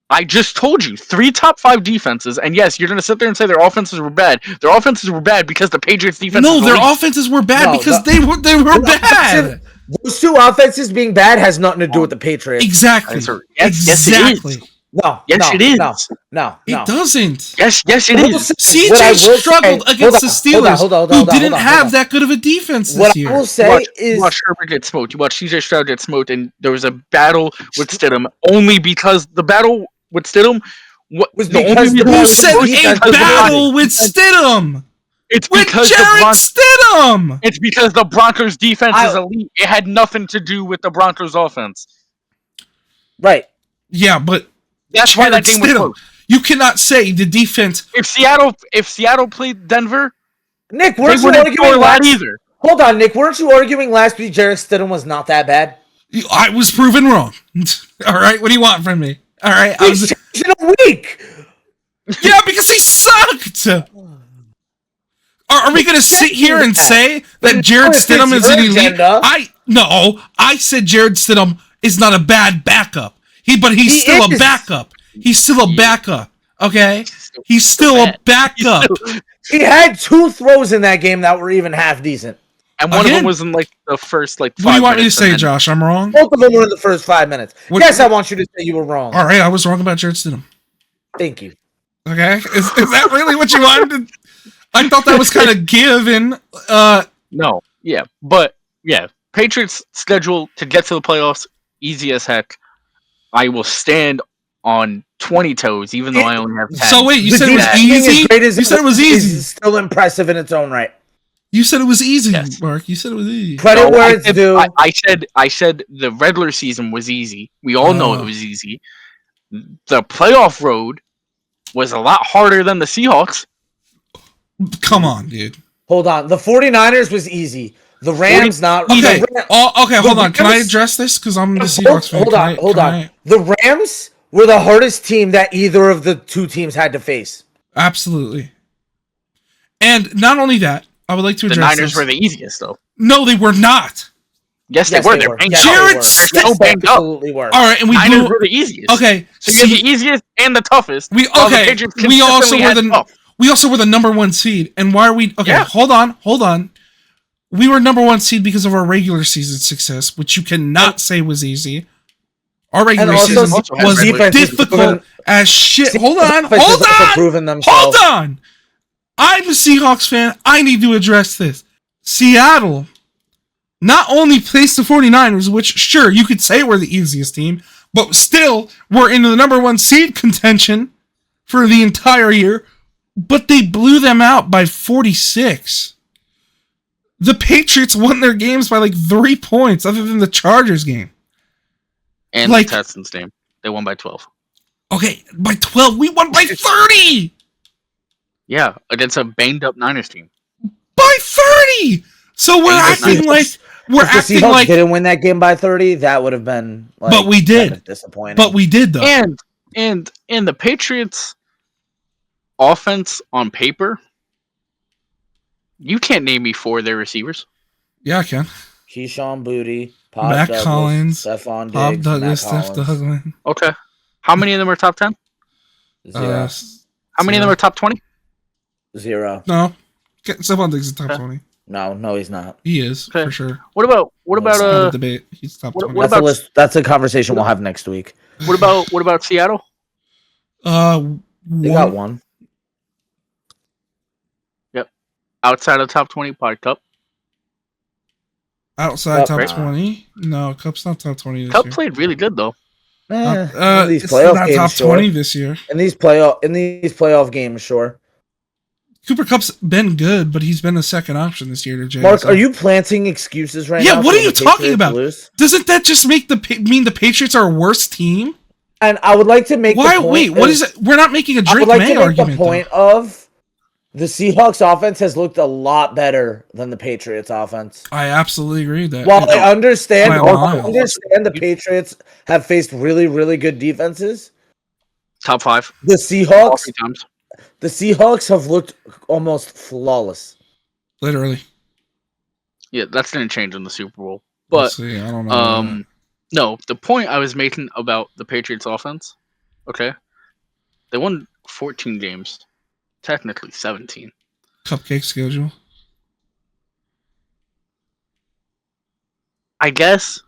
I just told you 3 top 5 defenses, and yes, you're going to sit there and say their offenses were bad. Their offenses were bad because the Patriots defense. No, is their elite. offenses were bad No, because the- they were bad. Those two offenses being bad has nothing to do with the Patriots. Exactly. Yes, exactly. it is. No. Yes, no, it is. No. It doesn't. Yes, it What I will is. say- what I CJ will struggled say- against the Steelers, hold on, who hold didn't on. have that good of a defense this What I year. will say You watch Herbert get smoked. You watch CJ Stroud get smoked, and there was a battle with Stidham only because the battle with Stidham Was the because only the reason Who Who said was a because of the battle body. with Stidham? it's With because Jared Stidham! it's because the Broncos defense is I- elite. It had nothing to do with the Broncos offense. Right. Yeah, but That's why Jared that game was Stidham. close. You cannot say the defense. If Seattle played Denver, Nick, they weren't you wouldn't score a arguing lot last? either. Hold on, Nick. Weren't you arguing last week Jared Stidham was not that bad? I was proven wrong. All right, what do you want from me? All right, I He's was. changed in a week. Yeah, because he sucked. Are we going to sit here and say that Jared Stidham is an elite? I said Jared Stidham is not a bad backup. But he's still a backup. He's still a backup. Okay, he's still a backup. He had 2 throws in that game that were even half decent. And one of them was in like the first 5 minutes. What do you want me to say, Josh? I'm wrong? Both of them were in the first 5 minutes. Yes, I want you to say you were wrong. All right, I was wrong about Jared Stidham. Thank you. Okay, is that really what you wanted to... I thought that was kind of given. No, yeah, but yeah, Patriots schedule to get to the playoffs easy as heck. I will stand on 20 toes, even though I only have 10. So wait, you said it was easy? You said it was easy. It's still impressive in its own right. You said it was easy, yes. Mark. You said it was easy. Credit where it's due. I said the regular season was easy. We all know it was easy. The playoff road was a lot harder than the Seahawks. Come on, dude. Hold on. The 49ers was easy. The Rams not. Okay. Okay, hold on. Can I address this? Because I'm the Seahawks fan. Hold on. The Rams were the hardest team that either of the 2 teams had to face. Absolutely. And not only that, I would like to address the Niners were the easiest, though. No, they were not. Yes, they were. They're Jared Stidham absolutely were. All right, and we Niners were the easiest. Okay, so you had the easiest and the toughest. We also were the number 1 seed. And why are we? Okay, yeah. Hold on. We were number 1 seed because of our regular season success, which you cannot say was easy. Our regular season was difficult as shit. Hold on. I'm a Seahawks fan. I need to address this. Seattle not only placed the 49ers, which, sure, you could say we're the easiest team, but still, we're in the number 1 seed contention for the entire year, but they blew them out by 46. The Patriots won their games by 3 points, other than the Chargers game. And the Texans game. They won by 12. Okay, by 12. We won by 30! Yeah, against a banged-up Niners team. By 30! So we're acting like... If the Seahawks didn't win that game by 30, that would have been but we did. Kind of disappointing. But we did, though. And the Patriots offense on paper, you can't name me 4 of their receivers. Yeah, I can. Keyshawn Boutte, Matt Douglas, Collins, Stephon Diggs, Douglas, Steph Douglas. Okay. How many of them are top 10? 0. How many of them are top 20? 0. No. Stephon Diggs is top 20. No, he's not. He is, for sure. What about a debate? He's top 20. That's a conversation we'll have next week. What about Seattle? They got 1. Yep. Outside of top 20, probably Cup. Outside top 20? No, Cup's not top 20 this year. Cup played really good though. It's not top 20 this year. In these playoff games, sure. Cooper Kupp's been good, but he's been a second option this year to Jay. Mark, are you planting excuses right now? Yeah, what are you talking about? Doesn't that just mean the Patriots are a worse team? And I would like to make what is it? We're not making a Drake May argument. The point of the Seahawks offense has looked a lot better than the Patriots offense. I absolutely agree with that. While I understand the Patriots have faced really, really good defenses. Top 5. The Seahawks have looked almost flawless. Literally. Yeah, that's going to change in the Super Bowl. But I don't know. No, the point I was making about the Patriots offense, okay? They won 14 games. Technically 17. Cupcake schedule. I guess.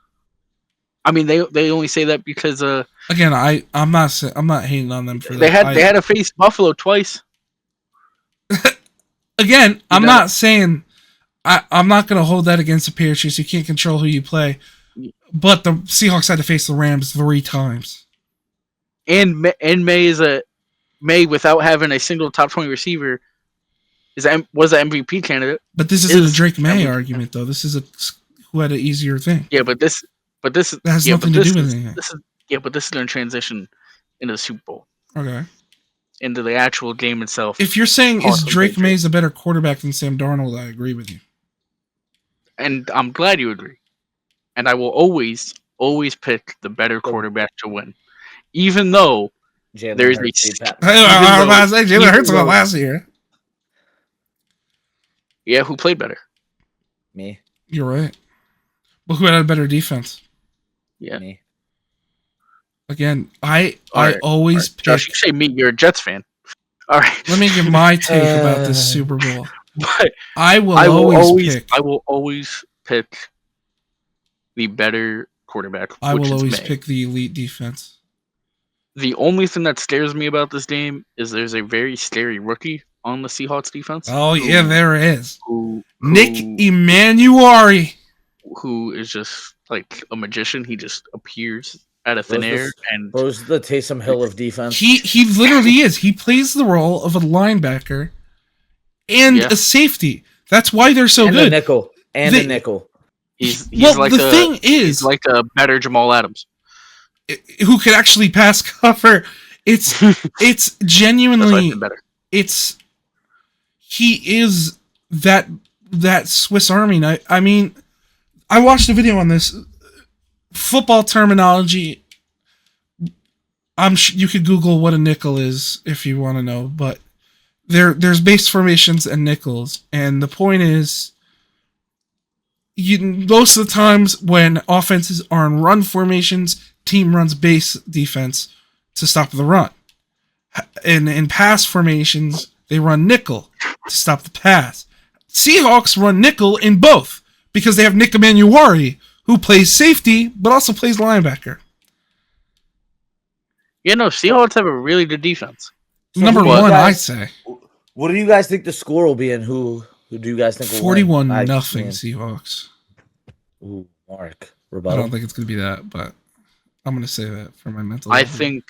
I mean, they only say that because again, I'm not hating on them for that. They had to face Buffalo twice. Again, I'm not saying I'm not going to hold that against the Patriots. You can't control who you play. But the Seahawks had to face the Rams 3 times. And May without having a single top 20 receiver was an MVP candidate. But this isn't a Drake May argument though. This is who had an easier thing. Yeah, but this that has nothing to do with anything. But this is going to transition into the Super Bowl. Okay. Into the actual game itself. If you're saying is Drake Mays a better quarterback than Sam Darnold, I agree with you. And I'm glad you agree. And I will always pick the better quarterback to win. Even though Jalen There's a Hurts beat Pat. I was about to say Jalen even Hurts won though- last year. Yeah, who played better? Me. You're right. But who had a better defense? Yeah. Me. Again, I Alright, always pick. Josh, you say me, you're a Jets fan. All right. Let me give my take about this Super Bowl. But I will always pick. I will always pick the better quarterback. I which will is always May. pick the elite defense. The only thing that scares me about this game is there's a very scary rookie on the Seahawks defense. Oh yeah, there is. Who Nick Emanuari. who is just like a magician. He just appears out of thin air, and Bro's the Taysom Hill of defense. He literally is. He plays the role of a linebacker and Yeah. a safety. That's why they're so and good. a nickel. And They- a nickel. he's well, like the thing is, he's like a better Jamal Adams. who could actually pass cover? It's That's why I genuinely said better. he is that Swiss Army knife. I mean, I watched a video on this football terminology. You could Google what a nickel is if you want to know, but there's base formations and nickels, and the point is, most of the times when offenses are in run formations, team runs base defense to stop the run. And in pass formations, they run nickel to stop the pass. Seahawks run nickel in both because they have Nick Emanuari, who plays safety but also plays linebacker. Yeah, no, Seahawks have a really good defense. So Number who do you one, I'd guys- say. What do you guys think the score will be, and who do you guys think will 41 win? nothing Man. Seahawks. Ooh, Mark. I Rebuttal. don't think it's going to be that, but I'm going to say that for my mental I level. think,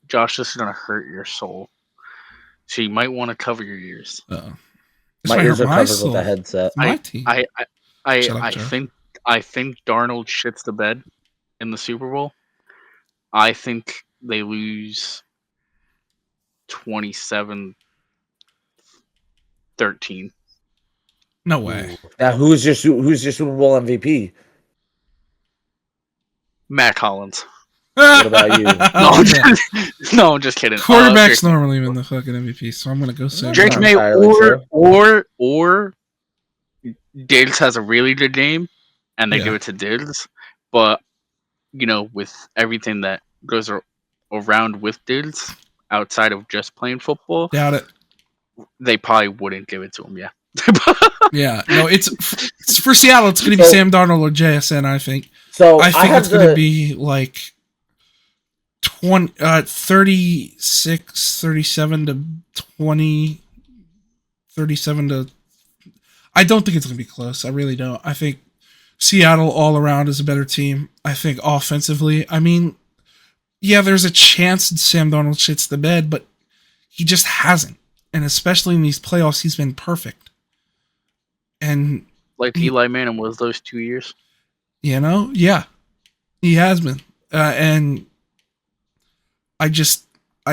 Josh, this is gonna hurt your soul. So you might want to cover your ears. Uh-oh. This My might ears hurt are my covered soul. with the headset. It's my team. Shut up, I Joe. think Darnold shits the bed in the Super Bowl. I think they lose 27-13. No way. Now, who's your Super Bowl MVP? Matt Collins. What about you? No, I'm just, no, I'm just kidding. Quarterback's normally win the fucking MVP, so I'm going to go say Drake Drake not May entirely or Diggs has a really good game, and they Yeah. give it to Diggs. But with everything that goes around with Diggs outside of just playing football, Doubt it. they probably wouldn't give it to him. Yeah. Yeah, no, it's for Seattle. It's going to be So- Sam Darnold or JSN. I think. So I think have it's going to be like 36, 37 to 20, 37 to. I don't think it's going to be close. I really don't. I think Seattle all around is a better team. I think offensively, I mean, yeah, there's a chance that Sam Darnold shits the bed, but he just hasn't. And especially in these playoffs, he's been perfect. And, Like Eli Manning was those 2 years. yeah, he has been. And I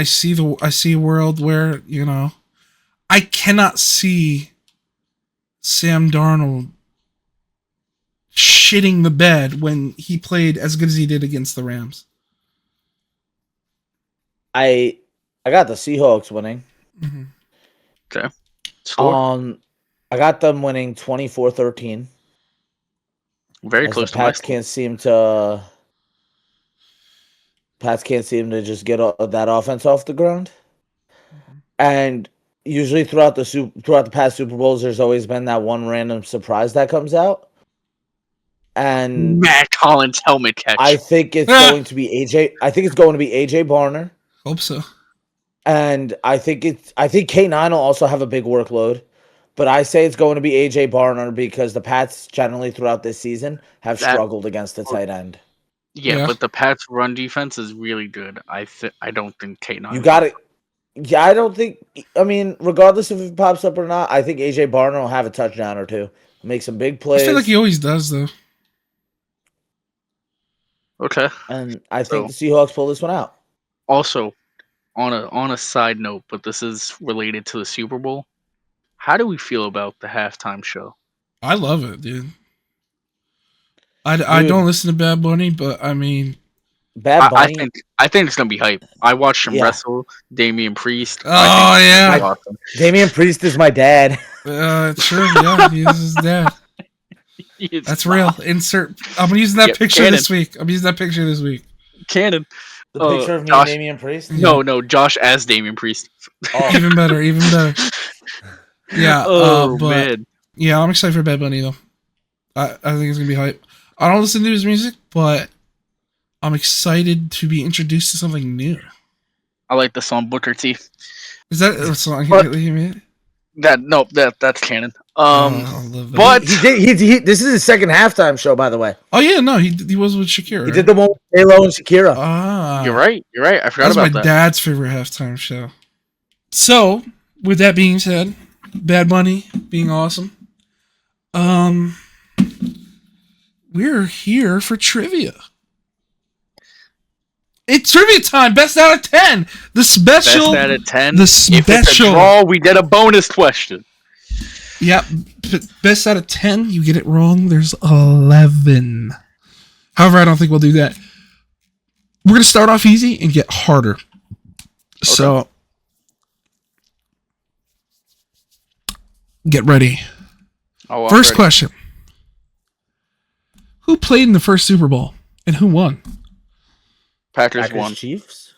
see a world where, I cannot see Sam Darnold shitting the bed when he played as good as he did against the Rams. I got the Seahawks winning. Mm-hmm. Score I got them winning 24-13. very As close the to my Pats score. can't seem to just get that offense off the ground. And usually throughout the past Super Bowls, there's always been that one random surprise that comes out. And Matt Collins helmet catch. I think it's going to be AJ. I think it's going to be AJ Barner. Hope so. And I think K9 will also have a big workload. But I say it's going to be AJ Barner because the Pats generally throughout this season have struggled against the tight end. Yeah, but the Pats' run defense is really good. I don't think K9. You got it. Yeah, I don't think. I mean, regardless if it pops up or not, I think AJ Barner will have a touchdown or two, make some big plays. I feel like he always does, though. Okay. And I think the Seahawks pull this one out. Also, on a side note, but this is related to the Super Bowl. How do we feel about the halftime show? I love it, dude. I don't listen to Bad Bunny, but I mean, Bad Bunny. I think it's gonna be hype. I watched him Yeah. wrestle Damian Priest. Oh, I think it's yeah. gonna be awesome. Damian Priest is my dad. True. Yeah, he is his dad. It's That's not real. Insert. I'm using that Yep, picture canon. this week. I'm using that picture this week. canon. The picture of me Josh- and Damian Priest. No, Josh as Damian Priest. Oh, Even better. Even better. Yeah. Oh but man. yeah, I'm excited for Bad Bunny though. I think it's gonna be hype. I don't listen to his music, but I'm excited to be introduced to something new. I like the song Booker T. Is that a song But- you made? That's canon. I love that. but he did. This is his second halftime show, by the way. Oh yeah, no, he was with Shakira. He did the one with J-Lo and Shakira. you're right. You're right. I forgot That's my about that. dad's favorite halftime show. So, with that being said, Bad Bunny being awesome. We're here for trivia. It's trivia time. Best out of 10. The special. Best out of 10. The If it's a special. draw, we get a bonus question. Yep. Best out of 10. You get it wrong. There's 11. However, I don't think we'll do that. We're gonna start off easy and get harder. So, get ready. Oh, I'm First ready. question. Who played in the first Super Bowl and who won? Packers Packers won. Chiefs.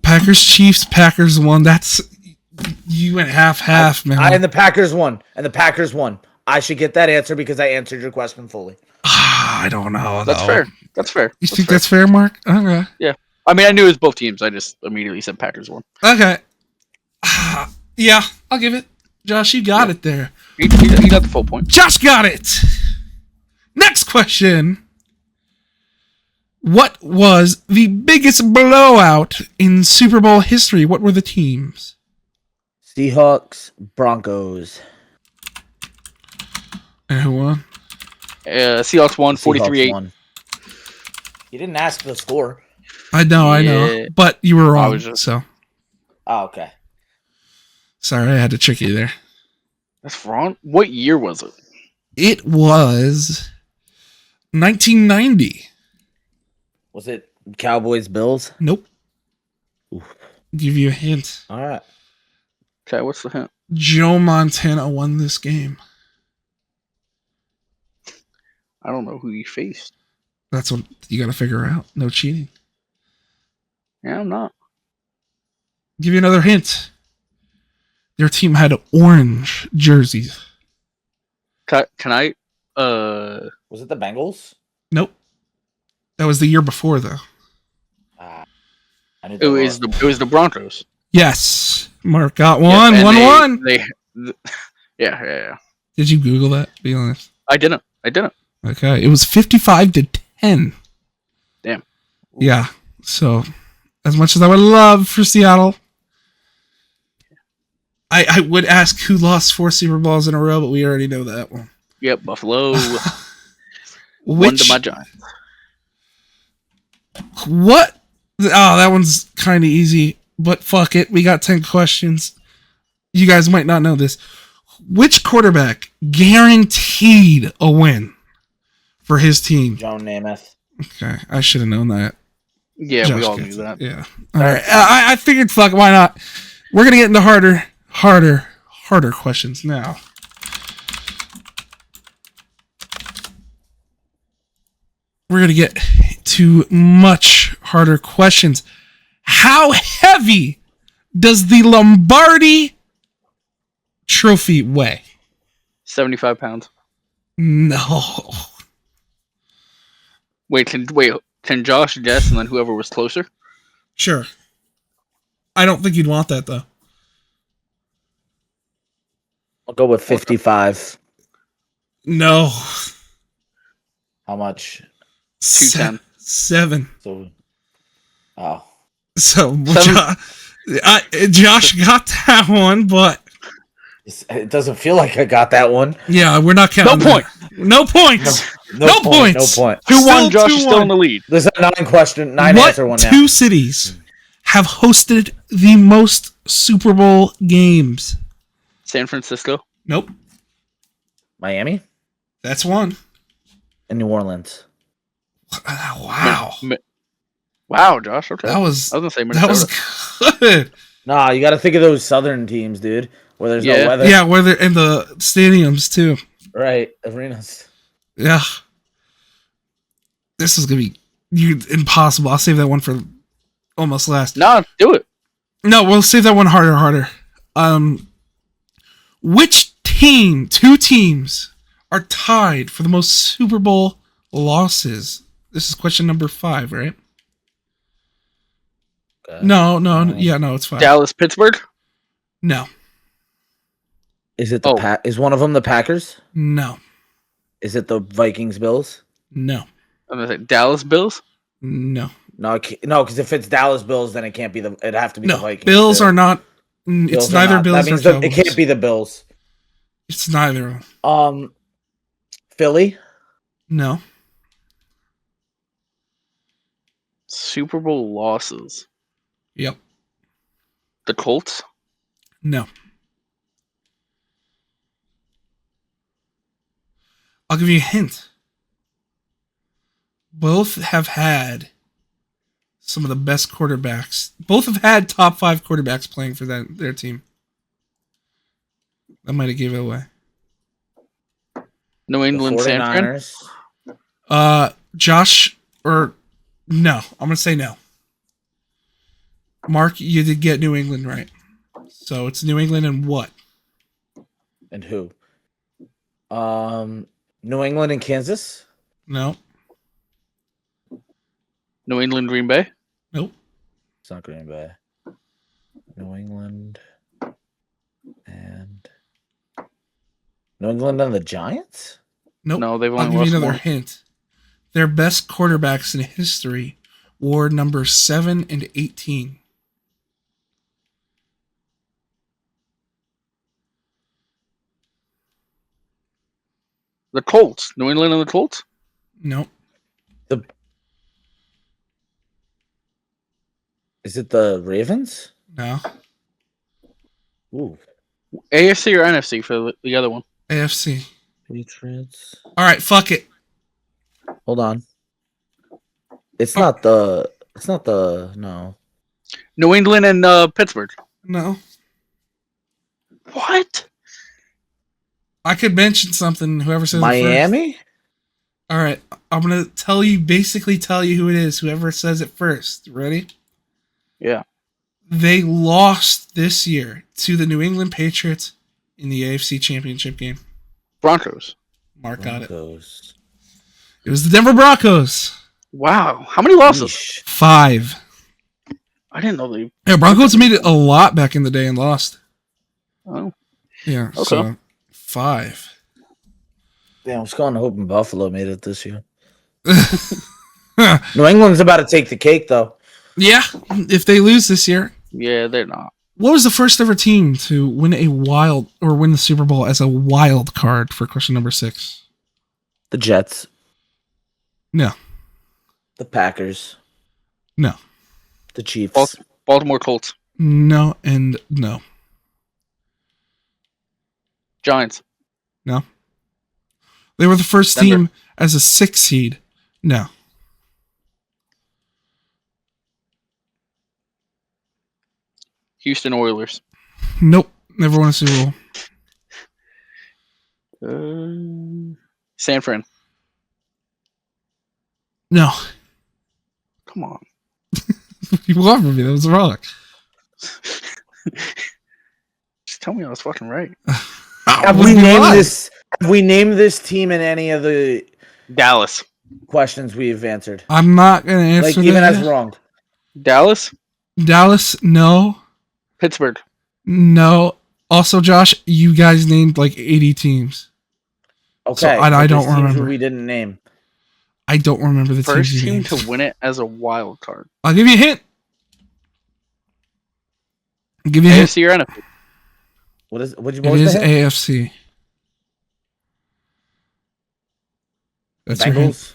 Packers, Chiefs, Packers won. That's you went half, man. And the Packers won. I should get that answer because I answered your question fully. I don't know. That's though. fair. That's fair. You think that's fair, Mark? Okay. I mean, I knew it was both teams. I just immediately said Packers won. Okay. Yeah, I'll give it. Josh, you got it there. He got the full point. Josh got it. Next question. What was the biggest blowout in Super Bowl history? What were the teams? Seahawks, Broncos. And who won? Seahawks won 43-8. won. You didn't ask the score. I know. Yeah. But you were wrong. was just- So Oh, okay. sorry, I had to trick you there. That's wrong. What year was it? It was 1990. Was it Cowboys, Bills? Nope. Oof. Give you a hint. All right. Okay, what's the hint? Joe Montana won this game. I don't know who he faced. That's what you got to figure out. No cheating. Yeah, I'm not. Give you another hint. Their team had orange jerseys. Can I? Was it the Bengals? Nope. That was the year before, though. I knew It they were. was the Broncos. Yes. Mark got one. Yeah, and 1-1. Yeah. Did you Google that? Be honest. I didn't. Okay. It was 55-10. Damn. Yeah. So, as much as I would love for Seattle, I would ask who lost 4 Super Bowls in a row, but we already know that one. Yep, Buffalo won to my Giants. What? Oh, that one's kind of easy, but fuck it. We got 10 questions. You guys might not know this. Which quarterback guaranteed a win for his team? Joan Namath. Okay, I should have known that. Yeah, Josh we all gets knew it. that. Yeah. All right. I figured, fuck, why not? We're going to get into harder questions now. We're going to get to much harder questions. How heavy does the Lombardi trophy weigh? 75 pounds. No. Can Josh guess and then whoever was closer? Sure. I don't think you'd want that, though. I'll go with 55. No. How much? 210. 7. So, oh, So, Seven. Josh got that one, but it doesn't feel like I got that one. yeah, we're not counting. No point. that. No points. No point, points. No point. 2-1. Josh 2-1. is still in the lead. There's a 9 What answer one now. 2 cities have hosted the most Super Bowl games? San Francisco. Nope. Miami That's one. and New Orleans. Wow. Wow, Josh. Okay. That was I was gonna say Minnesota. good. Nah, you got to think of those southern teams, dude, where there's no weather. Yeah, where they're in the stadiums too. Right, arenas. Yeah. This is gonna be impossible. I'll save that one for almost last. No, do it. No, we'll save that one harder. Which team, 2 teams, are tied for the most Super Bowl losses? This is question number 5, right? Okay. No, it's 5. Dallas, Pittsburgh. No, Is it the Is one of them the Packers? no, Is it the Vikings, Bills? no, I'm gonna say Dallas, Bills. no. No, because if it's Dallas Bills, then it can't be it'd have to be the No, Vikings. Bills too. are not. It's Bills are neither not. Bills That or means Cowboys. it can't be the Bills. It's neither. Philly. No, Super Bowl losses. yep, The Colts. no. I'll give you a hint. Both have had some of the best quarterbacks. Both have had top 5 quarterbacks playing for their team. That might have gave it away. New England, San Fran. 49ers. Josh, or no, I'm gonna say no. Mark, you did get New England right. So it's New England and what? And who? New England and Kansas. No, New England, Green Bay. nope. It's not Green Bay. New England and the Giants. Nope. No, they've I'll only give lost you another one. hint. Their best quarterbacks in history wore number 7 and 18. The Colts. New England and the Colts. Nope. Is it the Ravens? No. Ooh, AFC or NFC for the other one. AFC. Patriots. All right, fuck it. Hold on. It's not the. No. New England and Pittsburgh. No. What? I could mention something. Whoever says it first. Miami. All right, I'm gonna tell you who it is. Whoever says it first. Ready? Yeah. They lost this year to the New England Patriots in the AFC Championship game. Broncos. Mark got it. Broncos. It was the Denver Broncos. Wow. How many losses? Yeesh. 5. I didn't know they. Yeah, Broncos made it a lot back in the day and lost. Oh. Yeah, Okay. so 5. Damn, I was kind of hoping Buffalo made it this year. New England's about to take the cake, though. Yeah, if they lose this year. Yeah, they're not. What was the first ever team to win win the Super Bowl as a wild card for question number 6? The Jets. No. The Packers. No. The Chiefs. Baltimore Colts. No and no. Giants. No. They were the first Denver. team as a 6 seed. No. Houston Oilers. Nope. Never won a Super Bowl. San Fran. No. Come on. You offered me. That was wrong. Just tell me I was fucking right. Have we named this team in any of the Dallas. questions we've answered? I'm not going to answer Like, even that. as wrong. Dallas. Dallas, no. Pittsburgh. No. Also, Josh, you guys named like 80 teams. Okay. So, I but don't there's teams remember. We didn't name. I don't remember the First teams you team named. to win it as a wild card. I'll give you a hint. I'll give you a hint. AFC or NFC. What It was is the hint? AFC. That's your hint. Bengals?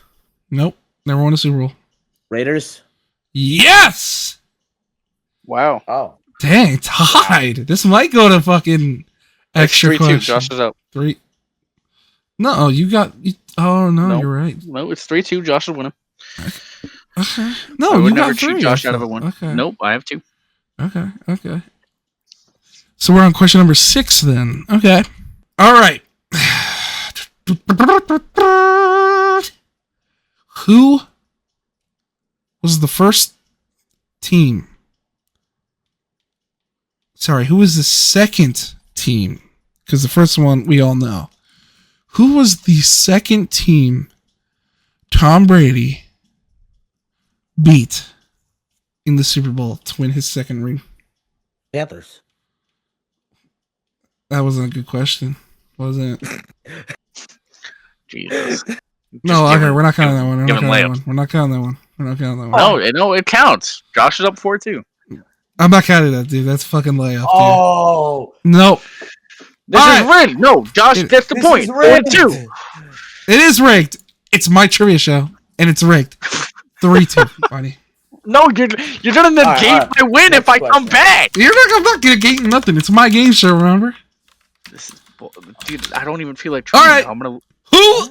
Nope. Never won a Super Bowl. Raiders? Yes! Wow. Oh. Dang, tied. This might go to fucking extra It's 3-2. question. Josh is up. 3. No, you got... Oh, no, Nope. you're right. No, it's 3-2. Josh is winning. Okay. I No, would you never got cheat 3. Josh I out of a thought. one. Okay. Nope, I have 2. Okay. So we're on question number 6 then. Okay. All right. Who was the first team? Sorry, who was the second team? Because the first one we all know. Who was the second team Tom Brady beat in the Super Bowl to win his second ring? Panthers. That wasn't a good question, wasn't it? Jesus. No, Just okay, we're not counting that one. We're not giving counting that layups. one. We're not counting that one. We're not counting that one. No, it counts. Josh is up 4-2. I'm not counting that, dude. That's fucking layup, dude. Oh, Nope. This All is right. rigged. No, Josh gets the this point. is rigged. 4-2. It is rigged. It's my trivia show, and it's rigged. 3-2, buddy. No, you're gonna negate all right. my win Next if I come question. back. I'm not gonna get nothing. It's my game show, remember? Dude, I don't even feel like All trying. right. I'm gonna Who?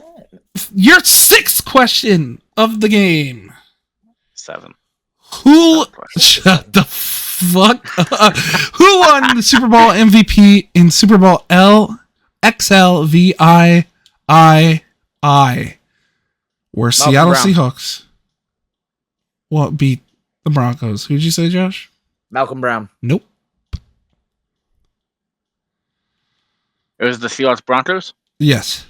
Your 6th question of the game. 7. Who? Question. Shut the fuck up. Who won the Super Bowl MVP in Super Bowl XLVIII? Where Seattle Brown. Seahawks beat the Broncos. Who'd you say, Josh? Malcolm Brown. Nope. It was the Seahawks Broncos. Yes.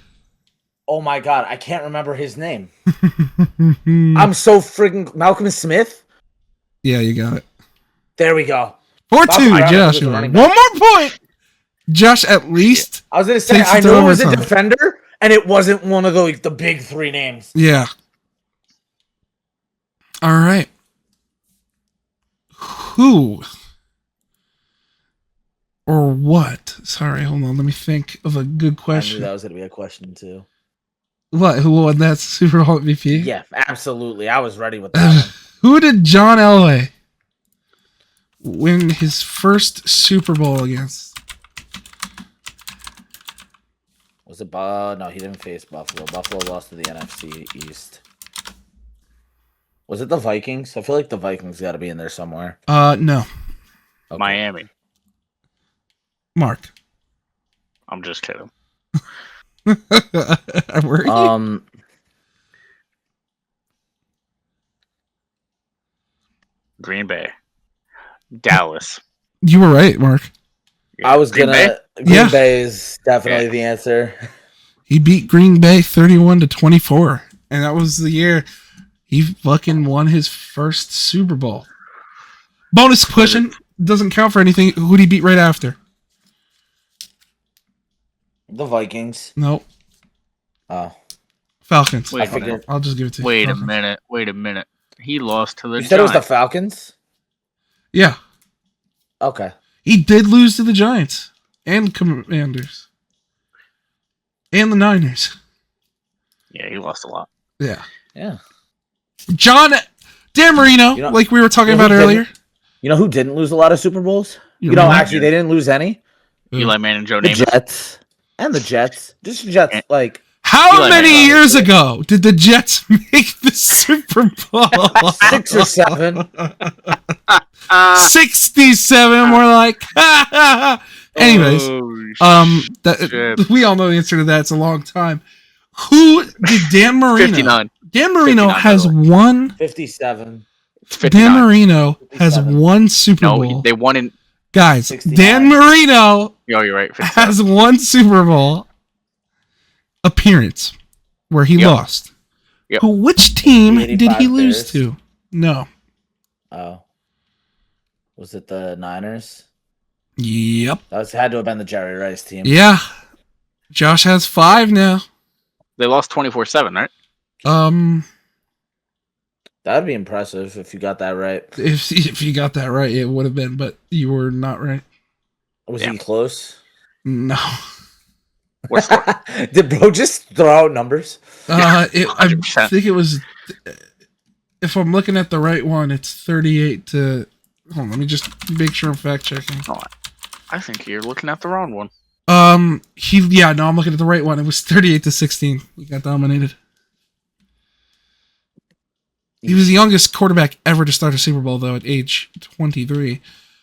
Oh my god, I can't remember his name. I'm so friggin' Malcolm Smith. Yeah, you got it. There we go. 4-2, Brown Josh. was a One running more back. point. Josh, at least. I was gonna say Takes I it to knew it was a overtime. defender, and it wasn't one of the big 3 names. Yeah. All right. Who or what? Sorry, hold on. Let me think of a good I knew question. that was gonna be a question too. What? Who won that Super Bowl MVP? Yeah, absolutely. I was ready with that one. Who did John Elway win his first Super Bowl against? Was it no, he didn't face Buffalo. Buffalo lost to the NFC East. Was it the Vikings? I feel like the Vikings got to be in there somewhere. No. Okay. Miami. Mark. I'm just kidding. Were you? Green Bay. Dallas. You were right, Mark. I was Green Bay? Green Bay is definitely Yeah. the answer. He beat Green Bay 31-24, and that was the year he fucking won his first Super Bowl. Bonus question doesn't count for anything. Who'd he beat right after? The Vikings. Nope. Oh, Falcons. Wait, I figured. I'll just give it to you. Wait a Falcons. minute. Wait a minute. He lost to the You said it was the Giants. Falcons. Yeah. Okay. He did lose to the Giants and Commanders and the Niners. Yeah, he lost a lot. Yeah. Yeah. Dan Marino, You know- like we were talking you know about who earlier. You know who didn't lose a lot of Super Bowls? You know, remember? actually, they didn't lose any. Eli Manning and Joe The Namath. Jets and the Jets. Just Jets. Like How Eli many Manning. years ago did the Jets make the Super Bowl? 6 or 7. 67. We're like, anyways. Oh, That shit. we all know the answer to that. It's a long time. Who did Dan Marino? 59. Dan Marino 59, has by the one. 57. It's 59. Dan Marino has 57. one Super No, Bowl. they won in. Guys, 69. Dan Marino Oh, you're right. 57. has one Super Bowl appearance where he Yep. lost. Yep. Which team The did he 85 lose Bears. to? No. Oh. Was it the Niners? Yep. That had to have been the Jerry Rice team. Yeah. Josh has 5 now. They lost 24-7, right? That'd be impressive if you got that right. If you got that right, it would have been, but you were not right. Was Yeah. he close? No. What score? Did bro just throw out numbers? I 100%. think it was. If I'm looking at the right one, it's 38 to. Hold on, let me just make sure I'm fact checking. I think you're looking at the wrong one. I'm looking at the right one. It was 38-16. We got dominated. He was the youngest quarterback ever to start a Super Bowl, though, at age 23.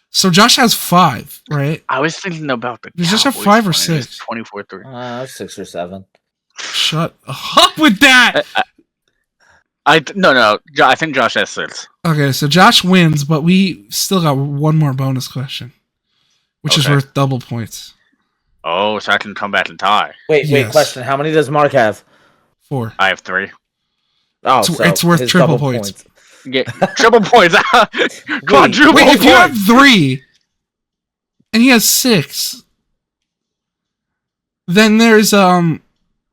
So Josh has 5, right? I was thinking about the. Does Josh have Cowboys 5 or one. It was 6? 24-3. 6 or 7. Shut up with that. No. I think Josh has 6. Okay, so Josh wins, but we still got one more bonus question, which is Okay. worth double points. Oh, so I can come back and tie. Wait, Yes. question. How many does Mark have? 4. I have 3. Oh, It's worth his triple double points. Yeah, triple points. Quadruple Wait, if points. you have 3 and he has 6, then there's You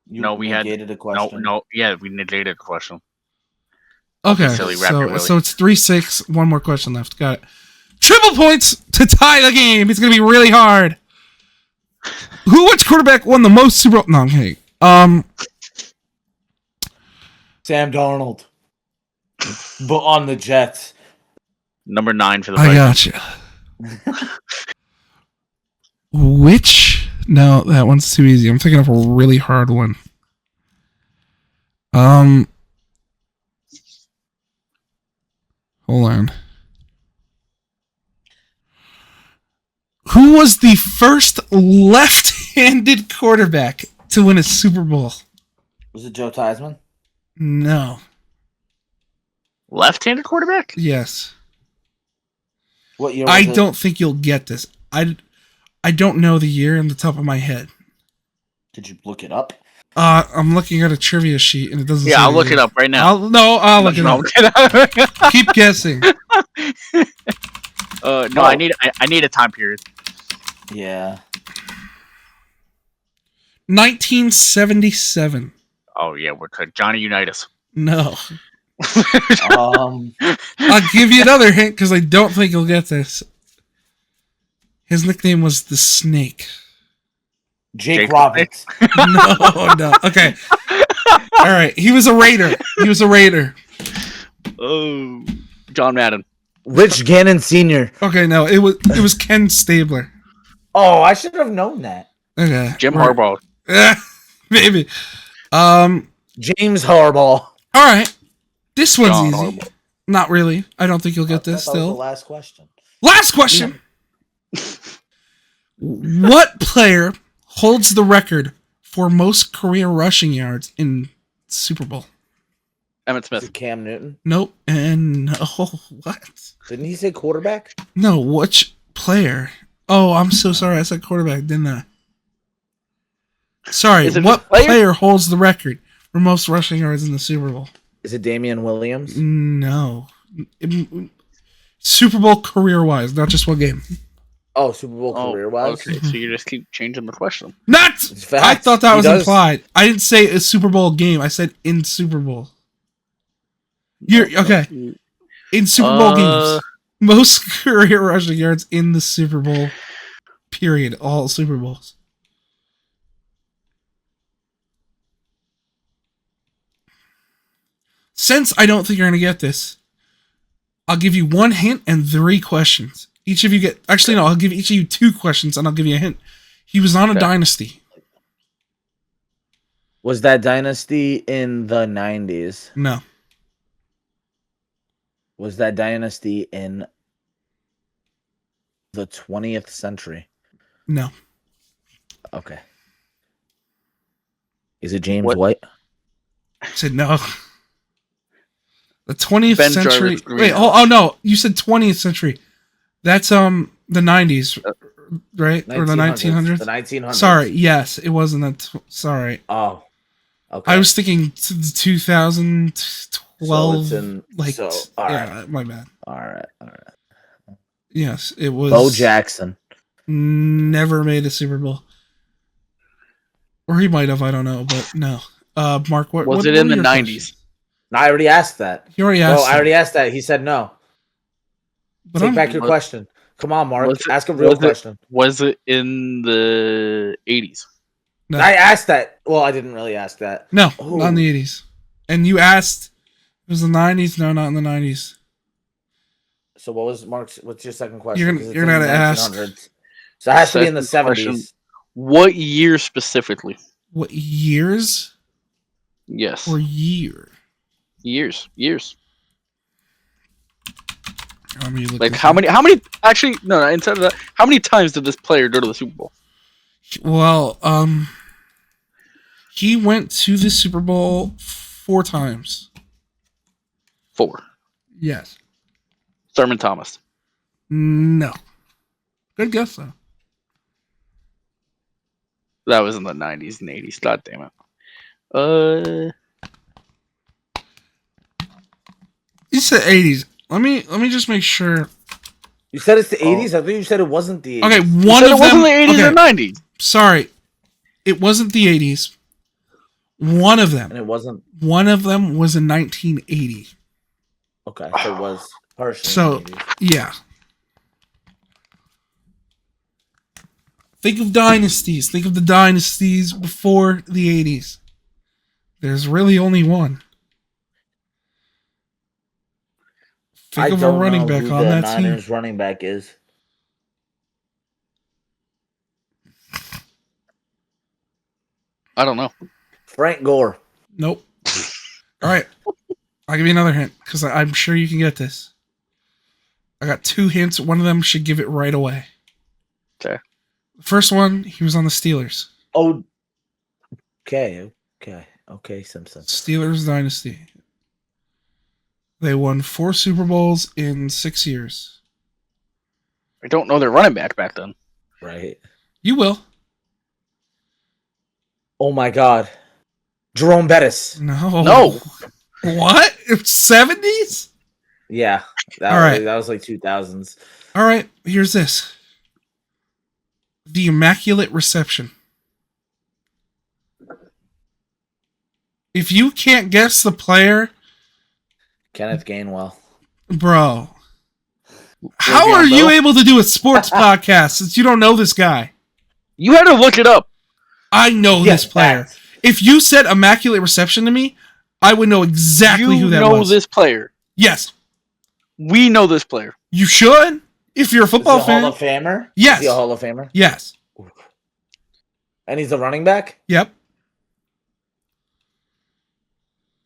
No, we had- negated a question. No. Yeah, we negated the question. okay. silly Raptor Willie. So it's 3-6. One more question left. Got it. Triple points to tie the game. It's gonna be really hard. Which quarterback won the most Super Bowl? No, I'm kidding. Sam Darnold. But on the Jets. Number 9 for the I Vikings. gotcha. Which? No, that one's too easy. I'm thinking of a really hard one. Hold on. Who was the first left-handed quarterback to win a Super Bowl? Was it Joe Theismann? No. Left-handed quarterback? Yes. What year was I it? don't think you'll get this. I don't know the year on the top of my head. Did you look it up? I'm looking at a trivia sheet and it doesn't. Yeah, say I'll the look year. it up right now. I'll look it up. up. Keep guessing. No, I need a time period. Yeah. 1977. Oh yeah, we're good. Johnny Unitas. No. Um, I'll give you another hint because I don't think you'll get this. His nickname was the Snake. Jake Roberts. No. Okay. All right. He was a Raider. Oh, John Madden. Rich Gannon Sr. Okay, no. It was Ken Stabler. Oh, I should have known that. Okay. Jim Harbaugh. Maybe. James Harbaugh. All right. This one's John easy. Harbaugh. Not really. I don't think you'll get I this thought that was still. the last question. Last question. What player holds the record for most career rushing yards in Super Bowl? Emmett Is Smith. it Cam Newton? Nope. And no. What? Didn't he say quarterback? No. Which player? Oh, I'm so sorry. I said quarterback, didn't I? Sorry. Is it What a player? player holds the record for most rushing yards in the Super Bowl? Is it Damian Williams? No. Super Bowl career-wise, not just one game. Oh, Super Bowl career-wise? Okay, so you just keep changing the question. Not. It's facts. I thought that He was does. implied. I didn't say a Super Bowl game. I said in Super Bowl. You're okay. In Super Bowl games, most career rushing yards in the Super Bowl. Period. All Super Bowls. Since I don't think you're gonna get this, I'll give you one hint and 3 questions. Each of you get. Actually, no. I'll give each of you 2 questions and I'll give you a hint. He was on a Okay. dynasty. Was that dynasty in the 90s? No. Was that dynasty in the 20th century? No. Okay. Is it James What? White? I said no. The 20th Ben century. Jarvis Wait, Green. oh no. You said 20th century. That's the 90s, right? Or the 1900s? The 1900s. Sorry, yes, it wasn't that. Sorry. Oh. Okay. I was thinking 2012. So it's in- like, so, all yeah, my bad. All right. Yes, it was. Bo Jackson. Never made a Super Bowl. Or he might have, I don't know, but no. Mark, what Was what it were in the your 90s? questions? No, I already asked that. You already No, asked. I already asked that. He said no. but Take I'm- back your question. Come on, Mark. Was it- Ask a real was it- question. Was it in the 80s? No. I asked that. Well, I didn't really ask that. No, Ooh. not in the 80s. And you asked, it was the 90s? No, not in the 90s. So what was Mark's? What's your second question? You're gonna- 'Cause it's you're in gonna the ask. 1900s. So it has to be in the Second question. 70s. What year specifically? What years Yes. or year? Years. Let me look Like this how up. many? Actually, no. Instead of that, how many times did this player go to the Super Bowl? Well, he went to the Super Bowl 4 times. 4. Yes. Thurman Thomas. No. Good guess though. That was in the 90s and 80s. God damn it. You said 80s. Let me just make sure. You said it's the 80s? I thought you said it wasn't the 80s. Okay, You one said of it wasn't them. the 80s Okay, or 90s. sorry, it wasn't the 80s. One of them. And it wasn't. One of them was in 1980. Okay, so it was partially So in the 80s. yeah. Think of dynasties. Think of the dynasties before the 80s. There's really only one. Think of a running back on that team. Niners running back is. I don't know. Frank Gore. Nope. All right. I'll give you another hint because I'm sure you can get this. I got 2 hints. One of them should give it right away. Okay. The first one, he was on the Steelers. Oh. Okay, Simpson. Steelers dynasty. They won 4 Super Bowls in 6 years. I don't know their running back then. Right. You will. Oh my God. Jerome Bettis. No. What? 70s? Yeah. All right. That was like 2000s. All right. Here's this. The Immaculate Reception. If you can't guess the player, Kenneth Gainwell. bro, how are you able to do a sports podcast since you don't know this guy? You had to look it up. I know this player. Facts. If you said Immaculate Reception to me, I would know exactly who that was. You know this player. Yes. We know this player. You should. If you're a football Is he a fan. Hall of Famer? Yes. Is he a Hall of Famer? Yes. And he's a running back? Yep.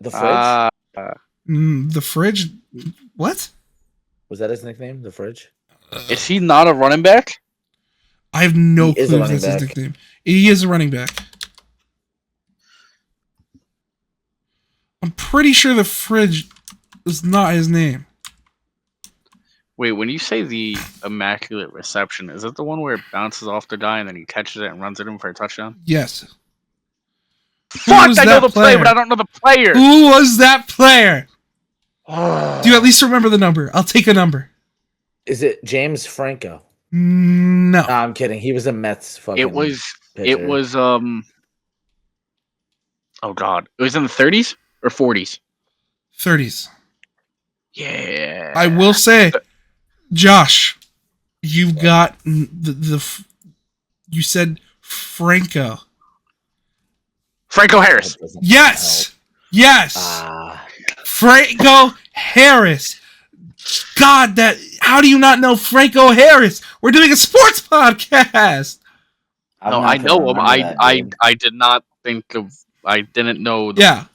The Fridge? The Fridge. What? Was that his nickname? The Fridge? Is he not a running back? I have no He is clue a if that's running his back. nickname. He is a running back. I'm pretty sure the Fridge is not his name. Wait, when you say the Immaculate Reception, is it the one where it bounces off the guy and then he catches it and runs it in for a touchdown? Yes. Fuck, was I know that the player, player? but I don't know the player. Who was that player? Do you at least remember the number? I'll take a number. Is it James Franco? No. Nah, I'm kidding. He was a Mets fucking It was pitcher. oh god. It was in the 30s or 40s? 30s. Yeah. I will say, Josh, you've got you said Franco. Franco Harris. That doesn't Yes. help. Yes. Ah, Franco Harris. God, how do you not know Franco Harris? We're doing a sports podcast. I'm No, not I gonna know him. remember that, dude. I did not think of I didn't know Yeah.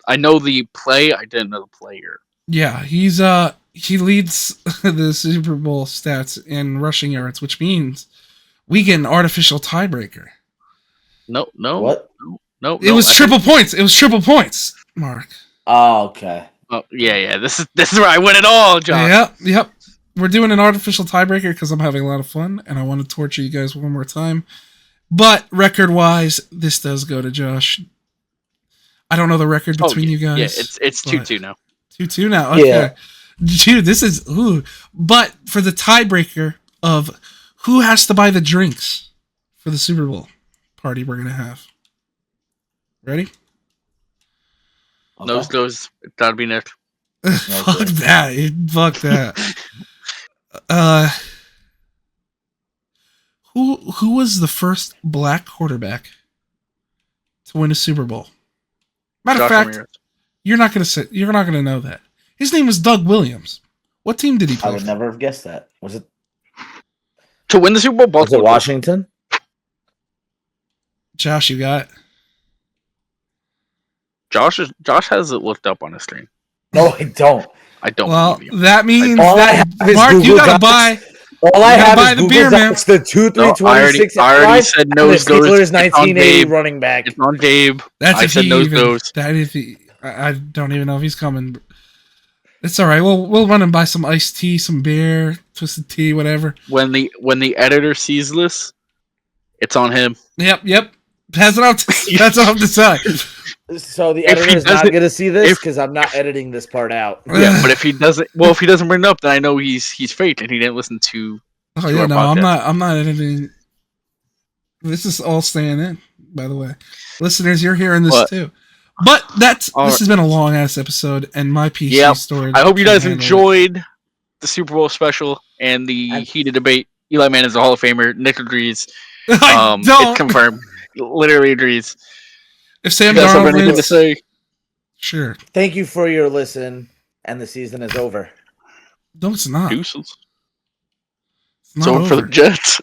I know the play, I didn't know the player. Yeah, he leads the Super Bowl stats in rushing yards, which means we get an artificial tiebreaker. No. What? No. It was triple points. It was triple points, Mark. Oh, okay. Oh, yeah. This is where I win it all, John. Yep. We're doing an artificial tiebreaker because I'm having a lot of fun and I want to torture you guys one more time. But record-wise, this does go to Josh. I don't know the record between you guys. Yeah, it's 2-2 now. 2-2 now. Okay. Yeah. Dude, this is But for the tiebreaker of who has to buy the drinks for the Super Bowl party we're gonna have. Ready? Okay. Nose goes. That'd be Nick. Fuck that. Fuck that. Who was the first black quarterback to win a Super Bowl? Matter of Josh fact, Ramirez. you're not gonna know that. His name was Doug Williams. What team did he I play would for? never have guessed that. Was it To win the Super Bowl, was it Baltimore. Washington? Josh, you got it? Josh has it looked up on his screen. No, I don't. I don't Well, believe you. that means All I that have is Mark, you Google gotta Docs. buy. All I gotta have buy is the Google beer, man. Docs, the 2-3-26 I already line, said and the nose goes. Steelers It's on 1980 Gabe. running back. It's on Gabe. That's I if said he nose even. goes. That if he. I don't even know if he's coming. It's all right. We'll run and buy some iced tea, some beer, twisted tea, whatever. When the editor sees this, it's on him. Yep. Pass it off. That's off the side. So the If he editor is not doesn't- going to see this if- because I'm not editing this part out. Yeah, but if he doesn't bring it up, then I know he's fake and he didn't listen to. Oh to yeah, our no, podcast. I'm not editing. This is all staying in, by the way. Listeners, you're hearing this But- too. But this All has been a long ass episode, and my PC Yep. storage. I hope you can't guys handle it. enjoyed the Super Bowl special and the heated debate. Eli Manning is a Hall of Famer. Nick agrees. I don't. It's confirmed. Literally agrees. If Sam You guys have Darnold anything to wins, say? sure. Thank you for your listen, and the season is over. No, it's not. Deuces. It's not So for the over. Jets.